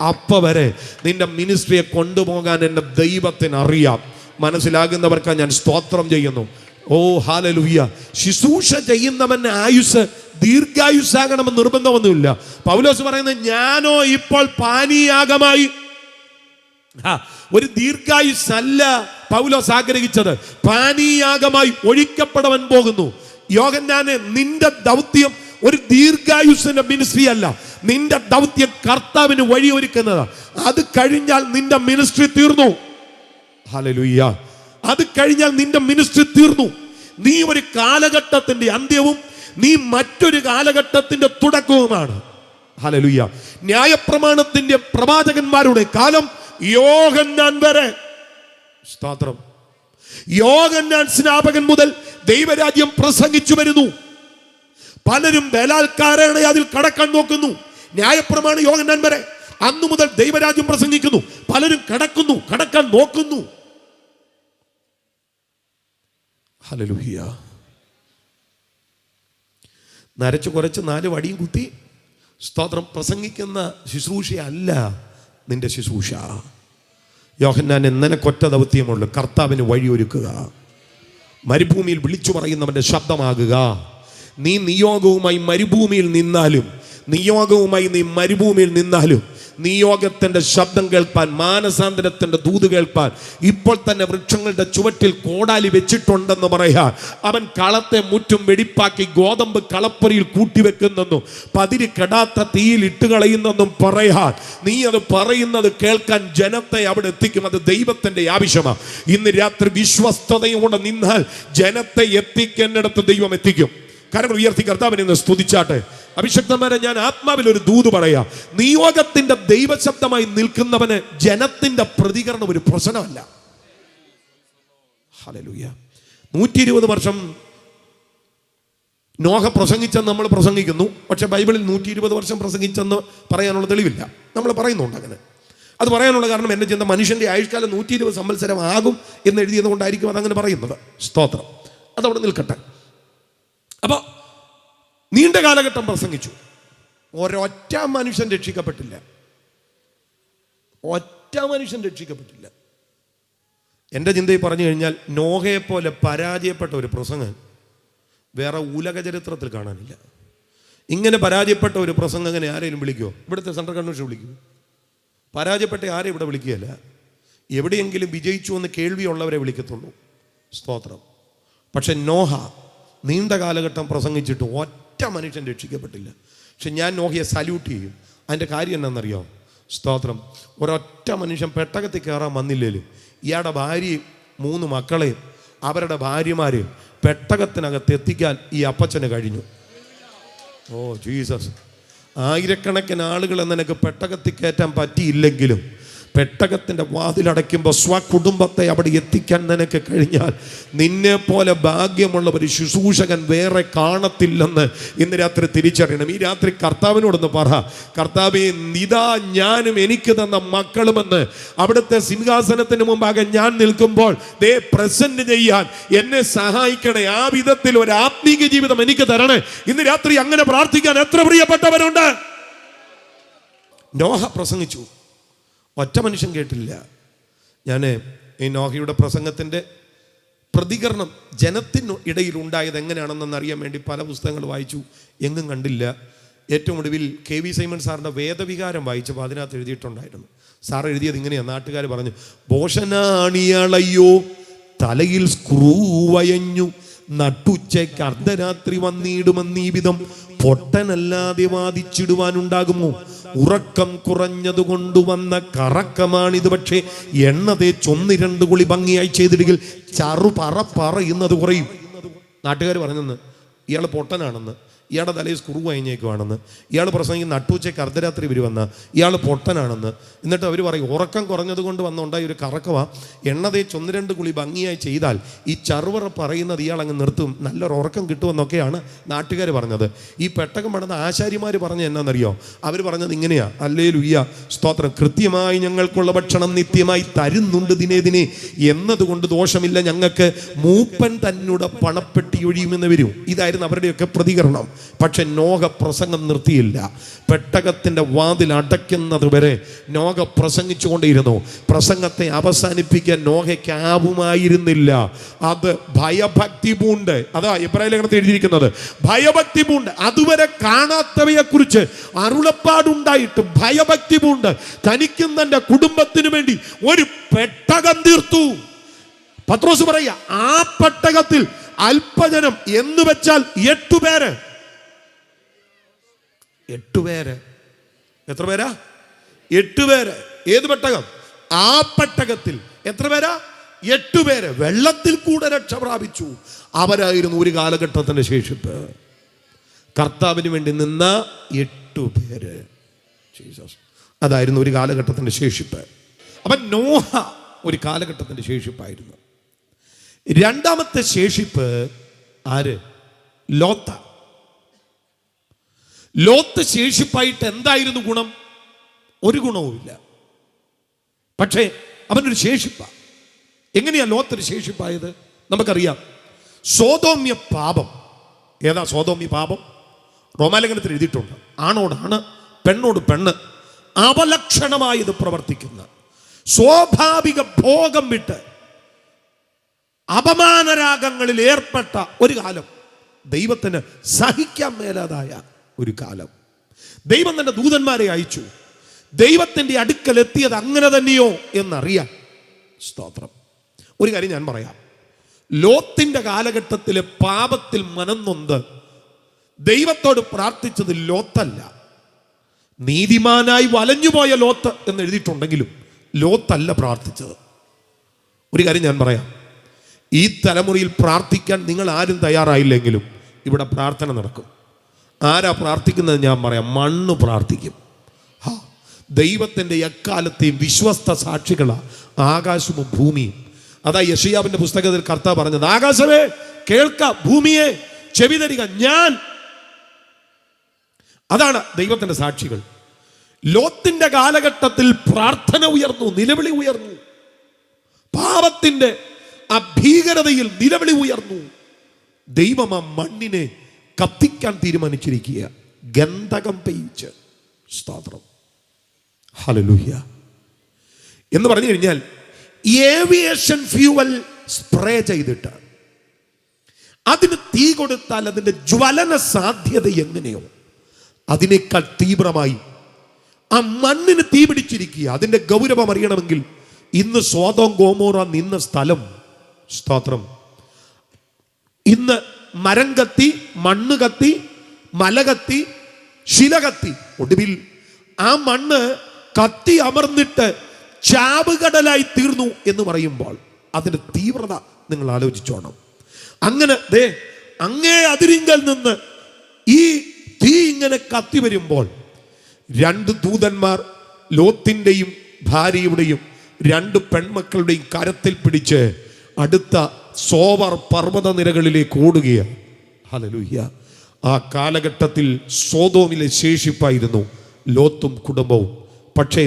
അപ്പ വരെ നിന്റെ മിനിസ്ട്രിയെ കൊണ്ടുപോകാൻ എൻ്റെ ദൈവത്തിന് അറിയാം. മനസ്സിലാകുന്നവർക്ക് ഞാൻ സ്തോത്രം ചെയ്യുന്നു. ഓ ഹല്ലേലൂയ. ശുശ്രൂഷ ചെയ്യുന്നവന്റെ ആയുസ് ദീർഘായുസ്സാകണമെന്ന് നിർബന്ധമൊന്നുമില്ല. പൗലോസ് പറയുന്നത് ഞാനോ ഇപ്പോൾ പാനീയാഗമായി. ഒരു ദീർഘായുസ്സല്ല പൗലോസ് ആഗ്രഹിച്ചത്, പാനീയാഗമായി ഒഴിക്കപ്പെടവൻ പോകുന്നു. യോഹന്നാനെ, നിന്റെ ദൗത്യം ഒരു ദീർഘായുസ്സിന്റെ മിനിസ്ട്രി അല്ല. നിന്റെ ദൗത്യം കർത്താവിന് വഴിയൊരുക്കുന്നതാ. അത് കഴിഞ്ഞാൽ നിന്റെ മിനിസ്ട്രി തീർന്നു. ഹല്ലേലൂയ. അത് കഴിഞ്ഞാൽ നിന്റെ മിനിസ്ട്രി തീർന്നു. നീ ഒരു കാലഘട്ടത്തിന്റെ അന്ത്യവും നീ മറ്റൊരു കാലഘട്ടത്തിന്റെ തുടക്കവുമാണ്. ഹല്ലേലൂയ. ന്യായപ്രമാണത്തിന്റെ പ്രവാചകന്മാരുടെ കാലം യോഹന്നാൻ വരെ. സ്തോത്രം. യോഹന്നാൻ സ്നാപകൻ മുതൽ ദൈവരാജ്യം പ്രസംഗിച്ചു വരുന്നു. പലരും ബലാത്കാരേണ അതിൽ കടക്കാൻ നോക്കുന്നു. ന്യായപ്രമാണ യോഹന്നാൻ വരെ. അന്നു മുതൽ ദൈവരാജ്യം പ്രസംഗിക്കുന്നു. പലരും കടക്കാൻ നോക്കുന്നു. ഹല്ലേലൂയ. നരച്ചു കുറച്ച് 4 വടിയും കുത്തി സ്തോത്രം പ്രസംഗിക്കുന്ന ശുശ്രൂഷയല്ല നിന്റെ ശുശ്രൂഷ. യോഹന്നാൻ നിനക്കൊറ്റ ദൗത്യമുള്ളൂ, കർത്താവിന് വഴിയൊരുക്കുക, മരുഭൂമിയിൽ വിളിച്ചു പറയുന്നവന്റെ ശബ്ദമാകുക. നീ നിയോഗവുമായി മരുഭൂമിയിൽ നിന്നാലും നിയോഗത്തിന്റെ ശബ്ദം കേൾപ്പാൻ, മാനസാന്തരത്തിന്റെ ദൂത് കേൾപ്പാൻ ഇപ്പോൾ തന്നെ വൃക്ഷങ്ങളുടെ ചുവട്ടിൽ കോടാലി വെച്ചിട്ടുണ്ടെന്ന് പറയാ. അവൻ കളത്തെ മുറ്റും വെടിപ്പാക്കി ഗോതമ്പ് കളപ്പുരയിൽ കൂട്ടിവെക്കുന്നെന്നും പതിര് കെടാത്ത തീയിൽ ഇട്ടുകളയുന്നെന്നും പറയാൻ, നീ അത് പറയുന്നത് കേൾക്കാൻ ജനത്തെ അവിടെ എത്തിക്കും. അത് ദൈവത്തിന്റെ ആവശ്യമാണ്. ഇന്ന് രാത്രി വിശ്വസ്തതയോടെ നിന്നാൽ ജനത്തെ എത്തിക്കേണ്ടിടത്ത് ദൈവം എത്തിക്കും. കരങ്ങൾ ഉയർത്തി കർത്താവിനെ ഇന്ന് സ്തുതിച്ചാട്ടെ. അഭിഷക്തന്മാരെ, ഞാൻ ആത്മാവിൽ ഒരു ദൂത് പറയാം. നിയോഗത്തിന്റെ ദൈവശബ്ദമായി നിൽക്കുന്നവന് ജനത്തിന്റെ പ്രതികരണം ഒരു പ്രശ്നമല്ല. ഹല്ലേലൂയ. 120 വർഷം നോഹ പ്രസംഗിച്ചെന്ന് നമ്മൾ പ്രസംഗിക്കുന്നു. പക്ഷെ ബൈബിളിൽ 120 വർഷം പ്രസംഗിച്ചെന്ന് പറയാനുള്ള തെളിവില്ല. നമ്മൾ പറയുന്നുണ്ട് അങ്ങനെ. അത് പറയാനുള്ള കാരണം എൻ്റെ ചിന്ത, മനുഷ്യന്റെ ആയുഷ്കാലം 120 സംവത്സരം ആകും എന്ന് എഴുതിയത് കൊണ്ടായിരിക്കും അതങ്ങനെ പറയുന്നത്. സ്തോത്രം. അതവിടെ നിൽക്കട്ടെ. അപ്പോൾ നീണ്ട കാലഘട്ടം പ്രസംഗിച്ചു. ഒരൊറ്റ മനുഷ്യൻ രക്ഷിക്കപ്പെട്ടില്ല. എൻ്റെ ചിന്തയിൽ പറഞ്ഞു കഴിഞ്ഞാൽ നോഹയെ പോലെ പരാജയപ്പെട്ട ഒരു പ്രസംഗം വേറെ ഉലക ചരിത്രത്തിൽ കാണാനില്ല. ഇങ്ങനെ പരാജയപ്പെട്ട ഒരു പ്രസംഗങ്ങനെ ആരെയും വിളിക്കുമോ? ഇവിടുത്തെ സെൻട്രൽ കൺവെൻഷൻ വിളിക്കുമോ? പരാജയപ്പെട്ട ആരെയും ഇവിടെ വിളിക്കുകയല്ല. എവിടെയെങ്കിലും വിജയിച്ചു എന്ന് കേൾവിയുള്ളവരെ വിളിക്കത്തുള്ളൂ. സ്തോത്രം. പക്ഷെ നോഹ നീണ്ട കാലഘട്ടം പ്രസംഗിച്ചിട്ട് ഒറ്റ മനുഷ്യൻ രക്ഷിക്കപ്പെട്ടില്ല. പക്ഷെ ഞാൻ നോഹയെ സല്യൂട്ട് ചെയ്യും. അതിൻ്റെ കാര്യം എന്നാണെന്നറിയോ? സ്തോത്രം. ഒരൊറ്റ മനുഷ്യൻ പെട്ടകത്തിൽ കയറാൻ വന്നില്ലേലും ഇയാളുടെ ഭാര്യയും 3 മക്കളെയും അവരുടെ ഭാര്യമാരെയും പെട്ടകത്തിനകത്ത് എത്തിക്കാൻ ഈ അപ്പച്ചന് കഴിഞ്ഞു. Oh Jesus. ആയിരക്കണക്കിന് ആളുകളെ നിനക്ക് പെട്ടകത്തിൽ കയറ്റാൻ പറ്റിയില്ലെങ്കിലും പെട്ടകത്തിൻ്റെ വാതിലടയ്ക്കുമ്പോൾ സ്വകുടുംബത്തെ അവിടെ എത്തിക്കാൻ നിനക്ക് കഴിഞ്ഞാൽ നിന്നെ പോലെ ഭാഗ്യമുള്ള ഒരു ശുശ്രൂഷകൻ വേറെ കാണത്തില്ലെന്ന് ഇന്ന് രാത്രി തിരിച്ചറിയണം. ഈ രാത്രി കർത്താവിനോടൊന്ന് പറ, കർത്താവേ, ഇതാ ഞാനും എനിക്ക് തന്ന മക്കളുമെന്ന് അവിടുത്തെ സിംഹാസനത്തിന് മുമ്പാകെ ഞാൻ നിൽക്കുമ്പോൾ ദേ പ്രസന്റ് ചെയ്യാൻ എന്നെ സഹായിക്കണേ. ആ വിധത്തിൽ ഒരു ആത്മീക ജീവിതം എനിക്ക് തരണേ. ഇന്ന് രാത്രി അങ്ങനെ പ്രാർത്ഥിക്കാൻ എത്ര പ്രിയപ്പെട്ടവരുണ്ട്. നോഹ പ്രസംഗിച്ചു, ഒറ്റ മനുഷ്യൻ കേട്ടില്ല. ഞാൻ ഈ നോഹയുടെ പ്രസംഗത്തിൻ്റെ പ്രതികരണം ജനത്തിന് ഇടയിൽ ഉണ്ടായത് എങ്ങനെയാണെന്ന് അറിയാൻ വേണ്ടി പല പുസ്തകങ്ങൾ വായിച്ചു, എങ്ങും കണ്ടില്ല. ഏറ്റവും ഒടുവിൽ KV സൈമൺ സാറിൻ്റെ വേദവികാരം വായിച്ചപ്പോൾ അതിനകത്ത് എഴുതിയിട്ടുണ്ടായിരുന്നു. സാർ എഴുതിയത് ഇങ്ങനെയാണ്. നാട്ടുകാർ പറഞ്ഞു, ഭോഷനാണിയാളയ്യോ, തലയിൽ സ്ക്രൂ വയഞ്ഞു, നട്ടുച്ചയ്ക്ക് അർദ്ധരാത്രി വന്നിടുമെന്നീ വിധം പൊട്ടനല്ലാതെ വാദിച്ചിടുവാനുണ്ടാകുമോ? ഉറക്കം കുറഞ്ഞതുകൊണ്ട് വന്ന കറക്കമാണിത്. പക്ഷേ എണ്ണ തേച്ചൊന്ന് 2 കുളി ഭംഗിയായി ചെയ്തിടുകിൽ പറയുന്നത് കുറയും. നാട്ടുകാർ പറഞ്ഞെന്ന് ഇയാൾ പൊട്ടനാണെന്ന്, ഇയാളുടെ തലയിൽ സ്ക്രൂ കഴിഞ്ഞേക്കുവാണെന്ന്, ഇയാൾ പ്രസംഗിക്കുന്ന നട്ടുച്ചയ്ക്ക് അർദ്ധരാത്രി വരുവെന്ന്, ഇയാൾ പൊട്ടനാണെന്ന്. എന്നിട്ട് അവർ പറയും ഉറക്കം കുറഞ്ഞതുകൊണ്ട് വന്നുണ്ടായി ഒരു കറക്കവാ, എണ്ണ തേച്ച് 1-2 കുളി ഭംഗിയായി ചെയ്താൽ ഈ ചറുവറ പറയുന്നത് ഇയാൾ അങ്ങ് നിർത്തും, നല്ലൊരു ഉറക്കം കിട്ടുമെന്നൊക്കെയാണ് നാട്ടുകാർ പറഞ്ഞത്. ഈ പെട്ടകം പണിത ആശാരിമാർ പറഞ്ഞത് എന്നാണെന്നറിയോ? അവർ പറഞ്ഞത് ഇങ്ങനെയാ, ഹല്ലേലൂയ, സ്തോത്രം, കൃത്യമായി ഞങ്ങൾക്കുള്ള ഭക്ഷണം നിത്യമായി തരുന്നുണ്ട് ദിനേ എന്നതുകൊണ്ട് ദോഷമില്ല, ഞങ്ങൾക്ക് മൂപ്പൻ തന്നോട് പണപ്പെട്ടി ഒഴിയുമെന്ന് വരും. ഇതായിരുന്നു അവരുടെയൊക്കെ പ്രതികരണം. പക്ഷെ നോഹ പ്രസംഗം നിർത്തിയില്ല. പെട്ടകത്തിൻ്റെ വാതിൽ അടയ്ക്കുന്നത് വരെ നോഹ പ്രസംഗിച്ചുകൊണ്ടിരുന്നു. പ്രസംഗത്തെ അവസാനിപ്പിക്കാൻ നോഹയ്ക്ക് ആവുമായിരുന്നില്ല. അത് ഭയഭക്തി പൂണ്ട്, അതാ എബ്രായ ലേഖനത്തിൽ എഴുതിയിരിക്കുന്നത്, ഭയഭക്തി പൂണ്ട്. അതുവരെ കാണാത്തവയെക്കുറിച്ച് അരുളപ്പാടുണ്ടായിട്ട് ഭയഭക്തി പൂണ്ട് തനിക്കും തൻ്റെ കുടുംബത്തിനു വേണ്ടി ഒരു പെട്ടകം തീർത്തു. പത്രോസ് പറയുക, ആ പെട്ടകത്തിൽ അല്പജനം എന്ന് വെച്ചാൽ 8 പേര്. 8 പേര്. എത്ര പേരാ? 8 പേര്. ഏത് പെട്ടകം? ആ പെട്ടകത്തിൽ എത്ര പേരാ? 8 പേര്. വെള്ളത്തിൽ കൂടെ രക്ഷ പ്രാപിച്ചു. അവരായിരുന്നു ഒരു കാലഘട്ടത്തിന്റെ ശേഷിപ്പ്. കർത്താവിന് വേണ്ടി നിന്ന 8 പേര്. ജീസസ്. അതായിരുന്നു ഒരു കാലഘട്ടത്തിന്റെ ശേഷിപ്പ്. അപ്പൊ നോഹ ഒരു കാലഘട്ടത്തിന്റെ ശേഷിപ്പായിരുന്നു. രണ്ടാമത്തെ ശേഷിപ്പ് ആര്? ലോത്ത. ലോത്ത് ശേഷിപ്പായിട്ട് എന്തായിരുന്നു ഗുണം? ഒരു ഗുണവുമില്ല. പക്ഷേ അവനൊരു ശേഷിപ്പാ. എങ്ങനെയാ ലോത്തൊരു ശേഷിപ്പായത്? നമുക്കറിയാം. സോദോമ്യ പാപം. ഏതാ സോദോമ്യ പാപം? റോമാലേഖനത്തിൽ എഴുതിയിട്ടുണ്ട്. ആണോടാണ്, പെണ്ണോട് പെണ്ണ്, അപലക്ഷണമായത് പ്രവർത്തിക്കുന്ന, സ്വാഭാവിക ഭോഗം വിട്ട് അപമാനരാഗങ്ങളിൽ ഏർപ്പെട്ട ഒരു കാലം, ദൈവത്തിന് സഹിക്കാൻ മേലാതായ ഒരു കാലം. ദൈവം തന്റെ ദൂതന്മാരെ അയച്ചു. ദൈവത്തിന്റെ അടുക്കൽ എത്തിയത് അങ്ങനെ തന്നെയോ എന്നറിയാൻ. സ്തോത്രം. ഒരു കാര്യം ഞാൻ പറയാം. ലോത്തിന്റെ കാലഘട്ടത്തിലെ പാപത്തിൽ മനംനൊന്ത് ദൈവത്തോട് പ്രാർത്ഥിച്ചത് ലോത്തല്ല. നീതിമാനായി വലഞ്ഞുപോയ ലോത്ത് എന്ന് എഴുതിയിട്ടുണ്ടെങ്കിലും ലോത്തല്ല പ്രാർത്ഥിച്ചത്. ഒരു കാര്യം ഞാൻ പറയാം. ഈ തലമുറയിൽ പ്രാർത്ഥിക്കാൻ നിങ്ങൾ ആരും തയ്യാറായില്ലെങ്കിലും ഇവിടെ പ്രാർത്ഥന നടക്കും. ആരാ പ്രാർത്ഥിക്കുന്നത്? ഞാൻ പറയാം, മണ്ണ് പ്രാർത്ഥിക്കും. ദൈവത്തിൻ്റെ എക്കാലത്തെയും വിശ്വസ്ത സാക്ഷികളാ ആകാശവും ഭൂമിയും. അതാ യെശയ്യാവിന്റെ പുസ്തകത്തിൽ കർത്താവ് പറഞ്ഞത്, ആകാശമേ കേൾക്ക, ഭൂമിയെ ചെവി തരിക ഞാൻ. അതാണ് ദൈവത്തിന്റെ സാക്ഷികൾ. ലോത്തിന്റെ കാലഘട്ടത്തിൽ പ്രാർത്ഥന ഉയർന്നു, നിലവിളി ഉയർന്നു. പാപത്തിന്റെ ആ ഭീകരതയിൽ നിലവിളി ഉയർന്നു. ദൈവം ആ മണ്ണിനെ കത്തിക്കാൻ തീരുമാനിച്ചിരിക്കുക, ഗന്ധകം പെയ്ച്ച്. സ്തോത്രം. ഹല്ലേലൂയ. എന്ന് പറഞ്ഞു കഴിഞ്ഞാൽ ഏവിയേഷൻ ഫ്യൂവൽ സ്പ്രേ ചെയ്തിട്ട് അതിന് തീ കൊടുത്താൽ അതിന്റെ ജ്വലന സാധ്യത എങ്ങനെയോ അതിനേക്കാൾ തീവ്രമായി ആ മണ്ണിന് തീ പിടിച്ചിരിക്കുക. അതിന്റെ ഗൗരവം അറിയണമെങ്കിൽ ഇന്ന് സോദോം ഗോമോറ നിന്ന സ്ഥലം, സ്തോത്രം, ഇന്ന് മരം കത്തി, മണ്ണ് കത്തി, മല കത്തി, ശില കത്തി, ഒടുവിൽ ആ മണ്ണ് കത്തി അമർന്നിട്ട് ചാവുകടലായി തീർന്നു എന്ന് പറയുമ്പോൾ അതിന്റെ തീവ്രത നിങ്ങൾ ആലോചിച്ചോണം. അങ്ങനെ അങ്ങേ അതിരിങ്കൽ നിന്ന് ഈ തീ ഇങ്ങനെ കത്തി വരുമ്പോൾ 2 ദൂതന്മാർ ലോത്തിൻ്റെയും ഭാര്യയുടെയും 2 പെൺമക്കളുടെയും കരത്തിൽ പിടിച്ച് അടുത്ത സോവർ പർവ്വത നിരകളിലേക്ക് ഓടുകയാണ്. ഹല്ലേലൂയ. ആ കാലഘട്ടത്തിൽ സോദോമിലെ ശേഷിപ്പായിരുന്നു ലോത്തും കുടുംബവും. പക്ഷേ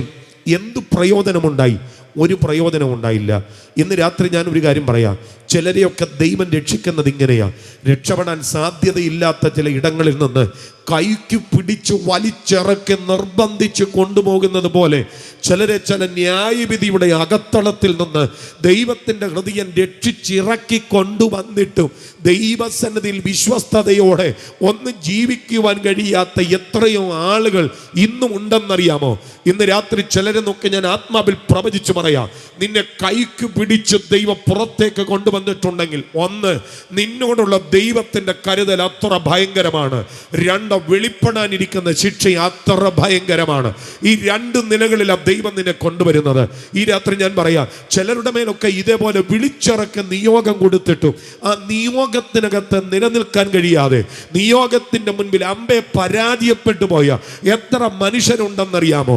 എന്തു പ്രയോജനമുണ്ടായി? ഒരു പ്രയോജനം ഉണ്ടായില്ല. ഇന്ന് രാത്രി ഞാൻ ഒരു കാര്യം പറയാം. ചിലരെയൊക്കെ ദൈവം രക്ഷിക്കുന്നത് ഇങ്ങനെയാണ്. രക്ഷപ്പെടാൻ സാധ്യതയില്ലാത്ത ചില ഇടങ്ങളിൽ നിന്ന് കൈക്ക് പിടിച്ച് വലിച്ചിറക്കി നിർബന്ധിച്ച് കൊണ്ടുപോകുന്നത് പോലെ ചിലരെ ചില ന്യായവിധിയുടെ അകത്തളത്തിൽ നിന്ന് ദൈവത്തിൻ്റെ ഹൃദയം രക്ഷിച്ചിറക്കി കൊണ്ടുവന്നിട്ടും ദൈവസന്നിധിയിൽ വിശ്വസ്തയോടെ ഒന്ന് ജീവിക്കുവാൻ കഴിയാത്ത എത്രയോ ആളുകൾ ഇന്നും ഉണ്ടെന്നറിയാമോ? ഇന്ന് രാത്രി ചിലരെ നോക്കി ഞാൻ ആത്മാവിൽ പ്രവചിച്ചു പറയാം. നിന്നെ കൈക്ക് പിടിച്ച് ദൈവം പുറത്തേക്ക് കൊണ്ടുവന്നിട്ടുണ്ടെങ്കിൽ, 1, നിന്നോടുള്ള ദൈവത്തിൻ്റെ കരുതൽ അത്ര ഭയങ്കരമാണ്. 2, വെളിപ്പെടാനിരിക്കുന്ന ശിക്ഷ അത്ര ഭയങ്കരമാണ്. ഈ 2 നിലകളിലാണ് ദൈവം നിന്നെ കൊണ്ടുവരുന്നത്. ഈ രാത്രി ഞാൻ പറയാം, ചിലരുടെ മേലൊക്കെ ഇതേപോലെ വിളിച്ചിറക്കി നിയോഗം കൊടുത്തിട്ടും ആ നിയോഗത്തിനകത്ത് നിലനിൽക്കാൻ കഴിയാതെ നിയോഗത്തിന്റെ മുൻപിൽ അമ്പെ പരാജയപ്പെട്ടു പോയ എത്ര മനുഷ്യരുണ്ടെന്നറിയാമോ?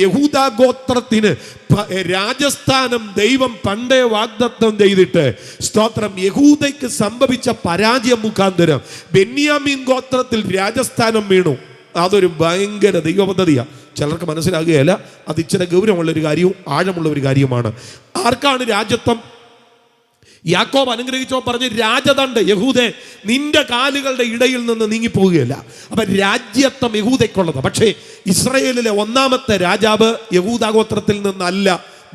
യഹൂദാ ഗോത്രത്തിന് രാജസ്ഥാനം ദൈവം പണ്ടേ വാഗ്ദത്തം ചെയ്തിട്ട് സ്തോത്രം യഹൂദയ്ക്ക് സംഭവിച്ച പരാജയം മുഖാന്തരം ബെന്യാമീൻ ഗോത്രത്തിൽ രാജസ്ഥാനം വീണു. അതൊരു ഭയങ്കര ദൈവ പദ്ധതിയാണ്. ചിലർക്ക് മനസ്സിലാകുകയല്ല. അത് ഇച്ചിരി ഗൗരവമുള്ളൊരു കാര്യവും ആഴമുള്ള ഒരു കാര്യമാണ്. ആർക്കാണ് രാജത്വം? യാക്കോബ് അനുഗ്രഹിച്ചോ പറഞ്ഞ്, രാജദണ്ഡ് യഹൂദേ നിന്റെ കാലുകളുടെ ഇടയിൽ നിന്ന് നീങ്ങിപ്പോവുകയല്ല. അപ്പൊ രാജ്യത്വം യഹൂദയ്ക്കുള്ളത്. പക്ഷേ ഇസ്രായേലിലെ 1ാമത്തെ രാജാവ് യഹൂദാ ഗോത്രത്തിൽ നിന്നല്ല,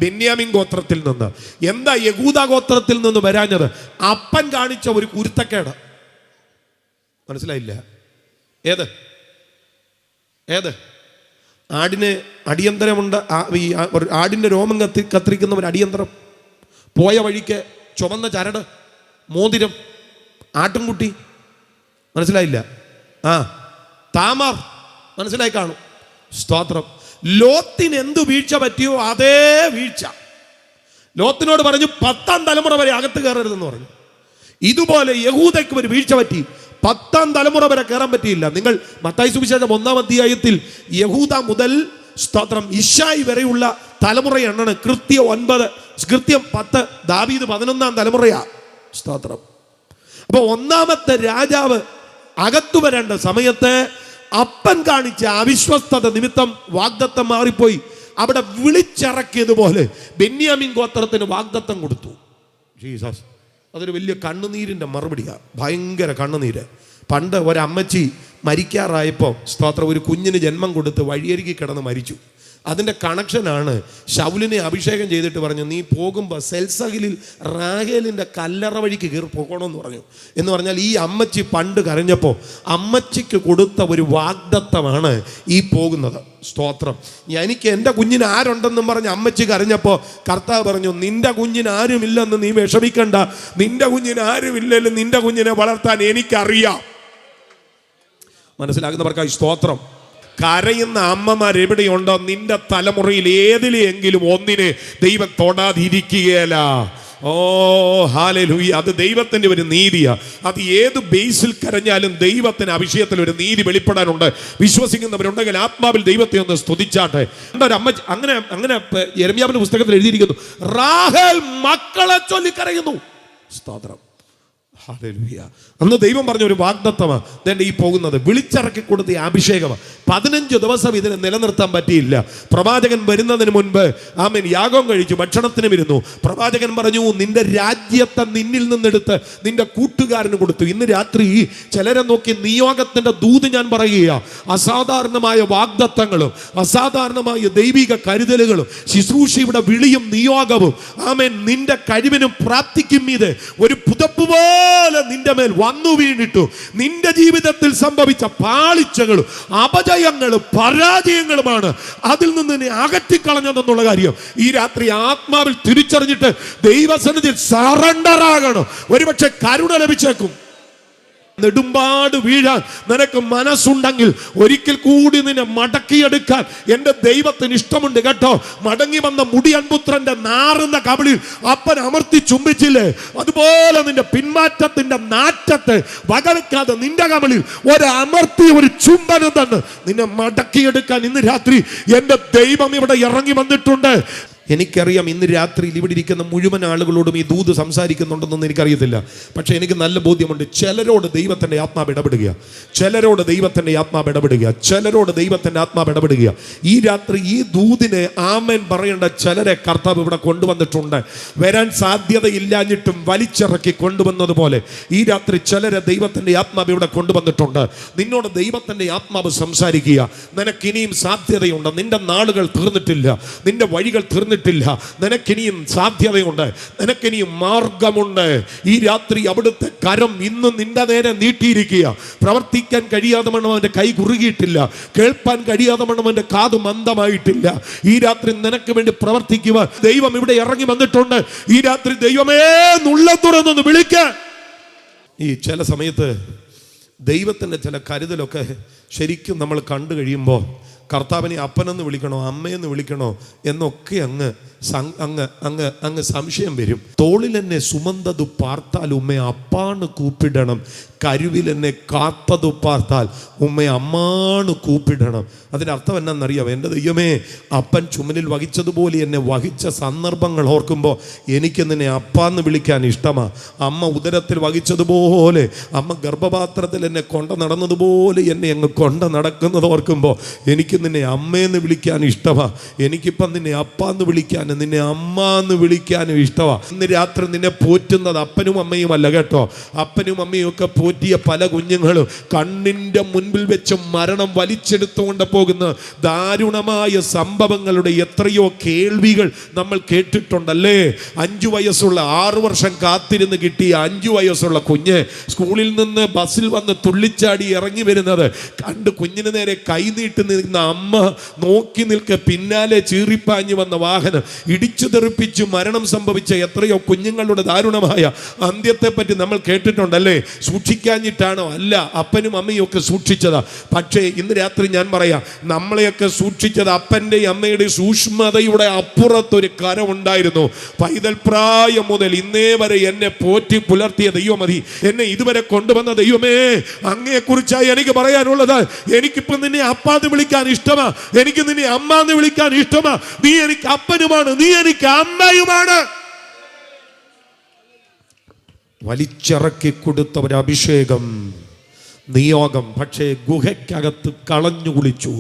ബെന്യാമിൻ ഗോത്രത്തിൽ നിന്ന്. എന്താ യഹൂദാ ഗോത്രത്തിൽ നിന്ന് വരാഞ്ഞത്? അപ്പൻ കാണിച്ച ഒരു കുരുത്തക്കേട്. മനസ്സിലായില്ല? ഏത് ആടിന് അടിയന്തരമുണ്ട്. ആടിന്റെ രോമം കത്തിരിക്കുന്ന ഒരു അടിയന്തരം, പോയ വഴിക്ക് ചുവന്ന ചരട്, മോതിരം, ആട്ടിൻകുട്ടി. മനസ്സിലായില്ല? താമാർ. മനസ്സിലായി കാണും. സ്തോത്രം. ലോത്തിന് എന്തു വീഴ്ച പറ്റിയോ അതേ വീഴ്ച. ലോത്തിനോട് പറഞ്ഞു 10ാം തലമുറ വരെ അകത്ത് കയറരുതെന്ന് പറഞ്ഞു. ഇതുപോലെ യഹൂദയ്ക്ക് ഒരു വീഴ്ച പറ്റി. 10ാം തലമുറ വരെ കയറാൻ പറ്റിയില്ല. നിങ്ങൾ മത്തായി സുവിശേഷം 1-ാം അധ്യായത്തിൽ യഹൂദ മുതൽ സ്തോത്രം ഇശായി വരെയുള്ള തലമുറ എണ്ണണ്. കൃത്യം 9, കൃത്യം 10. ദാവീദ് 11ാം തലമുറയാ. സ്തോത്രം. അപ്പൊ 1ാമത്തെ രാജാവ് അകത്തു വരേണ്ട സമയത്ത് അപ്പൻ കാണിച്ച അവിശ്വസ്തത നിമിത്തം വാഗ്ദത്തം മാറിപ്പോയി. അവിടെ വിളിച്ചിറക്കിയതുപോലെ ബെന്യാമിൻ ഗോത്രത്തിന് വാഗ്ദത്തം കൊടുത്തു. ജീസസ്. അതൊരു വലിയ കണ്ണുനീരിൻ്റെ മറുപടിയാണ്. ഭയങ്കര കണ്ണുനീര്. പണ്ട് ഒരമ്മച്ചി മരിക്കാറായപ്പോൾ സ്തോത്രം ഒരു കുഞ്ഞിന് ജന്മം കൊടുത്ത് വഴിയരികി കിടന്ന് മരിച്ചു. അതിൻ്റെ കണക്ഷനാണ് ശൗലിനെ അഭിഷേകം ചെയ്തിട്ട് പറഞ്ഞു, നീ പോകുമ്പോൾ സെൽസഹിലിൽ റാഹേലിൻ്റെ കല്ലറ വഴിക്ക് കയറി പോകണമെന്ന് പറഞ്ഞു. എന്ന് പറഞ്ഞാൽ ഈ അമ്മച്ചി പണ്ട് കരഞ്ഞപ്പോൾ അമ്മച്ചിക്ക് കൊടുത്ത ഒരു വാഗ്ദത്തമാണ് ഈ പോകുന്നത്. സ്തോത്രം. എനിക്ക് എൻ്റെ കുഞ്ഞിന് ആരുണ്ടെന്നും പറഞ്ഞ് അമ്മച്ചി കരഞ്ഞപ്പോൾ കർത്താവ് പറഞ്ഞു, നിന്റെ കുഞ്ഞിന് ആരുമില്ലെന്ന് നീ വിഷമിക്കണ്ട. നിന്റെ കുഞ്ഞിന് ആരുമില്ലെങ്കിലും നിന്റെ കുഞ്ഞിനെ വളർത്താൻ എനിക്കറിയാം. മനസ്സിലാകുന്നവർക്കായി സ്തോത്രം. കരയുന്ന അമ്മമാർ എവിടെയുണ്ടോ നിന്റെ തലമുറയിൽ ഏതിലെങ്കിലും ഒന്നിനെ ദൈവം തൊടാതിരിക്കുകയല്ല. ഓ ഹല്ലേലൂയ. അത് ദൈവത്തിൻ്റെ ഒരു നീതിയാണ്. അത് ഏത് ബേസിൽ കരഞ്ഞാലും ദൈവത്തിന് അഭിഷേകത്തിൽ ഒരു നീതി വെളിപ്പെടാനുണ്ട്. വിശ്വസിക്കുന്നവരുണ്ടെങ്കിൽ ആത്മാവിൽ ദൈവത്തെ ഒന്ന് സ്തുതിച്ചാട്ടെ. ഒരു അമ്മ അങ്ങനെ യെരമ്യാവിന്റെ പുസ്തകത്തിൽ എഴുതിയിരിക്കുന്നു, റാഹേൽ മക്കളെ ചൊല്ലി കരയുന്നു. സ്തോത്രം. ഹല്ലേലൂയ. അന്ന് ദൈവം പറഞ്ഞ ഒരു വാഗ്ദത്തമാണ് ഈ പോകുന്നത്. വിളിച്ചിറക്കി കൊടുത്ത അഭിഷേകമാണ്. 15 ദിവസം ഇതിനെ നിലനിർത്താൻ പറ്റിയില്ല. പ്രവാചകൻ വരുന്നതിന് മുൻപ് ആമേൻ യാഗം കഴിച്ചു, ഭക്ഷണത്തിന് ഇരുന്നു. പ്രവാചകൻ പറഞ്ഞു, നിന്റെ രാജ്യത്തെ നിന്നിൽ നിന്നെടുത്ത് നിന്റെ കൂട്ടുകാരന് കൊടുത്തു. ഇന്ന് രാത്രി ചിലരെ നോക്കി നിയോഗത്തിന്റെ ദൂത് ഞാൻ പറയുക. അസാധാരണമായ വാഗ്ദത്തങ്ങളും അസാധാരണമായ ദൈവിക കരുതലുകളും ശുശ്രൂഷയുടെ വിളിയും നിയോഗവും ആമേൻ നിന്റെ കഴിവിനും പ്രാപ്തിക്കും മീതെ ഒരു പുതപ്പ് പോലെ നിന്റെ മേൽ വന്നു വീണിട്ടു നിന്റെ ജീവിതത്തിൽ സംഭവിച്ച പാളിച്ചകളും അപജയങ്ങളും പരാജയങ്ങളുമാണ് അതിൽ നിന്ന് നീ അകറ്റിക്കളഞ്ഞതെന്നുള്ള കാര്യം ഈ രാത്രി ആത്മാവിൽ തിരിച്ചറിഞ്ഞിട്ട് ദൈവസന്നിധിയിൽ സറണ്ടർ ആകണം. ഒരുപക്ഷെ കരുണ ലഭിച്ചേക്കും. നെടുമ്പാട് വീഴാൻ നിനക്ക് മനസ്സുണ്ടെങ്കിൽ ഒരിക്കൽ കൂടി നിന്നെ മടക്കിയെടുക്കാൻ എൻ്റെ ദൈവത്തിന് ഇഷ്ടമുണ്ട് കേട്ടോ. മടങ്ങി വന്ന മുടിയൻപുത്രന്റെ നാറുന്ന കവിളിൽ അപ്പൻ അമർത്തി ചുംബിച്ചില്ലേ, അതുപോലെ നിന്റെ പിന്മാറ്റത്തിന്റെ നാറ്റത്തെ വകവെക്കാതെ നിന്റെ കവിളിൽ ഒരമർത്തി ഒരു ചുംബനം തന്നെ നിന്നെ മടക്കിയെടുക്കാൻ ഇന്ന് രാത്രി എൻ്റെ ദൈവം ഇവിടെ ഇറങ്ങി വന്നിട്ടുണ്ട്. എനിക്കറിയാം ഇന്ന് രാത്രിയിൽ ഇവിടെ ഇരിക്കുന്ന മുഴുവൻ ആളുകളോടും ഈ ദൂത് സംസാരിക്കുന്നുണ്ടെന്നൊന്നും എനിക്കറിയത്തില്ല. പക്ഷേ എനിക്ക് നല്ല ബോധ്യമുണ്ട്, ചിലരോട് ദൈവത്തിൻ്റെ ആത്മാവ് ഇടപെടുക, ചിലരോട് ദൈവത്തിൻ്റെ ആത്മാവ് ഇടപെടുക, ചിലരോട് ദൈവത്തിൻ്റെ ആത്മാവ് ഇടപെടുക. ഈ രാത്രി ഈ ദൂതിനെ ആമേൻ പറയേണ്ട ചിലരെ കർത്താവ് ഇവിടെ കൊണ്ടുവന്നിട്ടുണ്ട്. വരാൻ സാധ്യതയില്ലാഞ്ഞിട്ടും വലിച്ചിറക്കി കൊണ്ടുവന്നതുപോലെ ഈ രാത്രി ചിലരെ ദൈവത്തിൻ്റെ ആത്മാവ് ഇവിടെ കൊണ്ടുവന്നിട്ടുണ്ട്. നിന്നോട് ദൈവത്തിൻ്റെ ആത്മാവ് സംസാരിക്കുക. നിനക്കിനിയും സാധ്യതയുണ്ട്, നിന്റെ നാളുകൾ തീർന്നിട്ടില്ല, നിന്റെ വഴികൾ തീർന്നിട്ടില്ല, നിനക്കിനിയും സാധ്യതയുണ്ട്, നിനക്കിനിയും മാർഗമുണ്ട്. ഈ രാത്രി അവിടുത്തെ കരം ഇന്ന് നിന്റെ നേരെ നീട്ടിയിരിക്കുക. പ്രവർത്തിക്കാൻ കഴിയാതെ വണ്ണം അവൻ്റെ കൈ കുറുകിയിട്ടില്ല, കേൾപ്പാൻ കഴിയാതെ വണ്ണം അവൻ്റെ കാത് മന്ദമായിട്ടില്ല. ഈ രാത്രി നിനക്ക് വേണ്ടി പ്രവർത്തിക്കുക ദൈവം ഇവിടെ ഇറങ്ങി വന്നിട്ടുണ്ട്. ഈ രാത്രി ദൈവമേ നുള്ളം തുറന്നൊന്ന് വിളിക്ക. ഈ ചില സമയത്ത് ദൈവത്തിൻ്റെ ചില കരുതലൊക്കെ ശരിക്കും നമ്മൾ കണ്ടു കഴിയുമ്പോൾ കർത്താവിനെ അപ്പനെന്ന് വിളിക്കണോ അമ്മയെന്ന് വിളിക്കണോ എന്നൊക്കെ അങ്ങ് സംശയം വരും. തോളിൽ എന്നെ സുമന്തതു പാർത്താൽ ഉമ്മ അപ്പാണ് കൂപ്പിടണം, കരുവിൽ എന്നെ കാത്തതു പാർത്താൽ ഉമ്മ അമ്മാണ് കൂപ്പിടണം. അതിൻ്റെ അർത്ഥം എന്നാണെന്നറിയാം? എൻ്റെ ദൈവമേ, അപ്പൻ ചുമലിൽ വഹിച്ചതുപോലെ എന്നെ വഹിച്ച സന്ദർഭങ്ങൾ ഓർക്കുമ്പോൾ എനിക്ക് നിന്നെ അപ്പാന്ന് വിളിക്കാൻ ഇഷ്ടമാണ്. അമ്മ ഉദരത്തിൽ വഹിച്ചതുപോലെ, അമ്മ ഗർഭപാത്രത്തിൽ എന്നെ കൊണ്ട നടന്നതുപോലെ എന്നെ അങ്ങ് കൊണ്ട നടക്കുന്നത് ഓർക്കുമ്പോൾ എനിക്ക് നിന്നെ അമ്മയെന്ന് വിളിക്കാൻ ഇഷ്ടമാണ്. എനിക്കിപ്പം നിന്നെ അപ്പാന്ന് വിളിക്കാനും നിന്നെ അമ്മാന്ന് വിളിക്കാനും ഇഷ്ടമാണ്. ഇന്ന് രാത്രി നിന്നെ പോറ്റുന്നത് അപ്പനും അമ്മയും അല്ല കേട്ടോ. അപ്പനും അമ്മയും ഒക്കെ പോറ്റിയ പല കുഞ്ഞുങ്ങളും കണ്ണിൻ്റെ മുൻപിൽ വെച്ച് മരണം വലിച്ചെടുത്തുകൊണ്ട് പോകുന്ന ദാരുണമായ സംഭവങ്ങളുടെ എത്രയോ കേൾവികൾ നമ്മൾ കേട്ടിട്ടുണ്ടല്ലേ. 5 വയസ്സുള്ള 6 വർഷം കാത്തിരുന്ന് കിട്ടിയ 5 വയസ്സുള്ള കുഞ്ഞ് സ്കൂളിൽ നിന്ന് ബസ്സിൽ വന്ന് തുള്ളിച്ചാടി ഇറങ്ങി വരുന്നത് കണ്ട് കുഞ്ഞിന് നേരെ കൈനീട്ടി നിൽക്കുന്ന അമ്മ നോക്കി നിൽക്കെ, പിന്നാലെ ചീറിപ്പാഞ്ഞു വന്ന വാഹനം ഇടിച്ചു തെറിപ്പിച്ച് മരണം സംഭവിച്ച എത്രയോ കുഞ്ഞുങ്ങളുടെ ദാരുണമായ അന്ത്യത്തെ പറ്റി നമ്മൾ കേട്ടിട്ടുണ്ടല്ലേ. സൂക്ഷിക്കാഞ്ഞിട്ടാണോ? അല്ല, അപ്പനും അമ്മയും ഒക്കെ സൂക്ഷിച്ചതാ. പക്ഷേ ഇന്ന് രാത്രി ഞാൻ പറയാം, നമ്മളെയൊക്കെ സൂക്ഷിച്ചത് അപ്പൻ്റെയും അമ്മയുടെയും സൂക്ഷ്മതയുടെ അപ്പുറത്തൊരു കരം ഉണ്ടായിരുന്നു. പൈതൽ പ്രായം മുതൽ ഇന്നേ വരെ എന്നെ പോറ്റി പുലർത്തിയ ദൈവമതി, എന്നെ ഇതുവരെ കൊണ്ടുവന്ന ദൈവമേ, അങ്ങയെക്കുറിച്ചായി എനിക്ക് പറയാനുള്ളത്, എനിക്കിപ്പം നിന്നെ അപ്പാന്ന് വിളിക്കാൻ ഇഷ്ടമാ, എനിക്ക് നിന്നെ അമ്മാന്ന് വിളിക്കാൻ ഇഷ്ടമാ. നീ എനിക്ക് അപ്പനുമാണ്, നീ എനിക്ക് അമ്മയുമാണ്. വലിച്ചിറക്കി കൊടുത്ത ഒരു അഭിഷേകം, നിയോഗം, പക്ഷേ ഗുഹയ്ക്കകത്ത് കളഞ്ഞു കുളിച്ചു.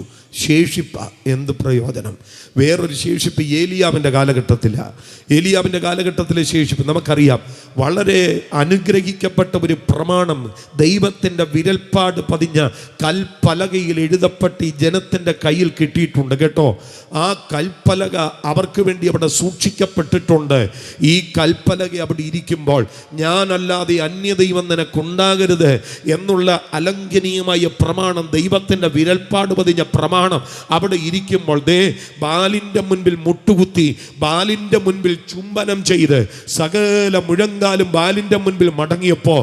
ശേഷിപ്പ എന്ത് പ്രയോജനം? വേറൊരു ശേഷിപ്പ് ഏലിയാവിൻ്റെ കാലഘട്ടത്തിലാണ്. ഏലിയാവിൻ്റെ കാലഘട്ടത്തിലെ ശേഷിപ്പ് നമുക്കറിയാം. വളരെ അനുഗ്രഹിക്കപ്പെട്ട ഒരു പ്രമാണം, ദൈവത്തിൻ്റെ വിരൽപ്പാട് പതിഞ്ഞ കൽപ്പലകയിൽ എഴുതപ്പെട്ട് ഈ ജനത്തിൻ്റെ കയ്യിൽ കിട്ടിയിട്ടുണ്ട് കേട്ടോ. ആ കൽപ്പലക അവർക്ക് വേണ്ടി അവിടെ സൂക്ഷിക്കപ്പെട്ടിട്ടുണ്ട്. ഈ കൽപ്പലക അവിടെ ഇരിക്കുമ്പോൾ ഞാനല്ലാതെ അന്യദൈവം നിനക്കുണ്ടാകരുത് എന്നുള്ള അലംഘനീയമായ പ്രമാണം, ദൈവത്തിൻ്റെ വിരൽപ്പാട് പതിഞ്ഞ പ്രമാണം അവിടെ ഇരിക്കുമ്പോൾ ബാലിൻ്റെ മുൻപിൽ മുട്ടുകുത്തി, ബാലിൻ്റെ മുൻപിൽ ചുംബനം ചെയ്ത്, സകല മുഴങ്കാലും ബാലിൻ്റെ മുൻപിൽ മടങ്ങിയപ്പോൾ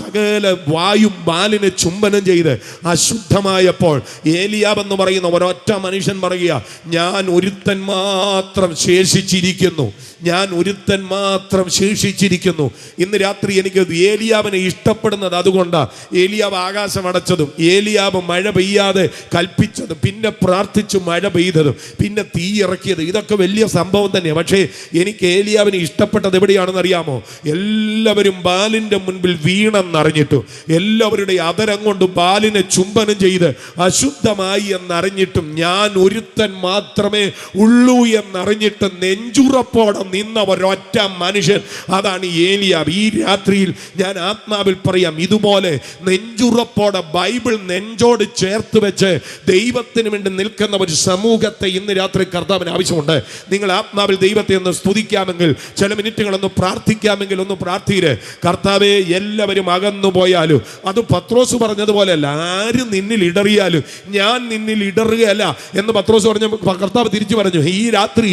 സകല വായും ബാലിനെ ചുംബനം ചെയ്ത് അശുദ്ധമായപ്പോൾ ഏലിയാവ് എന്ന് പറയുന്ന ഒരൊറ്റ മനുഷ്യൻ പറയുക, ഞാൻ ഒരുത്തൻ മാത്രം ശേഷിച്ചിരിക്കുന്നു, ഞാൻ ഒരുത്തൻ മാത്രം ശേഷിച്ചിരിക്കുന്നു. ഇന്ന് രാത്രി എനിക്ക് ഏലിയാവിനെ ഇഷ്ടപ്പെടുന്നത് അതുകൊണ്ടാണ്. ഏലിയാവ് ആകാശം അടച്ചതും, ഏലിയാവ് മഴ പെയ്യാതെ കൽപ്പിച്ചതും, പിന്നെ പ്രാർത്ഥിച്ചു മഴ പെയ്തതും, പിന്നെ തീ ഇറക്കിയത്, ഇതൊക്കെ വലിയ സംഭവം തന്നെയാണ്. പക്ഷേ എനിക്ക് ഏലിയാവിനെ ഇഷ്ടപ്പെട്ടത് എവിടെയാണെന്ന് അറിയാമോ? എല്ലാവരും ബാലിൻ്റെ മുൻപിൽ വീണെന്നറിഞ്ഞിട്ടും, എല്ലാവരുടെ അതരം കൊണ്ട് ബാലിനെ ചുംബനം ചെയ്ത് അശുദ്ധമായി എന്നറിഞ്ഞിട്ടും, ഞാൻ ഒരുത്തൻ മാത്രമേ ഉള്ളൂ എന്നറിഞ്ഞിട്ട് നെഞ്ചുറപ്പോടെ നിന്ന ഒരൊറ്റ മനുഷ്യൻ, അതാണ് ഏലിയാവ്. ഈ രാത്രിയിൽ ഞാൻ ആത്മാവിൽ പറയാം, ഇതുപോലെ നെഞ്ചുറപ്പോടെ ബൈബിൾ നെഞ്ചോട് ചേർത്ത് വെച്ച് ദൈവത്തിന് വേണ്ടി നിൽക്കുന്ന ഒരു സമൂഹത്തെ ഇന്ന് രാത്രി കർത്താവിന് ആവശ്യമുണ്ട്. നിങ്ങൾ ആത്മാവിൽ ദൈവത്തെ ഒന്ന് സ്തുതിക്കാമെങ്കിൽ, ചില മിനിറ്റുകളൊന്ന് പ്രാർത്ഥിക്കാമെങ്കിൽ ഒന്ന് പ്രാർത്ഥിര്. കർത്താവേ, എല്ലാവരും അകന്നു പോയാലും, അത് പത്രോസ് പറഞ്ഞതുപോലെയല്ല, ആര് നിന്നിൽ ഇടറിയാലും ഞാൻ നിന്നിൽ ഇടറുകയല്ല എന്ന് പത്രോസ് പറഞ്ഞ കർത്താവ് തിരിച്ചു പറഞ്ഞു, ഈ രാത്രി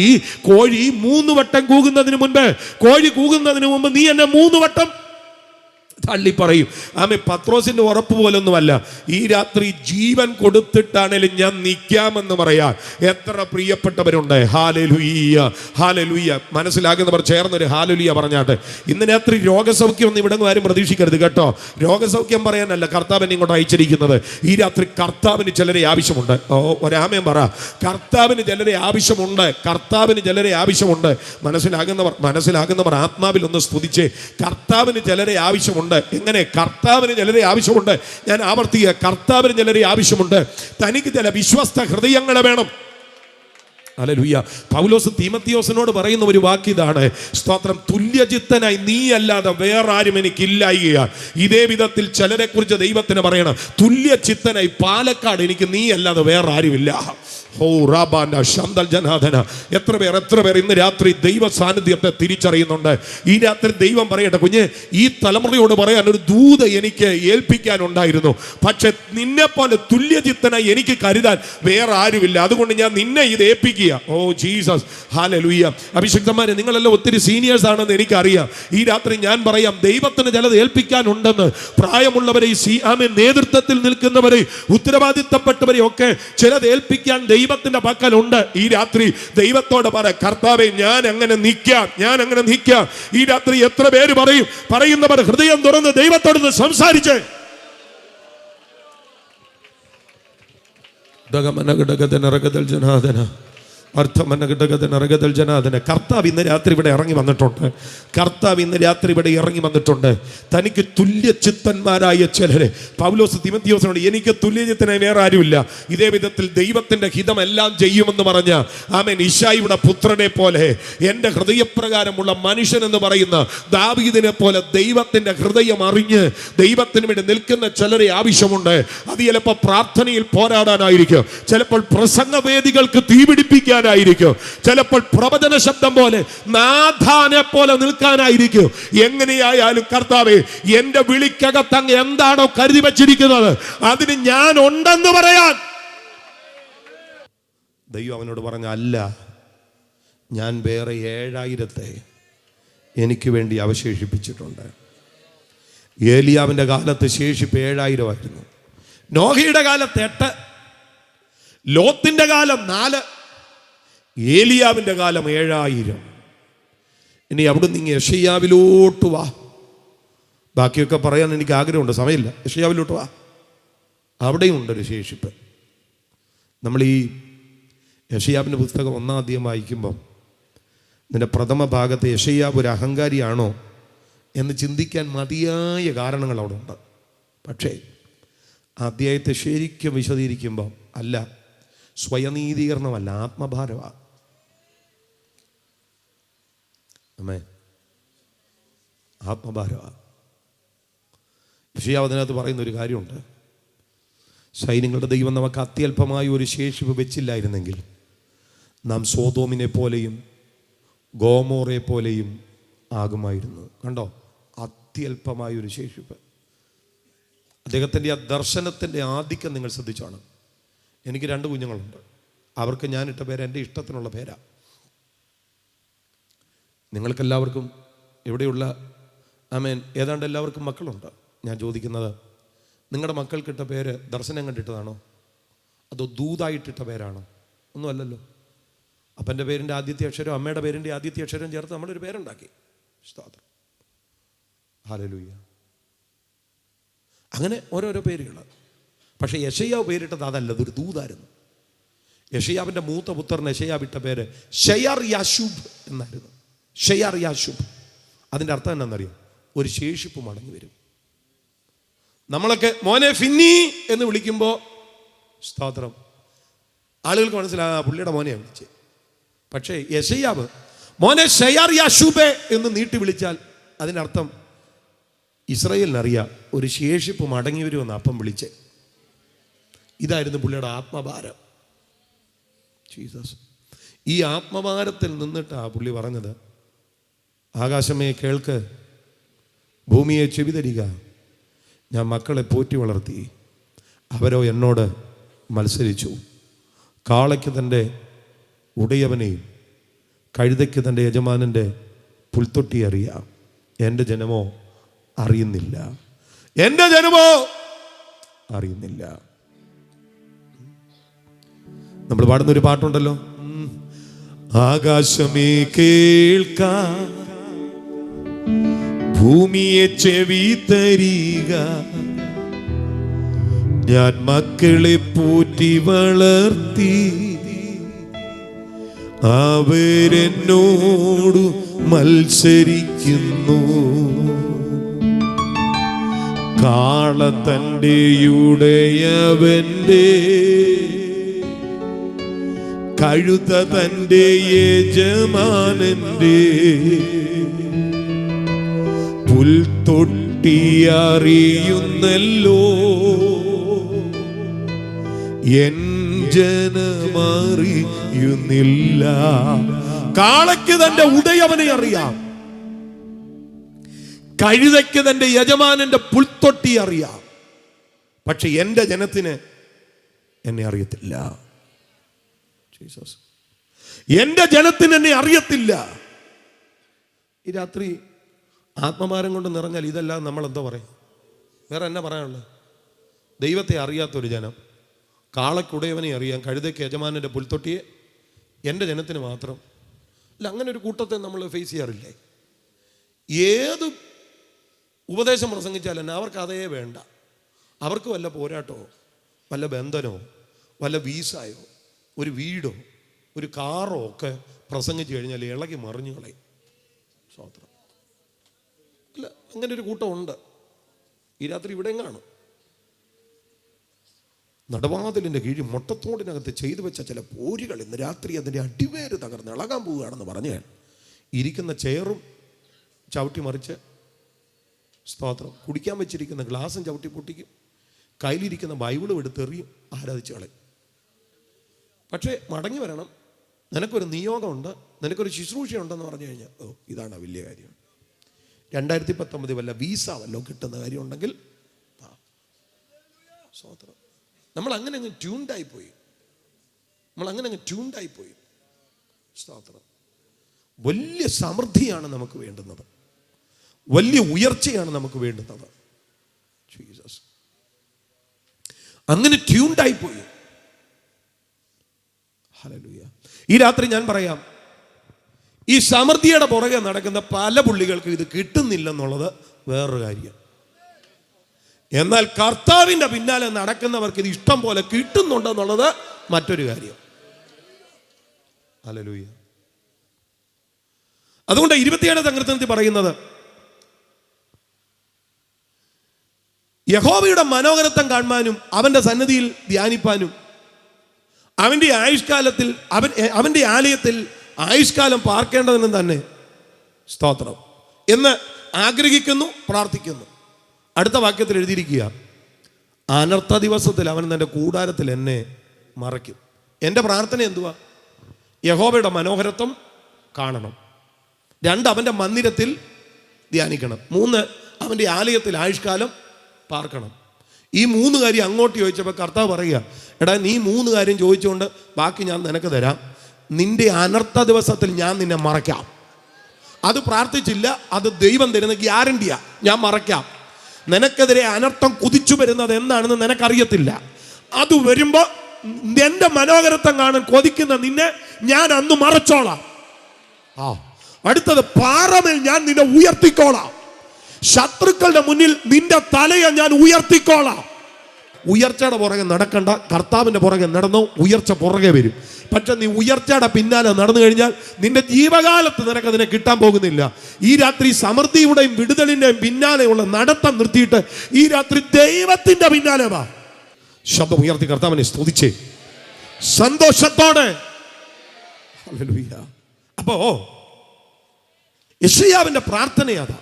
കോഴി 3 വട്ടം കൂകുന്നതിന് മുൻപ്, കോഴി കൂകുന്നതിന് മുമ്പ് നീ എന്നെ 3 വട്ടം തള്ളി പറയും. ആമേ, പത്രോസിന്റെ ഉറപ്പ് പോലൊന്നുമല്ല. ഈ രാത്രി ജീവൻ കൊടുത്തിട്ടാണേലും ഞാൻ നിൽക്കാമെന്ന് പറയാൻ എത്ര പ്രിയപ്പെട്ടവരുണ്ട്. ഹാലലുയ്യ, ഹാലലുയ്യ. മനസ്സിലാകുന്നവർ ചേർന്നൊരു ഹാലലുയ്യ പറഞ്ഞാട്ടെ. ഇന്ന് രാത്രി രോഗസൗഖ്യം ഒന്നും ഇവിടെ ആരും പ്രതീക്ഷിക്കരുത് കേട്ടോ. രോഗസൗഖ്യം പറയാനല്ല കർത്താവിനെ ഇങ്ങോട്ട് അയച്ചിരിക്കുന്നത്. ഈ രാത്രി കർത്താവിന് ചിലരെ ആവശ്യമുണ്ട്. ഒരാമയം പറ. കർത്താവിന് ചിലരെ ആവശ്യമുണ്ട്. കർത്താവിന് ചിലരെ ആവശ്യമുണ്ട്. മനസ്സിലാകുന്നവർ ആത്മാവിൽ ഒന്ന് സ്തുതിച്ച്. കർത്താവിന് ചിലരെ ആവശ്യമുണ്ട്. എങ്ങനെ? കർത്താവിന് ചിലരെ ആവശ്യമുണ്ട്. ഞാൻ ആവർത്തിക്കുക, കർത്താവിന് ചിലരെ ആവശ്യമുണ്ട്. തനിക്ക് ചില വിശ്വസ്ത ഹൃദയങ്ങളെ വേണം. ഹല്ലേലൂയ. പൗലോസ് തീമത്തിയോസിനോട് പറയുന്ന ഒരു വാക്കിതാണ്, സ്തോത്രം, തുല്യചിത്തനായി നീ അല്ലാതെ വേറെ ആരും എനിക്കില്ലായിക. ഇതേ വിധത്തിൽ ചിലരെ കുറിച്ച് ദൈവത്തിന് പറയണം, തുല്യചിത്തനായി പാലക്കാട് എനിക്ക് നീ അല്ലാതെ വേറെ ആരുമില്ല. എത്ര പേർ ഇന്ന് രാത്രി ദൈവ സാന്നിധ്യത്തെ തിരിച്ചറിയുന്നുണ്ട്? ഈ രാത്രി ദൈവം പറയട്ടെ, കുഞ്ഞ്, ഈ തലമുറയോട് പറയാൻ ഒരു ദൂത് എനിക്ക് ഏൽപ്പിക്കാനുണ്ടായിരുന്നു. പക്ഷെ നിന്നെ പോലെ തുല്യചിത്തനായി എനിക്ക് കരുതാൻ വേറെ ആരുമില്ല. അതുകൊണ്ട് ഞാൻ നിന്നെ ഇത് ഏൽപ്പിക്കുക. Oh Jesus, hallelujah. അഭിഷിക്തന്മാരെ, നിങ്ങളെല്ലാം ഒത്തിരി സീനിയേഴ്സ് ആണെന്ന് എനിക്കറിയാം. ഈ രാത്രി ഞാൻ പറയാം, ദൈവത്തിന് ചിലത് ഏൽപ്പിക്കാനുണ്ടെന്ന്. പ്രായമുള്ളവരെ, നേതൃത്വത്തിൽ നിൽക്കുന്നവരെ, ഉത്തരവാദിത്തപ്പെട്ടവരെ ഒക്കെ ചിലത് ഏൽപ്പിക്കാൻ ദൈവത്തിന്റെ പക്കലുണ്ട്. ഈ രാത്രി ദൈവത്തോട് പറ, കർത്താവേ, ഞാൻ അങ്ങനെ നിൽക്കാം. ഈ രാത്രി എത്ര പേര് പറയുന്നവർ ഹൃദയം തുറന്ന് ദൈവത്തോട് സംസാരിച്ച്. കർത്താവ് ഇന്ന് രാത്രി ഇവിടെ ഇറങ്ങി വന്നിട്ടുണ്ട്. തനിക്ക് തുല്യചിത്തന്മാരായ ചിലരെ, പൗലോസ് തീമത്തിയോസിനോട്, എനിക്ക് തുല്യചിത്തനായി വേറെ ആരുമില്ല. ഇതേ വിധത്തിൽ ദൈവത്തിന്റെ ഹിതമെല്ലാം ചെയ്യുമെന്ന് പറഞ്ഞ ആമേൻ ഇശായിയുടെ പുത്രനെ പോലെ, എൻ്റെ ഹൃദയപ്രകാരമുള്ള മനുഷ്യൻ എന്ന് പറയുന്ന ദാവീദിനെ പോലെ ദൈവത്തിന്റെ ഹൃദയം അറിഞ്ഞ് ദൈവത്തിന് വേണ്ടി നിൽക്കുന്ന ചിലരെ ആവശ്യമുണ്ട്. അത് ചിലപ്പോൾ പ്രാർത്ഥനയിൽ പോരാടാനായിരിക്കും, ചിലപ്പോൾ പ്രസംഗവേദികൾക്ക് തീപിടിപ്പിക്കാൻ ായിരിക്കും, ചിലപ്പോൾ പ്രവചന ശബ്ദം പോലെ നാഥാനെ പോലെ നിൽക്കാനായിരിക്കും. എങ്ങനെയായാലും കർത്താവേ, എന്റെ വിളിക്കകത്ത് അങ്ങ് എന്താണോ കരുതി വച്ചിരിക്കുന്നത് അതിന് ഞാൻ ഉണ്ടെന്ന് പറയാൻ ദൈവം അവനോട് പറഞ്ഞ, അല്ല, ഞാൻ വേറെ 7000 എനിക്ക് വേണ്ടി അവശേഷിപ്പിച്ചിട്ടുണ്ട്. ഏലിയാവിന്റെ കാലത്ത് ശേഷിപ്പ് 7000 ആയിരുന്നു. നോഹയുടെ കാലത്ത് 8, ലോത്തിന്റെ കാലം 4, ഏലിയാവിന്റെ കാലം 7000. ഇനി അവിടെ നിന്ന് യെശയ്യാവിലോട്ട് വാ. ബാക്കിയൊക്കെ പറയാൻ എനിക്ക് ആഗ്രഹമുണ്ട്, സമയമില്ല. യെശയ്യാവിലോട്ട് വാ, അവിടെയും ഉണ്ടൊരു ശേഷിപ്പ്. നമ്മൾ ഈ യെശയ്യാവിൻ്റെ പുസ്തകം 1-ാം അധ്യായം വായിക്കുമ്പം ഇതിൻ്റെ പ്രഥമ ഭാഗത്ത് യെശയ്യാവ് ഒരു അഹങ്കാരിയാണോ എന്ന് ചിന്തിക്കാൻ മതിയായ കാരണങ്ങൾ അവിടെ ഉണ്ട്. പക്ഷേ അധ്യായത്തെ ശരിക്കും വിശദീകരിക്കുമ്പോൾ അല്ല, സ്വയനീതീകരണമല്ല, ആത്മഭാരമാണ്. ആത്മഭാരമാണ്. യെശയ്യാവ് അതിനകത്ത് പറയുന്ന ഒരു കാര്യമുണ്ട്, സൈന്യങ്ങളുടെ ദൈവം നമുക്ക് അത്യല്പമായ ഒരു ശേഷിപ്പ് വെച്ചില്ലായിരുന്നെങ്കിൽ നാം സോദോമിനെ പോലെയും ഗോമോറെ പോലെയും ആകുമായിരുന്നു. കണ്ടോ, അത്യല്പമായൊരു ശേഷിപ്പ്. അദ്ദേഹത്തിൻ്റെ ആ ദർശനത്തിൻ്റെ ആധിക്യം നിങ്ങൾ ശ്രദ്ധിച്ചാണ്. എനിക്ക് 2 കുഞ്ഞുങ്ങളുണ്ട്. അവർക്ക് ഞാനിട്ട പേര് എൻ്റെ ഇഷ്ടത്തിനുള്ള പേരാണ്. നിങ്ങൾക്കെല്ലാവർക്കും ഇവിടെയുള്ള ഏതാണ്ട് എല്ലാവർക്കും മക്കളുണ്ട്. ഞാൻ ചോദിക്കുന്നത്, നിങ്ങളുടെ മക്കൾക്കിട്ട പേര് ദർശനം കണ്ടിട്ടതാണോ അതോ ദൂതായിട്ടിട്ട പേരാണോ? ഒന്നും അല്ലല്ലോ. അപ്പൻ്റെ പേരിൻ്റെ ആദ്യത്തെ അക്ഷരം അമ്മയുടെ പേരിൻ്റെ ആദ്യത്തെ അക്ഷരം ചേർത്ത് നമ്മളൊരു പേരുണ്ടാക്കി. സ്തോത്രം, ഹല്ലേലൂയ. അങ്ങനെ ഓരോരോ പേരുകൾ. പക്ഷേ യെശയ്യാവ് പേരിട്ടത് അതല്ല, അതൊരു ദൂതായിരുന്നു. യെശയ്യാവിൻ്റെ മൂത്ത പുത്രൻ യെശയ്യാവ് ഇട്ട പേര് ഷെയർ യാശൂബ് എന്നായിരുന്നു. ഷെയർ യാശൂബ്, അതിൻ്റെ അർത്ഥം എന്താണെന്നറിയാം? ഒരു ശേഷിപ്പ് മടങ്ങി വരും. നമ്മളൊക്കെ മോനെ ഫിന്നി എന്ന് വിളിക്കുമ്പോൾ സ്തോത്രം, ആളുകൾക്ക് മനസ്സിലാകാം പുള്ളിയുടെ മോനെയാണ് വിളിച്ചത്. പക്ഷേ യെശയ്യാവ് മോനെ ഷെയർ യാശൂബേ എന്ന് നീട്ടി വിളിച്ചാൽ അതിനർത്ഥം ഇസ്രായേലിനറിയാം ഒരു ശേഷിപ്പ് മടങ്ങി വരുമെന്ന് അപ്പം വിളിച്ചേ. ഇതായിരുന്നു പുള്ളിയുടെ ആത്മഭാരം. ജീസസ്, ഈ ആത്മഭാരത്തിൽ നിന്നിട്ടാണ് പുള്ളി പറഞ്ഞത്, ആകാശമേ കേൾക്ക്, ഭൂമിയെ ചെവി തരിക, ഞാൻ മക്കളെ പോറ്റി വളർത്തി, അവരോ എന്നോട് മത്സരിച്ചു. കാളയ്ക്ക് തൻ്റെ ഉടയവനെയും കഴുതയ്ക്ക് തൻ്റെ യജമാനൻ്റെ പുൽത്തൊട്ടി അറിയാം, എൻ്റെ ജനമോ അറിയുന്നില്ല. എൻ്റെ ജനമോ അറിയുന്നില്ല. നമ്മൾ പാടുന്നൊരു പാട്ടുണ്ടല്ലോ, ആകാശമേ കേൾക്കാം, ഭൂമിയെ ചെവി തരിക, ഞാൻ മക്കളെ പോറ്റി വളർത്തി, അവരെന്നോടു മത്സരിക്കുന്നു. കാള തൻ്റെ യുടയവന്റെ, കഴുത തൻ്റെ യജമാനന്റെ, പുൽത്തൊട്ടി അറിയുന്നല്ലോ എൻ ജനമറിയുന്നില്ല. കാളയ്ക്ക് തന്റെ ഉടയവനെ അറിയാം, കഴുതയ്ക്ക് തന്റെ യജമാനന്റെ പുൽത്തൊട്ടി അറിയാം, പക്ഷെ എൻ്റെ ജനത്തിന് എന്നെ അറിയത്തില്ല. ജീസസ്, എൻ്റെ ജനത്തിന് എന്നെ അറിയത്തില്ല. ഈ രാത്രി ആത്മഭാരം കൊണ്ട് നിറഞ്ഞാൽ ഇതെല്ലാം നമ്മൾ എന്താ പറയും? വേറെ എന്നാ പറയാനുള്ളത്? ദൈവത്തെ അറിയാത്തൊരു ജനം, കാളക്കുടയവനെ അറിയാം, കഴുതയ്ക്ക് യജമാനൻ്റെ പുൽത്തൊട്ടിയെ, എൻ്റെ ജനത്തിന് മാത്രം അല്ല. അങ്ങനെ ഒരു കൂട്ടത്തെ നമ്മൾ ഫേസ് ചെയ്യാറില്ലേ? ഏത് ഉപദേശം പ്രസംഗിച്ചാൽ തന്നെ അവർക്ക് അതേ വേണ്ട. അവർക്ക് വല്ല പോരാട്ടമോ, വല്ല ബന്ധനോ, വല്ല വീസായോ, ഒരു വീടോ, ഒരു കാറോ ഒക്കെ പ്രസംഗിച്ചു കഴിഞ്ഞാൽ ഇളകി മറിഞ്ഞു കളയും. സ്വതന്ത്രം അല്ല, അങ്ങനെ ഒരു കൂട്ടമുണ്ട്. ഈ രാത്രി ഇവിടെയും കാണും. നടവാതിലിൻ്റെ കീഴിൽ മുട്ടത്തോടിനകത്ത് ചെയ്തു വെച്ച ചില പോരുകൾ ഇന്ന് രാത്രി അതിൻ്റെ അടിവേര് തകർന്ന് ഇളകാൻ പോവുകയാണെന്ന് പറഞ്ഞാൽ ഇരിക്കുന്ന ചെയറും ചവിട്ടി മറിച്ച്, സ്തോത്രം, കുടിക്കാൻ വെച്ചിരിക്കുന്ന ഗ്ലാസും ചവിട്ടി പൊട്ടിക്കും, കയ്യിലിരിക്കുന്ന ബൈബിളും എടുത്തെറിയും, ആരാധിച്ച് കളയും. പക്ഷേ മടങ്ങി വരണം, നിനക്കൊരു നിയോഗമുണ്ട്, നിനക്കൊരു ശുശ്രൂഷയുണ്ടെന്ന് പറഞ്ഞു കഴിഞ്ഞാൽ, ഓ ഇതാണ് വലിയ കാര്യം. 2019 വല്ല വീസ വല്ലോ കിട്ടുന്ന കാര്യമുണ്ടെങ്കിൽ സ്തോത്രം. നമ്മൾ അങ്ങനെ അങ്ങ് ട്യൂൺഡായിപ്പോയി. സ്തോത്രം. വലിയ സമൃദ്ധിയാണ് നമുക്ക് വേണ്ടുന്നത്, വലിയ ഉയർച്ചയാണ് നമുക്ക് വേണ്ടുന്നത്. ജീസസ്, അങ്ങനെ ട്യൂൺഡായിപ്പോയി. ഹല്ലേലൂയ. ഈ രാത്രി ഞാൻ പറയാം, ഈ സമൃദ്ധിയുടെ പുറകെ നടക്കുന്ന പല പുള്ളികൾക്ക് ഇത് കിട്ടുന്നില്ലെന്നുള്ളത് വേറൊരു കാര്യം. എന്നാൽ കർത്താവിൻ്റെ പിന്നാലെ നടക്കുന്നവർക്ക് ഇത് ഇഷ്ടം പോലെ കിട്ടുന്നുണ്ടെന്നുള്ളത് മറ്റൊരു കാര്യം. ഹല്ലേലൂയ. അതുകൊണ്ട് 27 സങ്കീർത്തനത്തിൽ പറയുന്നത്, യഹോവയുടെ മനോഹരത്വം കാണുവാനും അവൻ്റെ സന്നിധിയിൽ ധ്യാനിപ്പാനും അവൻ്റെ ആയുഷ്കാലത്തിൽ അവൻ്റെ ആലയത്തിൽ ആയുഷ്കാലം പാർക്കേണ്ടതിനും തന്നെ സ്തോത്രം എന്ന് ആഗ്രഹിക്കുന്നു, പ്രാർത്ഥിക്കുന്നു. അടുത്ത വാക്യത്തിൽ എഴുതിയിരിക്കുക, അനർത്ഥ ദിവസത്തിൽ അവൻ തൻ്റെ കൂടാരത്തിൽ എന്നെ മറയ്ക്കും. എൻ്റെ പ്രാർത്ഥന എന്തുവാ? യഹോവയുടെ മനോഹരത്വം കാണണം. 2, അവൻ്റെ മന്ദിരത്തിൽ ധ്യാനിക്കണം. 3, അവൻ്റെ ആലയത്തിൽ ആയുഷ്കാലം പാർക്കണം. ഈ 3 കാര്യം അങ്ങോട്ട് ചോദിച്ചപ്പോൾ കർത്താവ് പറയുക, എടാ നീ 3 കാര്യം ചോദിച്ചുകൊണ്ട് ബാക്കി ഞാൻ നിനക്ക് തരാം. നിന്റെ അനർത്ഥ ദിവസത്തിൽ ഞാൻ നിന്നെ മറയ്ക്കാം. അത് പ്രാർത്ഥിച്ചില്ല, അത് ദൈവം തരുന്ന ഗ്യാരണ്ടിയാ. ഞാൻ മറയ്ക്കാം. നിനക്കെതിരെ അനർത്ഥം കുതിച്ചു വരുന്നത് എന്താണെന്ന് നിനക്കറിയത്തില്ല. അത് വരുമ്പോൾ എൻ്റെ മനോഹരത്വം കാണാൻ കൊതിക്കുന്ന നിന്നെ ഞാൻ അന്ന് മറച്ചോളാം. അടുത്തത്, പാറമേൽ ഞാൻ നിന്നെ ഉയർത്തിക്കോളാം. ശത്രുക്കളുടെ മുന്നിൽ നിന്റെ തലയെ ഞാൻ ഉയർത്തിക്കോളാം. ഉയർച്ചയുടെ പുറകെ നടക്കണ്ട, കർത്താവിൻ്റെ പുറകെ നടന്നോ, ഉയർച്ച പുറകെ വരും. പക്ഷെ നീ ഉയർച്ചയുടെ പിന്നാലെ നടന്നു കഴിഞ്ഞാൽ നിന്റെ ജീവകാലത്ത് നിനക്കതിനെ കിട്ടാൻ പോകുന്നില്ല. ഈ രാത്രി സമൃദ്ധിയുടെയും വിടുതലിൻ്റെയും പിന്നാലെയുള്ള നടത്തം നിർത്തിയിട്ട് ഈ രാത്രി ദൈവത്തിൻ്റെ പിന്നാലെ വാ. ശബ്ദം ഉയർത്തി കർത്താവിനെ സ്തുതിച്ചേ സന്തോഷത്തോടെ. ഹല്ലേലൂയ. അപ്പോ യെശയ്യാവിൻ്റെ പ്രാർത്ഥനയാതാ,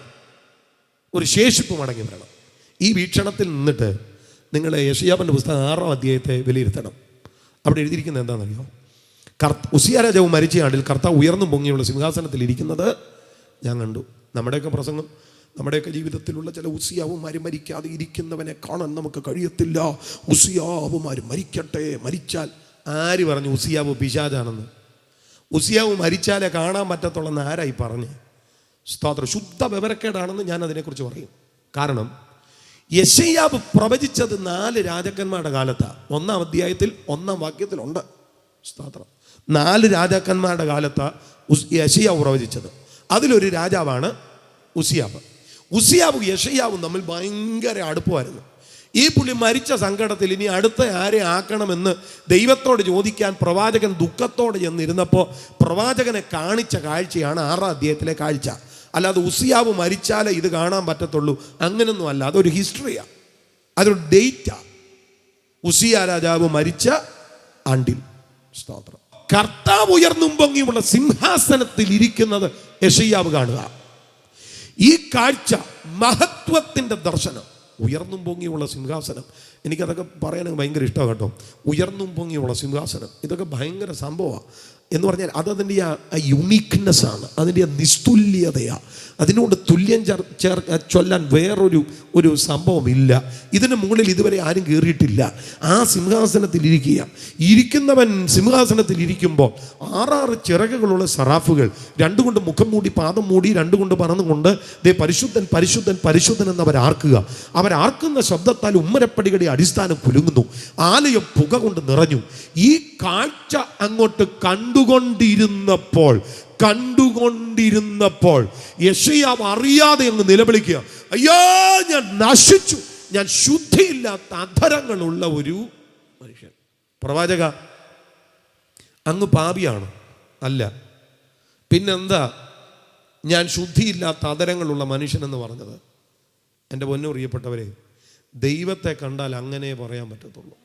ഒരു ശേഷിപ്പ് മടങ്ങി വരണം. ഈ വീക്ഷണത്തിൽ നിന്നിട്ട് നിങ്ങൾ യെശയ്യാവിൻ്റെ പുസ്തകം 6-ാം അധ്യായത്തെ വിലയിരുത്തണം. അവിടെ എഴുതിയിരിക്കുന്നത് എന്താണെന്നറിയോ? ഉസിയ രാജാവ് മരിച്ച ആണ്ടിൽ കർത്താവ് ഉയർന്നു പൊങ്ങിയുള്ള സിംഹാസനത്തിൽ ഇരിക്കുന്നത് ഞാൻ കണ്ടു. നമ്മുടെയൊക്കെ പ്രസംഗം, നമ്മുടെയൊക്കെ ജീവിതത്തിലുള്ള ചില ഉസിയാവുമാർ മരിക്കാതെ ഇരിക്കുന്നവനെ കാണാൻ നമുക്ക് കഴിയത്തില്ല. ഉസിയാവുമാർ മരിക്കട്ടെ. മരിച്ചാൽ ആര് പറഞ്ഞു ഉസിയാവ് പിശാചാണെന്ന്? ഉസിയാവ് മരിച്ചാലേ കാണാൻ പറ്റത്തുള്ളെന്ന് ആരായി പറഞ്ഞ്? സ്തോത്രം. ശുദ്ധ വിവരക്കേടാണെന്ന് ഞാൻ അതിനെക്കുറിച്ച് പറയും. കാരണം യെശയ്യാവ് പ്രവചിച്ചത് 4 രാജാക്കന്മാരുടെ കാലത്താണ്. 1-ാം അധ്യായത്തിൽ 1-ാം വാക്യത്തിലുണ്ട്. സ്തോത്രം. 4 രാജാക്കന്മാരുടെ കാലത്താണ് യെശയ്യാവ് പ്രവചിച്ചത്. അതിലൊരു രാജാവാണ് ഉസിയാവ്. ഉസിയാവും യെശയ്യാവും തമ്മിൽ ഭയങ്കര അടുപ്പമായിരുന്നു. ഈ പുള്ളി മരിച്ച സങ്കടത്തിൽ ഇനി അടുത്ത ആരെ ആക്കണമെന്ന് ദൈവത്തോട് ചോദിക്കാൻ പ്രവാചകൻ ദുഃഖത്തോടെ ചെന്നിരുന്നപ്പോൾ പ്രവാചകനെ കാണിച്ച കാഴ്ചയാണ് 6-ാം അധ്യായത്തിലെ കാഴ്ച. അല്ലാതെ ഉസിയാവ് മരിച്ചാലേ ഇത് കാണാൻ പറ്റത്തുള്ളൂ അങ്ങനൊന്നും അല്ല. അതൊരു ഹിസ്റ്ററിയാണ്, അതൊരു ഡേറ്റാ. ഉസിയ രാജാവ് മരിച്ച ആണ്ടിൽ. സ്തോത്രം. കർത്താവ് ഉയർന്നും പൊങ്ങിയുള്ള സിംഹാസനത്തിൽ ഇരിക്കുന്നത് യെശയ്യാവ് കാണുക. ഈ കാഴ്ച മഹത്വത്തിൻ്റെ ദർശനം. ഉയർന്നും പൊങ്ങിയുള്ള സിംഹാസനം, എനിക്കതൊക്കെ പറയാൻ ഭയങ്കര ഇഷ്ടമാണ് കേട്ടോ. ഉയർന്നും പൊങ്ങിയുള്ള സിംഹാസനം, ഇതൊക്കെ ഭയങ്കര സംഭവമാണ്. എന്ന് പറഞ്ഞാൽ അതതിൻ്റെ ആ യുണീക്ക്നെസ്സാണ്, അതിൻ്റെ ആ നിസ്തുല്യതയാണ്. അതിനോട് തുല്യം ചൊല്ലാൻ വേറൊരു സംഭവമില്ല. ഇതിന് മുകളിൽ ഇതുവരെ ആരും കയറിയിട്ടില്ല. ആ സിംഹാസനത്തിൽ ഇരിക്കുന്നവൻ സിംഹാസനത്തിൽ ഇരിക്കുമ്പോൾ 6 ചിറകുകളുള്ള സറാഫുകൾ 2 കൊണ്ട് മുഖം മൂടി പാദം മൂടി 2 കൊണ്ട് പറന്നുകൊണ്ട് ദേ പരിശുദ്ധൻ പരിശുദ്ധൻ പരിശുദ്ധൻ എന്നവർ ആർക്കുക. അവരാർക്കുന്ന ശബ്ദത്താൽ ഉമ്മരപ്പടികളുടെ അടിസ്ഥാനം കുലുങ്ങുന്നു. ആലയം പുക കൊണ്ട് നിറഞ്ഞു. ഈ കാഴ്ച അങ്ങോട്ട് കണ്ടുകൊണ്ടിരുന്നപ്പോൾ യെശയ്യാവ് അറിയാതെ അങ്ങ് നിലവിളിക്കുക, അയ്യോ ഞാൻ നശിച്ചു, ഞാൻ ശുദ്ധിയില്ലാത്ത അധരങ്ങളുള്ള ഒരു മനുഷ്യൻ. പ്രവാചക, അങ്ങ് പാപിയാണ്? അല്ല. പിന്നെന്താ ഞാൻ ശുദ്ധിയില്ലാത്ത അധരങ്ങളുള്ള മനുഷ്യനെന്ന് പറഞ്ഞത്? എൻ്റെ പൊന്നു പ്രിയപ്പെട്ടവരെ, ദൈവത്തെ കണ്ടാൽ അങ്ങനെ പറയാൻ പറ്റത്തുള്ളൂ.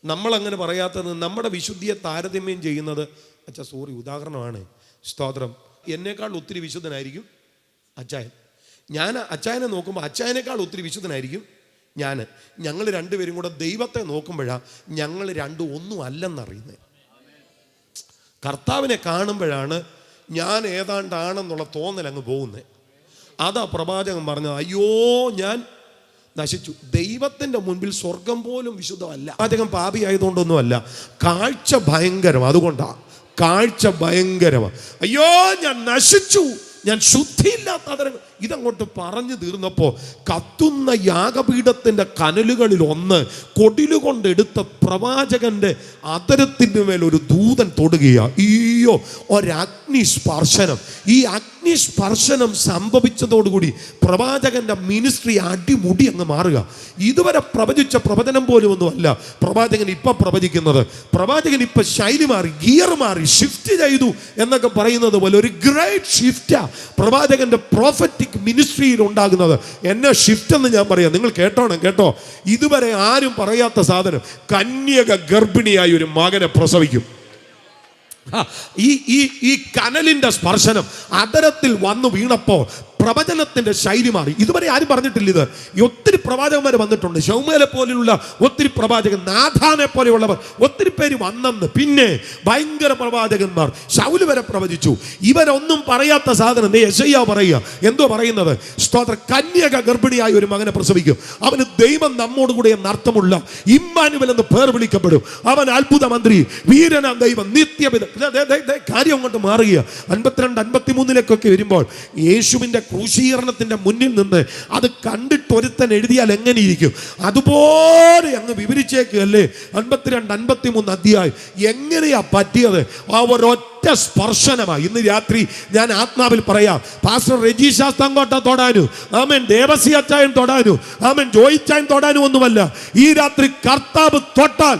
നമ്മളങ്ങനെ പറയാത്തത് നമ്മുടെ വിശുദ്ധിയെ താരതമ്യം ചെയ്യുന്നത്. അച്ഛാ സോറി, ഉദാഹരണമാണ്. സ്തോത്രം. എന്നേക്കാൾ ഒത്തിരി വിശുദ്ധനായിരിക്കും അച്ചായൻ. ഞാൻ അച്ചായനെ നോക്കുമ്പോൾ അച്ചായനേക്കാൾ ഒത്തിരി വിശുദ്ധനായിരിക്കും ഞങ്ങൾ 2 പേരും കൂടെ ദൈവത്തെ നോക്കുമ്പോഴാണ് ഞങ്ങൾ 2 ഒന്നും അല്ലെന്നറിയുന്നത്. കർത്താവിനെ കാണുമ്പോഴാണ് ഞാൻ ഏതാണ്ടാണെന്നുള്ള തോന്നൽ അങ്ങ് പോകുന്നത്. അതാ പ്രവാചകൻ പറഞ്ഞത്, അയ്യോ ഞാൻ നശിച്ചു. ദൈവത്തിൻ്റെ മുൻപിൽ സ്വർഗം പോലും വിശുദ്ധമല്ല. പ്രവാചകൻ പാപി ആയതുകൊണ്ടൊന്നുമല്ല, കാഴ്ച ഭയങ്കരം. അതുകൊണ്ടാണ് കാഴ്ച ഭയങ്കരമാണ്. അയ്യോ ഞാൻ നശിച്ചു, ഞാൻ ശുദ്ധിയില്ലാത്ത അധരങ്ങൾ. ഇതങ്ങോട്ട് പറഞ്ഞു തീർന്നപ്പോൾ കത്തുന്ന യാഗപീഠത്തിൻ്റെ കനലുകളിൽ ഒന്ന് കൊടിലുകൊണ്ടെടുത്ത പ്രവാചകന്റെ അധരത്തിൻ്റെ മേൽ ഒരു ദൂതൻ തൊടുകയാണ്. ഈയോ, ഒരഗ്നി സ്പർശനം. ഈ അഗ്നി സ്പർശനം സംഭവിച്ചതോടുകൂടി പ്രവാചകന്റെ മിനിസ്ട്രി അടിമുടി അങ്ങ് മാറുക. ഇതുവരെ പ്രവചിച്ച പ്രവചനം പോലും ഒന്നുമല്ല പ്രവാചകൻ ഇപ്പം പ്രവചിക്കുന്നത്. പ്രവാചകൻ ഇപ്പം ശൈലി മാറി, ഗിയർ മാറി, ഷിഫ്റ്റ് ചെയ്തു എന്നൊക്കെ പറയുന്നത് പോലെ ഒരു ഗ്രേറ്റ് ഷിഫ്റ്റാ പ്രവാചകന്റെ പ്രോഫറ്റിക് മിനിസ്ട്രിയിൽ ഉണ്ടാകുന്നത്. എന്നെ ഷിഫ്റ്റ് എന്ന് ഞാൻ പറയാം, നിങ്ങൾ കേട്ടോ. ഇതുവരെ ആരും പറയാത്ത സാധനം. കന്യക ഗർഭിണിയായി ഒരു മകനെ പ്രസവിക്കും. ഈ കനലിന്റെ സ്പർശനം അധരത്തിൽ വന്നു വീണപ്പോൾ പ്രവചനത്തിന്റെ ശൈലി മാറി. ഇതുവരെ ആരും പറഞ്ഞിട്ടില്ല ഇത്. ഒത്തിരി പ്രവാചകന്മാർ വന്നിട്ടുണ്ട്. ശൗമേലെ പോലെയുള്ള ഒത്തിരി പ്രവാചകൻ, നാഥാനെ പോലെയുള്ളവർ ഒത്തിരി പേര് വന്നെന്ന്. പിന്നെ ഭയങ്കര പ്രവാചകന്മാർ, ശൗല് വരെ പ്രവചിച്ചു. ഇവരൊന്നും പറയാത്ത സാധനം യെശയ്യാവ് പറയുക. എന്തോ പറയുന്നത്? സ്തോത്ര, കന്യക ഗർഭിണിയായി ഒരു മകനെ പ്രസവിക്കും. അവന് ദൈവം നമ്മോട് കൂടെ എന്നർത്ഥമുള്ള ഇമ്മാനുവൽ എന്ന് പേർ വിളിക്കപ്പെടും. അവൻ അത്ഭുത മന്ത്രി, വീരനാം ദൈവം, നിത്യപിത. കാര്യം കൊണ്ട് മാറുക. 52-53 വരുമ്പോൾ യേശുവിന്റെ ക്രൂശീകരണത്തിന്റെ മുന്നിൽ നിന്ന് അത് കണ്ടിട്ട് ഒരുത്തൻ എഴുതിയാൽ എങ്ങനെ ഇരിക്കും? അതുപോലെ അങ്ങ് വിവരിച്ചേക്കല്ലേ 52-53 അധ്യായം. എങ്ങനെയാ പറ്റിയത്? അവരൊറ്റ സ്പർശനമായി. ഇന്ന് രാത്രി ഞാൻ ആത്മാവിൽ പറയാം, പാസ്റ്റർ റെജി ശാസ്താങ്കോട്ട തൊടാനു, ആമേൻ, ദേവസി അച്ചായൻ തൊടാനു, ആമേൻ, ജോയിച്ചായൻ തൊടാനു ഒന്നുമല്ല. ഈ രാത്രി കർത്താവ് തൊട്ടാൽ,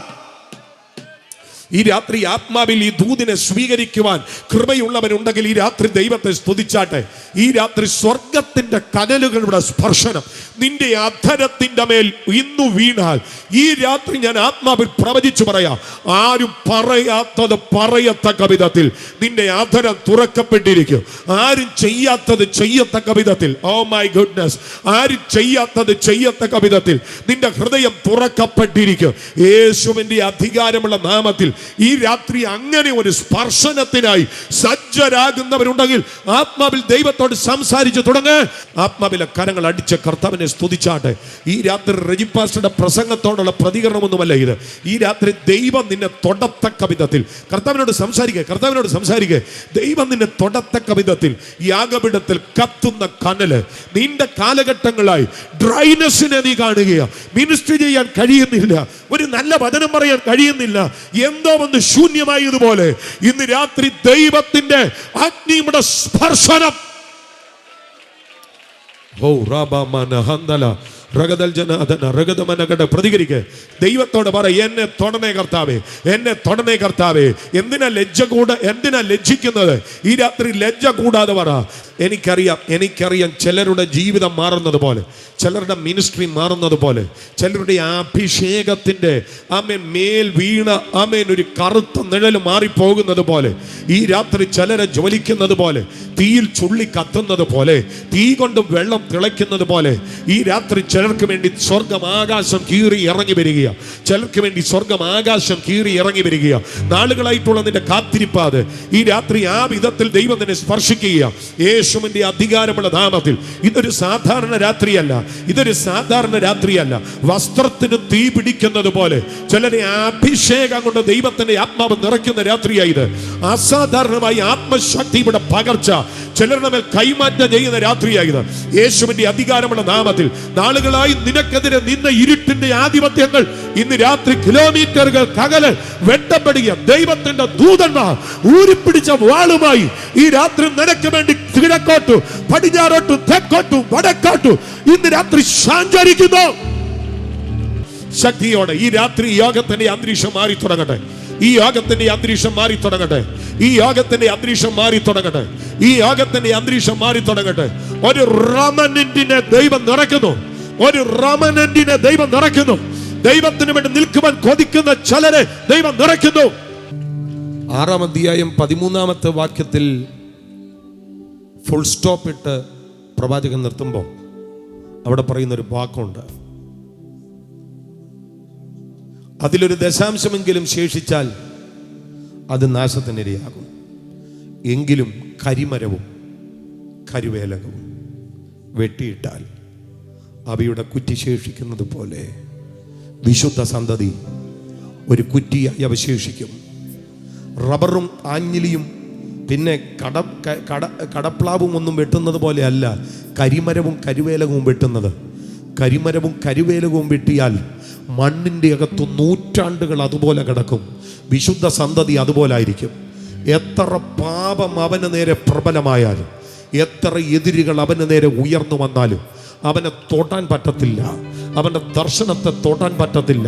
ഈ രാത്രി ആത്മാവിൽ ഈ ദൂതിനെ സ്വീകരിക്കുവാൻ കൃപയുള്ളവനുണ്ടെങ്കിൽ ഈ രാത്രി ദൈവത്തെ സ്തുതിച്ചാട്ടെ. ഈ രാത്രി സ്വർഗത്തിന്റെ കനലുകളുടെ സ്പർശനം നിന്റെ അധരത്തിന്റെ മേൽ ഇന്നു വീണാൽ, ഈ രാത്രി ഞാൻ ആത്മാവിൽ പ്രവചിച്ചു പറയാം, ആരും പറയാത്തത് പറയത്തക്ക വിധത്തിൽ നിന്റെ അധരം തുറക്കപ്പെട്ടിരിക്കും. ആരും ചെയ്യാത്തത് ചെയ്യത്തക്ക വിധത്തിൽ, ഓ മൈ ഗുഡ്നസ്, ആരും ചെയ്യാത്തത് ചെയ്യത്തക്ക വിധത്തിൽ നിന്റെ ഹൃദയം തുറക്കപ്പെട്ടിരിക്കും. യേശുവിന്റെ അധികാരമുള്ള നാമത്തിൽ ഈ രാത്രി അങ്ങനെ ഒരു സ്പർശനത്തിനായി സജ്ജരാകുന്നവരുണ്ടെങ്കിൽ ആത്മാവിൽ ദൈവത്തോട് സംസാരിച്ചു തുടങ്ങ്. ആത്മാവിലെ കരങ്ങൾ അടിച്ച് കർത്താവിനെ സ്തുതിച്ചാട്ടെ. ഈ രാത്രി റെജിപ്പാസ്റ്ററുടെ പ്രസംഗത്തോടുള്ള പ്രതികരണമൊന്നുമല്ല ഇത്. ഈ രാത്രി ദൈവം നിന്നെ തൊടത്തക്ക വിധത്തിൽ കർത്താവിനോട് സംസാരിക്കുക. ദൈവം നിന്നെ തൊടത്തക്ക വിധത്തിൽ യാഗപീഠത്തിൽ കത്തുന്ന കനല്. നീണ്ട കാലഘട്ടങ്ങളായി ഡ്രൈനെസ്സിനെ നീ കാണുകയാ. മിനിസ്ട്രി ചെയ്യാൻ കഴിയുന്നില്ല, ഒരു നല്ല വചനം പറയാൻ കഴിയുന്നില്ല, എന്തോ ഒന്ന് ശൂന്യമായതുപോലെ ഇന്ന് രാത്രി ദൈവത്തിന്റെ അഗ്നിയുടെ സ്പർശനം. ഓ റാബാമന ഹന്തല റഗദൽ ജനാദന റഗദമനകട പ്രതികരിക്ക്. ദൈവത്തോട് പറ, എന്നെ തൊടണേ കർത്താവേ, എന്നെ തൊടണേ കർത്താവേ. എന്തിനാ ലജ്ജിക്കുന്നത്? ഈ രാത്രി ലജ്ജ കൂടാതെ പറ, എനിക്കറിയാം ചിലരുടെ ജീവിതം മാറുന്നത് പോലെ, ചിലരുടെ മിനിസ്ട്രി മാറുന്നത് പോലെ, ചിലരുടെ അഭിഷേകത്തിന്റെ മേൽ വീണ ഒരു കറുത്ത നിഴൽ മാറിപ്പോകുന്നത് പോലെ, ഈ രാത്രി ചിലരെ ജ്വലിക്കുന്നത് പോലെ, തീയിൽ ചുള്ളി കത്തുന്നത് പോലെ, തീ കൊണ്ട് വെള്ളം തിളയ്ക്കുന്നത് പോലെ ഈ രാത്രി ചിലർക്ക് വേണ്ടി സ്വർഗം ആകാശം കീറി ഇറങ്ങി വരികയാണ്. ചിലർക്ക് വേണ്ടി സ്വർഗം ആകാശം കീറി ഇറങ്ങി വരികയാണ്. നാളുകളായിട്ടുള്ള നിന്റെ കാത്തിരിപ്പാത് ഈ രാത്രി ആ വിധത്തിൽ ദൈവം നിന്നെ സ്പർശിക്കുകയാണ്. യേശുവിന്റെ അധികാരമുള്ള നാമത്തിൽ. ഇതൊരു സാധാരണ രാത്രിയല്ല. വസ്ത്രത്തിന് തീ പിടിക്കുന്നത് പോലെ ചിലരെ അഭിഷേകം കൊണ്ട് ദൈവത്തിന്റെ ആത്മാവ് നിറയ്ക്കുന്ന രാത്രിയായത്. അസാധാരണമായി ആത്മശക്തിയുടെ പകർച്ച ചിലരുടെ മേൽ കൈമാറ്റം ചെയ്യുന്ന രാത്രിയായത്. യേശുവിന്റെ അധികാരമുള്ള നാമത്തിൽ നാളുകളായി നിനക്കെതിരെ നിന്ന ഇരുട്ടിന്റെ ആധിപത്യങ്ങൾ ഇന്ന് രാത്രി കിലോമീറ്ററുകൾ അകലെ വെട്ടപ്പെടുക. ദൈവത്തിന്റെ ദൂതന്മാർ ഊരിപ്പിടിച്ച വാളുമായി ഈ രാത്രി നിനക്ക് വേണ്ടി കിഴക്കോട്ടു പടിഞ്ഞാറോട്ടു തെക്കോട്ടു വടക്കോട്ടു ഇന്ന് രാത്രി സഞ്ചരിക്കുന്നു ശക്തിയോടെ. ഈ രാത്രി യോഗത്തിന്റെ അന്തരീക്ഷം മാറി തുടങ്ങട്ടെ. ഒരു റമനന്റിനെ ദൈവം നിറയ്ക്കുന്നു. ദൈവത്തിന് വേണ്ടി നിൽക്കുവാൻ കൊതിക്കുന്ന ചിലരെ ദൈവം നിറയ്ക്കുന്നു. 6-ാം അധ്യായം 13-ാമത്തെ വാക്യത്തിൽ ഫുൾ സ്റ്റോപ്പ് ഇട്ട് പ്രവാചകൻ നിർത്തുമ്പോൾ അവിടെ പറയുന്നൊരു വാക്കുണ്ട്. അതിലൊരു ദശാംശമെങ്കിലും ശേഷിച്ചാൽ അത് നാശത്തിനിരയാകും. എങ്കിലും കരിമരവും കരുവേലകവും വെട്ടിയിട്ടാൽ അവയുടെ കുറ്റി ശേഷിക്കുന്നത് പോലെ വിശുദ്ധ സന്തതി ഒരു കുറ്റിയായി അവശേഷിക്കും. റബ്ബറും ആഞ്ഞിലിയും പിന്നെ കടപ്ലാവും ഒന്നും വെട്ടുന്നത് പോലെ അല്ല കരിമരവും കരുവേലകവും വെട്ടുന്നത്. കരിമരവും കരുവേലകവും വെട്ടിയാൽ മണ്ണിൻ്റെ അകത്തു നൂറ്റാണ്ടുകൾ അതുപോലെ കിടക്കും. വിശുദ്ധ സന്തതി അതുപോലായിരിക്കും. എത്ര പാപം അവന് നേരെ പ്രബലമായാലും, എത്ര എതിരുകൾ അവന് നേരെ ഉയർന്നു വന്നാലും അവനെ തൊടാൻ പറ്റത്തില്ല. അവൻ്റെ ദർശനത്തെ തൊടാൻ പറ്റത്തില്ല.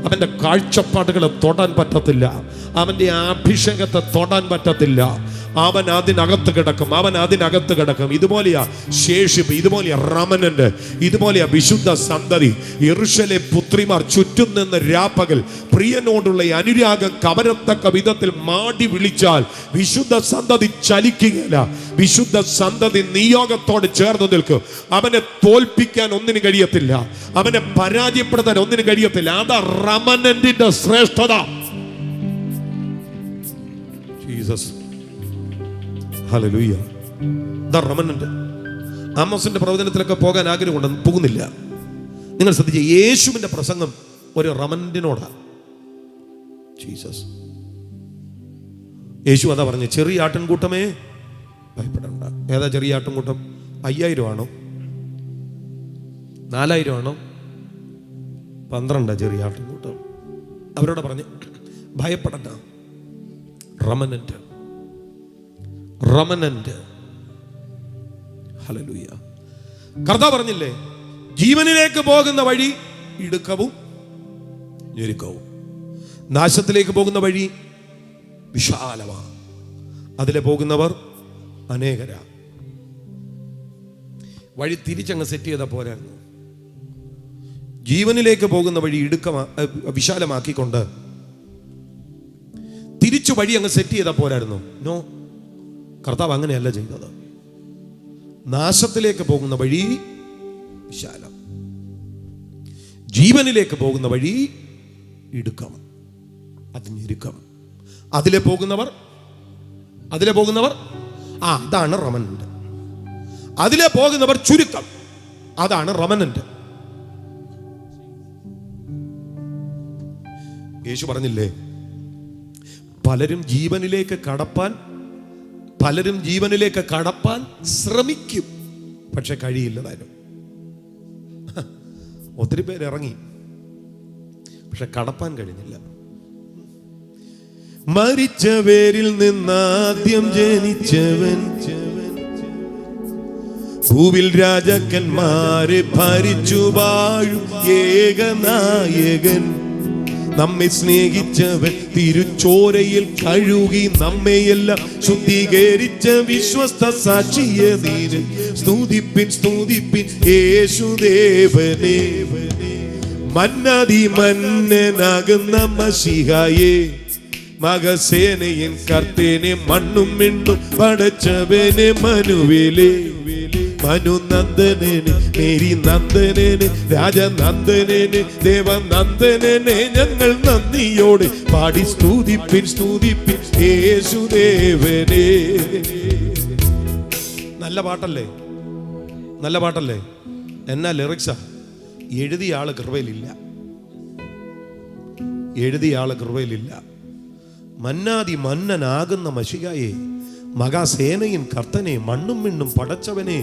അവൻ്റെ കാഴ്ചപ്പാടുകളെ തൊടാൻ പറ്റത്തില്ല. അവൻ്റെ അഭിഷേകത്തെ തൊടാൻ പറ്റത്തില്ല. അവൻ അതിനകത്ത് കിടക്കും. ഇതുപോലെയാ ശേഷിപ്പ്, ഇതുപോലെയാ റമനന്റ്, ഇതുപോലെയാ വിശുദ്ധ സന്തതി. യെരൂശലേം പുത്രിമാർ ചുറ്റും നിന്ന് രാപ്പകൽ പ്രിയനോടുള്ള അനുരാഗം കവരത്തക്ക വിധത്തിൽ മാടി വിളിച്ചാൽ വിശുദ്ധ സന്തതി ചലിക്കുകയില്ല. വിശുദ്ധ സന്തതി നിയോഗത്തോട് ചേർന്ന് നിൽക്കും. അവനെ തോൽപ്പിക്കാൻ ഒന്നിനും കഴിയത്തില്ല, അവനെ പരാജയപ്പെടുത്താൻ ഒന്നിനും കഴിയത്തില്ല. അതാ റമനന്റിന്റെ ശ്രേഷ്ഠത. Jesus, hallelujah. ദ റമനന്റ്. ആമോസിന്റെ പ്രവചനത്തിലൊക്കെ പോകാൻ ആഗ്രഹമുണ്ട്, പോകുന്നില്ല. നിങ്ങൾ ശ്രദ്ധിച്ച യേശുവിന്റെ പ്രസംഗം ഒരു റമനന്റിനോടാണ്. ജീസസ്, യേശു അതാ പറഞ്ഞു, ചെറിയ ആട്ടിൻകൂട്ടമേ ഭയപ്പെടണ്ട. ഏതാ ചെറിയ ആട്ടിൻകൂട്ടം? 5000 ആണോ 4000 ആണോ 12 ചെറിയ ആട്ടിൻകൂട്ടം? അവരോട് പറഞ്ഞു ഭയപ്പെടണ്ട. റമനന്റ്. ഹല്ലേലൂയ. കർത്താവ് പറഞ്ഞില്ലേ, ജീവനിലേക്ക് പോകുന്ന വഴി ഇടുക്കവും ഞെരുക്കവും, നാശത്തിലേക്ക് പോകുന്ന വഴി വിശാലമാണ്, അതിലെ പോകുന്നവർ അനേകരാ. വഴി തിരിച്ചങ്ങ് സെറ്റ് ചെയ്താൽ പോരായിരുന്നു. ജീവനിലേക്ക് പോകുന്ന വഴി വിശാലമാക്കിക്കൊണ്ട് തിരിച്ചു വഴി അങ്ങ് സെറ്റ് ചെയ്താൽ പോരായിരുന്നു. നോ, കർത്താവ് അങ്ങനെയല്ല ചെയ്തത്. നാശത്തിലേക്ക് പോകുന്ന വഴി വിശാലം, ജീവനിലേക്ക് പോകുന്ന വഴി ഇടുക്കം, അത് ഞെരുക്കം. അതിലെ പോകുന്നവർ അതാണ് റമനന്റ്. അതിലെ പോകുന്നവർ ചുരുക്കം, അതാണ് റമനന്റ്. യേശു പറഞ്ഞില്ലേ, പലരും ജീവനിലേക്ക് കടപ്പാൻ ശ്രമിക്കും, പക്ഷെ കഴിയില്ലതാനും. ഒത്തിരി പേര് ഇറങ്ങി, പക്ഷെ കടപ്പാൻ കഴിഞ്ഞില്ല. മരിച്ചവരിൽ നിന്നാദ്യം ജനിച്ചവൻ, ഭൂവിൽ രാജാക്കന്മാരെ ഭരിച്ചു വാഴും ഏകനായകൻ, നമ്മെ സ്നേഹിച്ചവൻ തിരുച്ചോരയിൽ കഴുകി നമ്മയെല്ലാം ശുദ്ധീകരിച്ച വിശ്വസ്ത സാക്ഷിയെ നീര് സ്തുതിപ്പിൻ യേശുദേവനെ. മന്നാതി മന്നനാകുന്ന മശിഹായെ, മകസേനയൻ കർത്തേനെ, മണ്ണും മിണ്ണും പടച്ചവനെ, മനുവേലേ, മനുനന്ദനനെ, മേരി നന്ദനനെ, രാജനന്ദനനെ, ദേവനന്ദനനെ, ഞങ്ങൾ നന്ദിയോടെ പാടി സ്തുതിപ്പിൻ യേശുദേവനെ. നല്ല പാട്ടല്ലേ? എന്നാ ലിറിക്സാ? എഴുതിയ ആള് കൃപയിലില്ല. മന്നാതി മന്നനാകുന്ന മശിഹായെ, മഹാസേനയിൻ കർത്തനെ, മണ്ണും മിണ്ണും പടച്ചവനെ,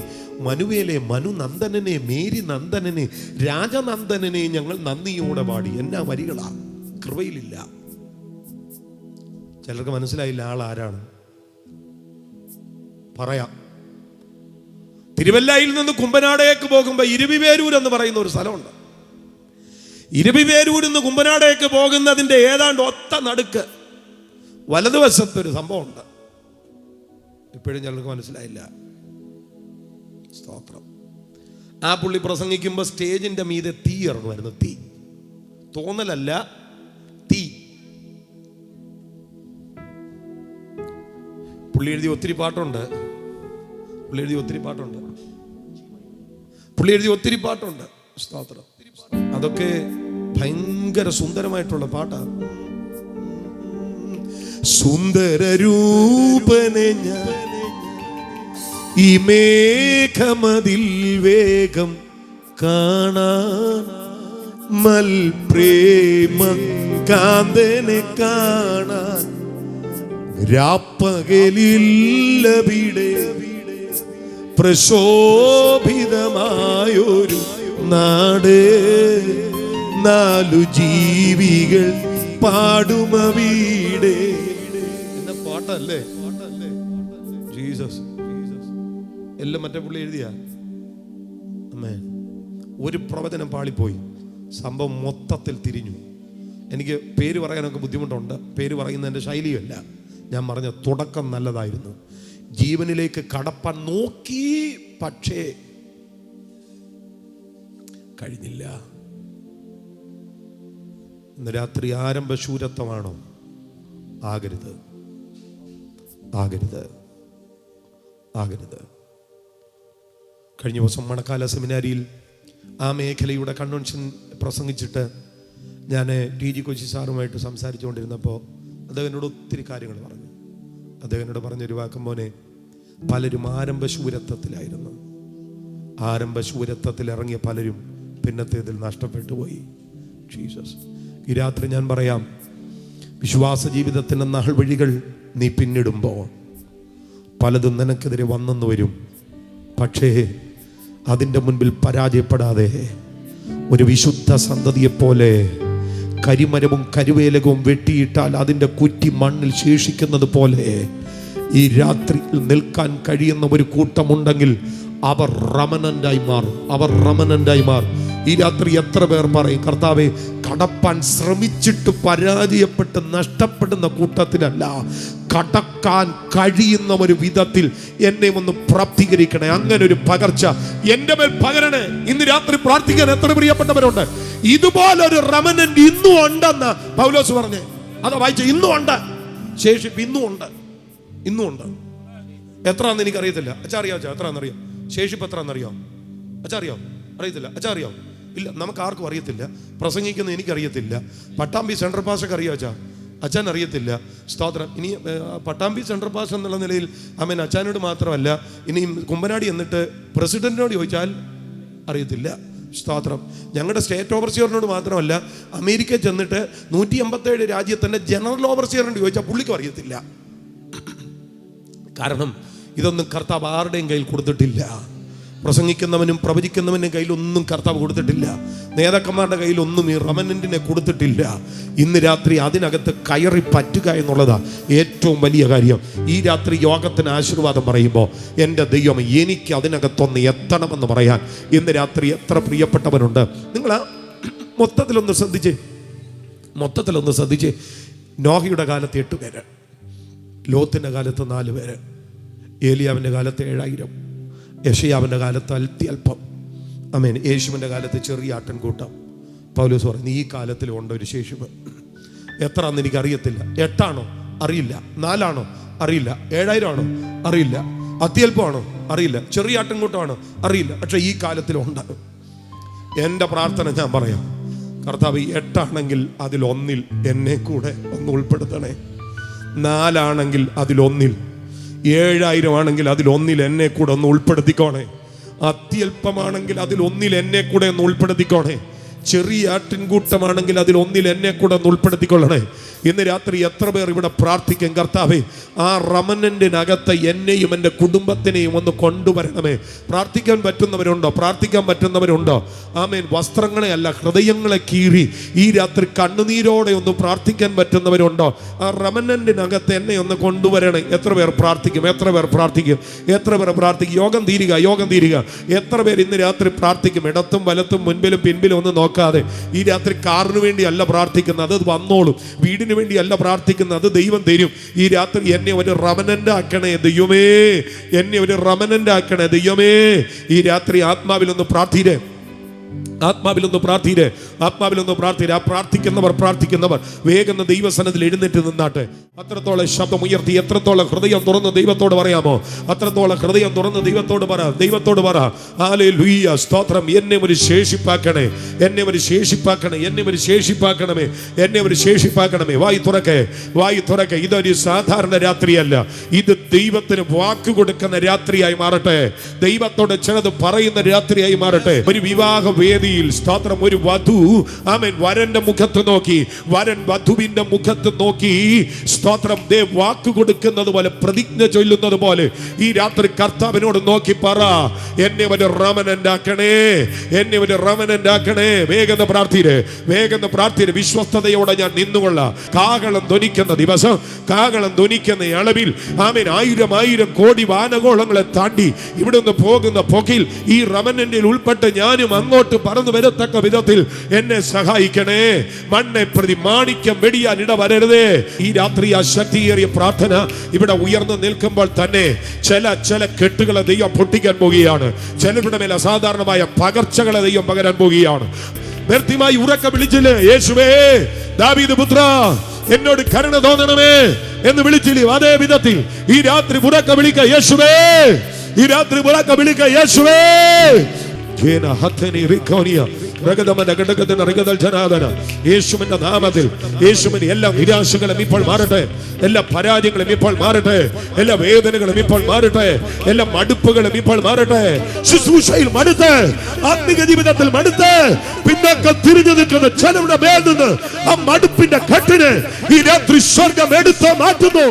മനുവേലെ, മനുനന്ദനനെ, മേരി നന്ദനനെ, രാജനന്ദനനെ, ഞങ്ങൾ നന്ദിയോടെ പാടി. എന്നാ വരികളാ? കൃപയിലില്ല. ചിലർക്ക് മനസ്സിലായില്ല ആൾ ആരാണ്. പറയാം. തിരുവല്ലയിൽ നിന്ന് കുമ്പനാടേക്ക് പോകുമ്പോൾ ഇരുവിവേരൂർ എന്ന് പറയുന്ന ഒരു സ്ഥലമുണ്ട്. ഇരുവിവേരൂരിൽ നിന്ന് കുമ്പനാടേക്ക് പോകുന്നതിൻ്റെ ഏതാണ്ട് ഒത്ത നടുക്ക് വലതുവശത്തൊരു സംഭവമുണ്ട്. ഇപ്പോഴും ചിലർക്ക് മനസ്സിലായില്ല. സ്തോത്രം. ആ പുള്ളി പ്രസംഗിക്കുമ്പോൾ സ്റ്റേജിന്റെ മീതെ തീ ഇറങ്ങുമായിരുന്നു. തീ, തോന്നലല്ല, തീ. പുള്ളി എഴുതി ഒത്തിരി പാട്ടുണ്ട്. സ്തോത്രം. അതൊക്കെ ഭയങ്കര സുന്ദരമായിട്ടുള്ള പാട്ടാണ്. സുന്ദരരൂപനെ ഞാൻ ഈ മേഘമതിൽ വേഗം കാണാൻ, മൽപ്രേമ കാന്തനെ കാണാൻ, രാപ്പകലില്ലവിടെ പ്രശോഭിതമായൊരു നാട്, നാലു ജീവികൾ പാടുമവിടെ. എന്ന പാട്ടല്ലേ ജീസസ്? എല്ലാം മറ്റേ പുള്ളി എഴുതിയ അമ്മേ. ഒരു പ്രവചനം പാളിപ്പോയി, സംഭവം മൊത്തത്തിൽ തിരിഞ്ഞു. എനിക്ക് പേര് പറയാനൊക്കെ ബുദ്ധിമുട്ടുണ്ട്, പേര് പറയുന്നതിൻ്റെ ശൈലിയല്ല. ഞാൻ പറഞ്ഞ തുടക്കം നല്ലതായിരുന്നു. ജീവനിലേക്ക് കടപ്പാൻ നോക്കി, പക്ഷേ കഴിഞ്ഞില്ല. ഇന്ന് രാത്രി ആരംഭശൂരത്വമാണോ? ആകരുത്. കഴിഞ്ഞ ദിവസം മണക്കാല സെമിനാരിയിൽ ആ മേഖലയുടെ കൺവെൻഷൻ പ്രസംഗിച്ചിട്ട് ഞാൻ TG കൊച്ചി സാറുമായിട്ട് സംസാരിച്ചുകൊണ്ടിരുന്നപ്പോൾ അദ്ദേഹം എന്നോട് ഒത്തിരി കാര്യങ്ങൾ പറഞ്ഞു. അദ്ദേഹം എന്നോട് പറഞ്ഞൊരു വാക്കും, മോനെ, പലരും ആരംഭശൂരത്വത്തിലായിരുന്നു. ആരംഭശൂരത്വത്തിൽ ഇറങ്ങിയ പലരും പിന്നത്തേതിൽ നഷ്ടപ്പെട്ടു പോയി. ജീസസ്. ഈ രാത്രി ഞാൻ പറയാം, വിശ്വാസ ജീവിതത്തിൻ്റെ നാൾ വഴികൾ നീ പിന്നിടുമ്പോൾ പലതും നിനക്കെതിരെ വന്നെന്ന് വരും. പക്ഷേ അതിൻ്റെ മുൻപിൽ പരാജയപ്പെടാതെ ഒരു വിശുദ്ധ സന്തതിയെപ്പോലെ കരിമരവും കരുവേലകവും വെട്ടിയിട്ടാൽ അതിൻ്റെ കുറ്റി മണ്ണിൽ ശേഷിക്കുന്നത് പോലെ ഈ രാത്രിയിൽ നിൽക്കാൻ കഴിയുന്ന ഒരു കൂട്ടമുണ്ടെങ്കിൽ അവർ റമനന്റായി മാറും. ഈ രാത്രി എത്ര പേർ പറയും, കർത്താവേ, കടപ്പാൻ ശ്രമിച്ചിട്ട് പരാജയപ്പെട്ട് നഷ്ടപ്പെടുന്ന കൂട്ടത്തിലല്ല, കടക്കാൻ കഴിയുന്ന ഒരു വിധത്തിൽ എന്നെ ഒന്ന് പ്രാപ്തീകരിക്കണേ. അങ്ങനെ ഒരു പകർച്ച എൻ്റെ മേൽ പകരണേ. ഇന്ന് രാത്രി പ്രാർത്ഥിക്കാൻ എത്ര പ്രിയപ്പെട്ടവരുണ്ട്? ഇതുപോലൊരു റമനന്റ് ഇന്നും ഉണ്ടെന്ന് പൗലോസ് പറഞ്ഞേ. അതാ വായിച്ച, ഇന്നും ഉണ്ട്. ശേഷിപ്പ് ഇന്നും ഉണ്ട്. എത്രയാണെന്ന് എനിക്കറിയത്തില്ല. അച്ഛാ അറിയാം? എത്രയാണെന്നറിയാം? ശേഷിപ്പ് എത്രയാണെന്നറിയാം? അച്ഛാ അറിയാം? അറിയത്തില്ല. അച്ഛാ അറിയാം? ഇല്ല, നമുക്ക് ആർക്കും അറിയത്തില്ല. പ്രസംഗിക്കുന്ന എനിക്കറിയത്തില്ല. പട്ടാമ്പി സെൻട്രൽ പാസ്റ്റർക്ക് അറിയാം അച്ഛാ? അച്ഛൻ അറിയത്തില്ല. സ്തോത്രം. ഇനി പട്ടാമ്പി സെൻട്രൽ പാസ് എന്നുള്ള നിലയിൽ ആമേൻ അച്ഛനോട് മാത്രമല്ല, ഇനിയും കുമ്പനാടി എന്നിട്ട് പ്രസിഡന്റിനോട് ചോദിച്ചാൽ അറിയത്തില്ല. സ്തോത്രം. ഞങ്ങളുടെ സ്റ്റേറ്റ് ഓവർസിയറിനോട് മാത്രമല്ല, അമേരിക്കയിൽ ചെന്നിട്ട് 157 രാജ്യത്തിൻ്റെ ജനറൽ ഓവർസിയറിനോട് ചോദിച്ചാൽ പുള്ളിക്കും അറിയത്തില്ല. കാരണം ഇതൊന്നും കർത്താവ് ആരുടെയും കയ്യിൽ കൊടുത്തിട്ടില്ല. പ്രസംഗിക്കുന്നവനും പ്രവചിക്കുന്നവനും കയ്യിലൊന്നും കർത്താവ് കൊടുത്തിട്ടില്ല. നേതാക്കന്മാരുടെ കയ്യിലൊന്നും ഈ റമനന്റിനെ കൊടുത്തിട്ടില്ല. ഇന്ന് രാത്രി അതിനകത്ത് കയറി പറ്റുക എന്നുള്ളതാണ് ഏറ്റവും വലിയ കാര്യം. ഈ രാത്രി യോഗത്തിന് ആശീർവാദം പറയുമ്പോൾ എൻ്റെ ദൈവം എനിക്ക് അതിനകത്തൊന്ന് എത്തണമെന്ന് പറയാൻ ഇന്ന് രാത്രി എത്ര പ്രിയപ്പെട്ടവരുണ്ട്. നിങ്ങൾ മൊത്തത്തിലൊന്ന് ശ്രദ്ധിച്ച് നോഹയുടെ കാലത്ത് 8 പേര്, ലോത്തിൻ്റെ കാലത്ത് 4 പേര്, ഏലിയാവിൻ്റെ കാലത്ത് 7000, യെശയ്യാവിൻ്റെ കാലത്ത് അല്പം, ആമേൻ, യേശുവിൻ്റെ കാലത്ത് ചെറിയ ആട്ടിൻകൂട്ടം. പൗലോസ് പറയുന്നു ഈ കാലത്തിലുണ്ട് ഒരു ശേഷിപ്പ്. എത്ര ആണെന്ന് എനിക്കറിയത്തില്ല. 8 ആണോ അറിയില്ല, 4 ആണോ അറിയില്ല, 7000 ആണോ അറിയില്ല, അത്യല്പമാണോ അറിയില്ല, ചെറിയ ആട്ടിൻകൂട്ടമാണോ അറിയില്ല. പക്ഷെ ഈ കാലത്തിലുണ്ട്. എൻ്റെ പ്രാർത്ഥന ഞാൻ പറയാം, കർത്താവ് 8 ആണെങ്കിൽ അതിലൊന്നിൽ എന്നെ കൂടെ ഒന്ന് ഉൾപ്പെടുത്തണേ. 4 ആണെങ്കിൽ അതിലൊന്നിൽ, 7000 ആണെങ്കിൽ അതിലൊന്നിൽ എന്നെ കൂടെ ഒന്ന് ഉൾപ്പെടുത്തിക്കോണേ. അത്യല്പമാണെങ്കിൽ അതിലൊന്നിൽ എന്നെ കൂടെ ഒന്ന് ഉൾപ്പെടുത്തിക്കോണേ. ചെറിയ ആട്ടിൻകൂട്ടമാണെങ്കിൽ അതിലൊന്നിൽ എന്നെ കൂടെ ഒന്ന് ഉൾപ്പെടുത്തിക്കൊള്ളണേ. ഇന്ന് രാത്രി എത്ര പേർ ഇവിടെ പ്രാർത്ഥിക്കും, കർത്താവേ ആ റമനന്റിനകത്ത് എന്നെയും എൻ്റെ കുടുംബത്തിനെയും ഒന്ന് കൊണ്ടുവരണമേ. പ്രാർത്ഥിക്കാൻ പറ്റുന്നവരുണ്ടോ? ആമേൻ. വസ്ത്രങ്ങളെ അല്ല, ഹൃദയങ്ങളെ കീറി ഈ രാത്രി കണ്ണുനീരോടെ ഒന്ന് പ്രാർത്ഥിക്കാൻ പറ്റുന്നവരുണ്ടോ? ആ റമനന്റിനകത്ത് എന്നെ ഒന്ന് കൊണ്ടുവരണേ. എത്ര പേർ പ്രാർത്ഥിക്കും? യോഗം തീരുക. എത്ര പേർ ഇന്ന് രാത്രി പ്രാർത്ഥിക്കും? ഇടത്തും വലത്തും മുൻപിലും പിൻപിലും ഒന്നും നോക്കാതെ ഈ രാത്രി കാറിന് വേണ്ടി അല്ല പ്രാർത്ഥിക്കുന്നത്, അത് വന്നോളും. വീടിന് വേണ്ടി അല്ല പ്രാർത്ഥിക്കുന്നത്, അത് ദൈവം തരും. ഈ രാത്രി എന്നെ ഒരു റമനന്റ് ആക്കണേ ദൈവമേ, ഈ രാത്രി ആത്മാവിലൊന്ന് പ്രാർത്ഥിരേ. ആ പ്രാർത്ഥിക്കുന്നവർ വേഗം ദൈവസന്നിധിയിൽ എഴുന്നേറ്റ് നിന്നാട്ടെ. അത്രത്തോളം ശബ്ദം ഉയർത്തി, എത്രത്തോളം ഹൃദയം തുറന്ന് ദൈവത്തോട് പറയാമോ അത്രത്തോളം ഹൃദയം തുറന്ന് ദൈവത്തോട് പറ. ഹല്ലേലൂയ, സ്തോത്രം. എന്നെ ഒരു ശേഷിപ്പാക്കണമേ. വായി തുറക്കെ. ഇതൊരു സാധാരണ രാത്രിയല്ല, ഇത് ദൈവത്തിന് വാക്ക് കൊടുക്കുന്ന രാത്രിയായി മാറട്ടെ. ദൈവത്തോട് ചിലത് പറയുന്ന രാത്രിയായി മാറട്ടെ. ഒരു വിവാഹ വേദിയിൽ സ്തോത്രം, ഒരു വധു ആമേൻ വരന്റെ മുഖത്ത് നോക്കി, വരൻ വധുവിന്റെ മുഖത്ത് നോക്കി സ്തോത്രം വാക്ക് കൊടുക്കുന്നത് പോലെ, പ്രതിജ്ഞ ചൊല്ലുന്നത് പോലെ ഈ രാത്രി കർത്താവിനോട് നോക്കി പറ, എന്നെ ഒരു റമനന്റ് ആക്കണേ. വേഗം പ്രാർത്ഥിരെ. വിശ്വസ്തയോടെ ഞാൻ നിന്നുകൊള്ളാം. കാഹളം ധ്വനിക്കുന്ന ദിവസം, കാഹളം ധ്വനിക്കുന്ന അളവിൽ ആമേൻ 1000 കോടി വാനഗോളങ്ങളെ താണ്ടി ഇവിടുന്ന് പോകുന്ന പൊക്കിൽ ഈ റമനന്റിൽ ഉൾപ്പെട്ട് ഞാനും അങ്ങോട്ട് പറന്നു വരത്തക്ക വിധത്തിൽ എന്നെ സഹായിക്കണേ. മണ്ണെ പ്രതി മാണിക്യം വെടിയാൻ ഇടവരരുതേ. ഈ രാത്രി ആ ശക്തിയേറിയ പ്രാർത്ഥന ഇവിടെ ഉയർന്നു നിൽക്കുമ്പോൾ തന്നെ ചില കെട്ടുകളെ ദൈവം പൊട്ടിക്കാൻ പോവുകയാണ്. ചിലരുടെ മേൽ അസാധാരണമായ പകർച്ചകളെ ദൈവം പകരാൻ പോവുകയാണ്. വ്യക്തിമായി ഉറക്കെ വിളിച്ചില്ലേ, യേശുവേ ദാവീദ് പുത്ര എന്നോട് കരുണ തോന്നണമേ എന്ന് വിളിച്ചില്ലേ? അതേ വിധത്തിൽ ഈ രാത്രി ഉറക്കെ വിളിക്ക യേശുവേ. യേശുവിന്റെ നാമത്തിൽ, യേശുവിന്റെ എല്ലാ നിരാശകളും ഇപ്പോൾ മാറട്ടെ, എല്ലാ പരാജയങ്ങളും ഇപ്പോൾ മാറട്ടെ, എല്ലാ വേദനകളും ഇപ്പോൾ മാറട്ടെ, എല്ലാ മടുപ്പുകളും ഇപ്പോൾ മാറട്ടെ. ശുശ്രൂഷയിൽ മടുത്ത്, ആത്മീക ജീവിതത്തിൽ മടുത്ത് പിന്നൊക്കെ തിരിഞ്ഞു നിൽക്കുന്ന ചിലരുടെ മേൽ നിന്ന് ആ മടുപ്പിന്റെ കെട്ടിന് ഈ രാത്രി സ്വർഗം എടുത്ത് മാറ്റുന്നു.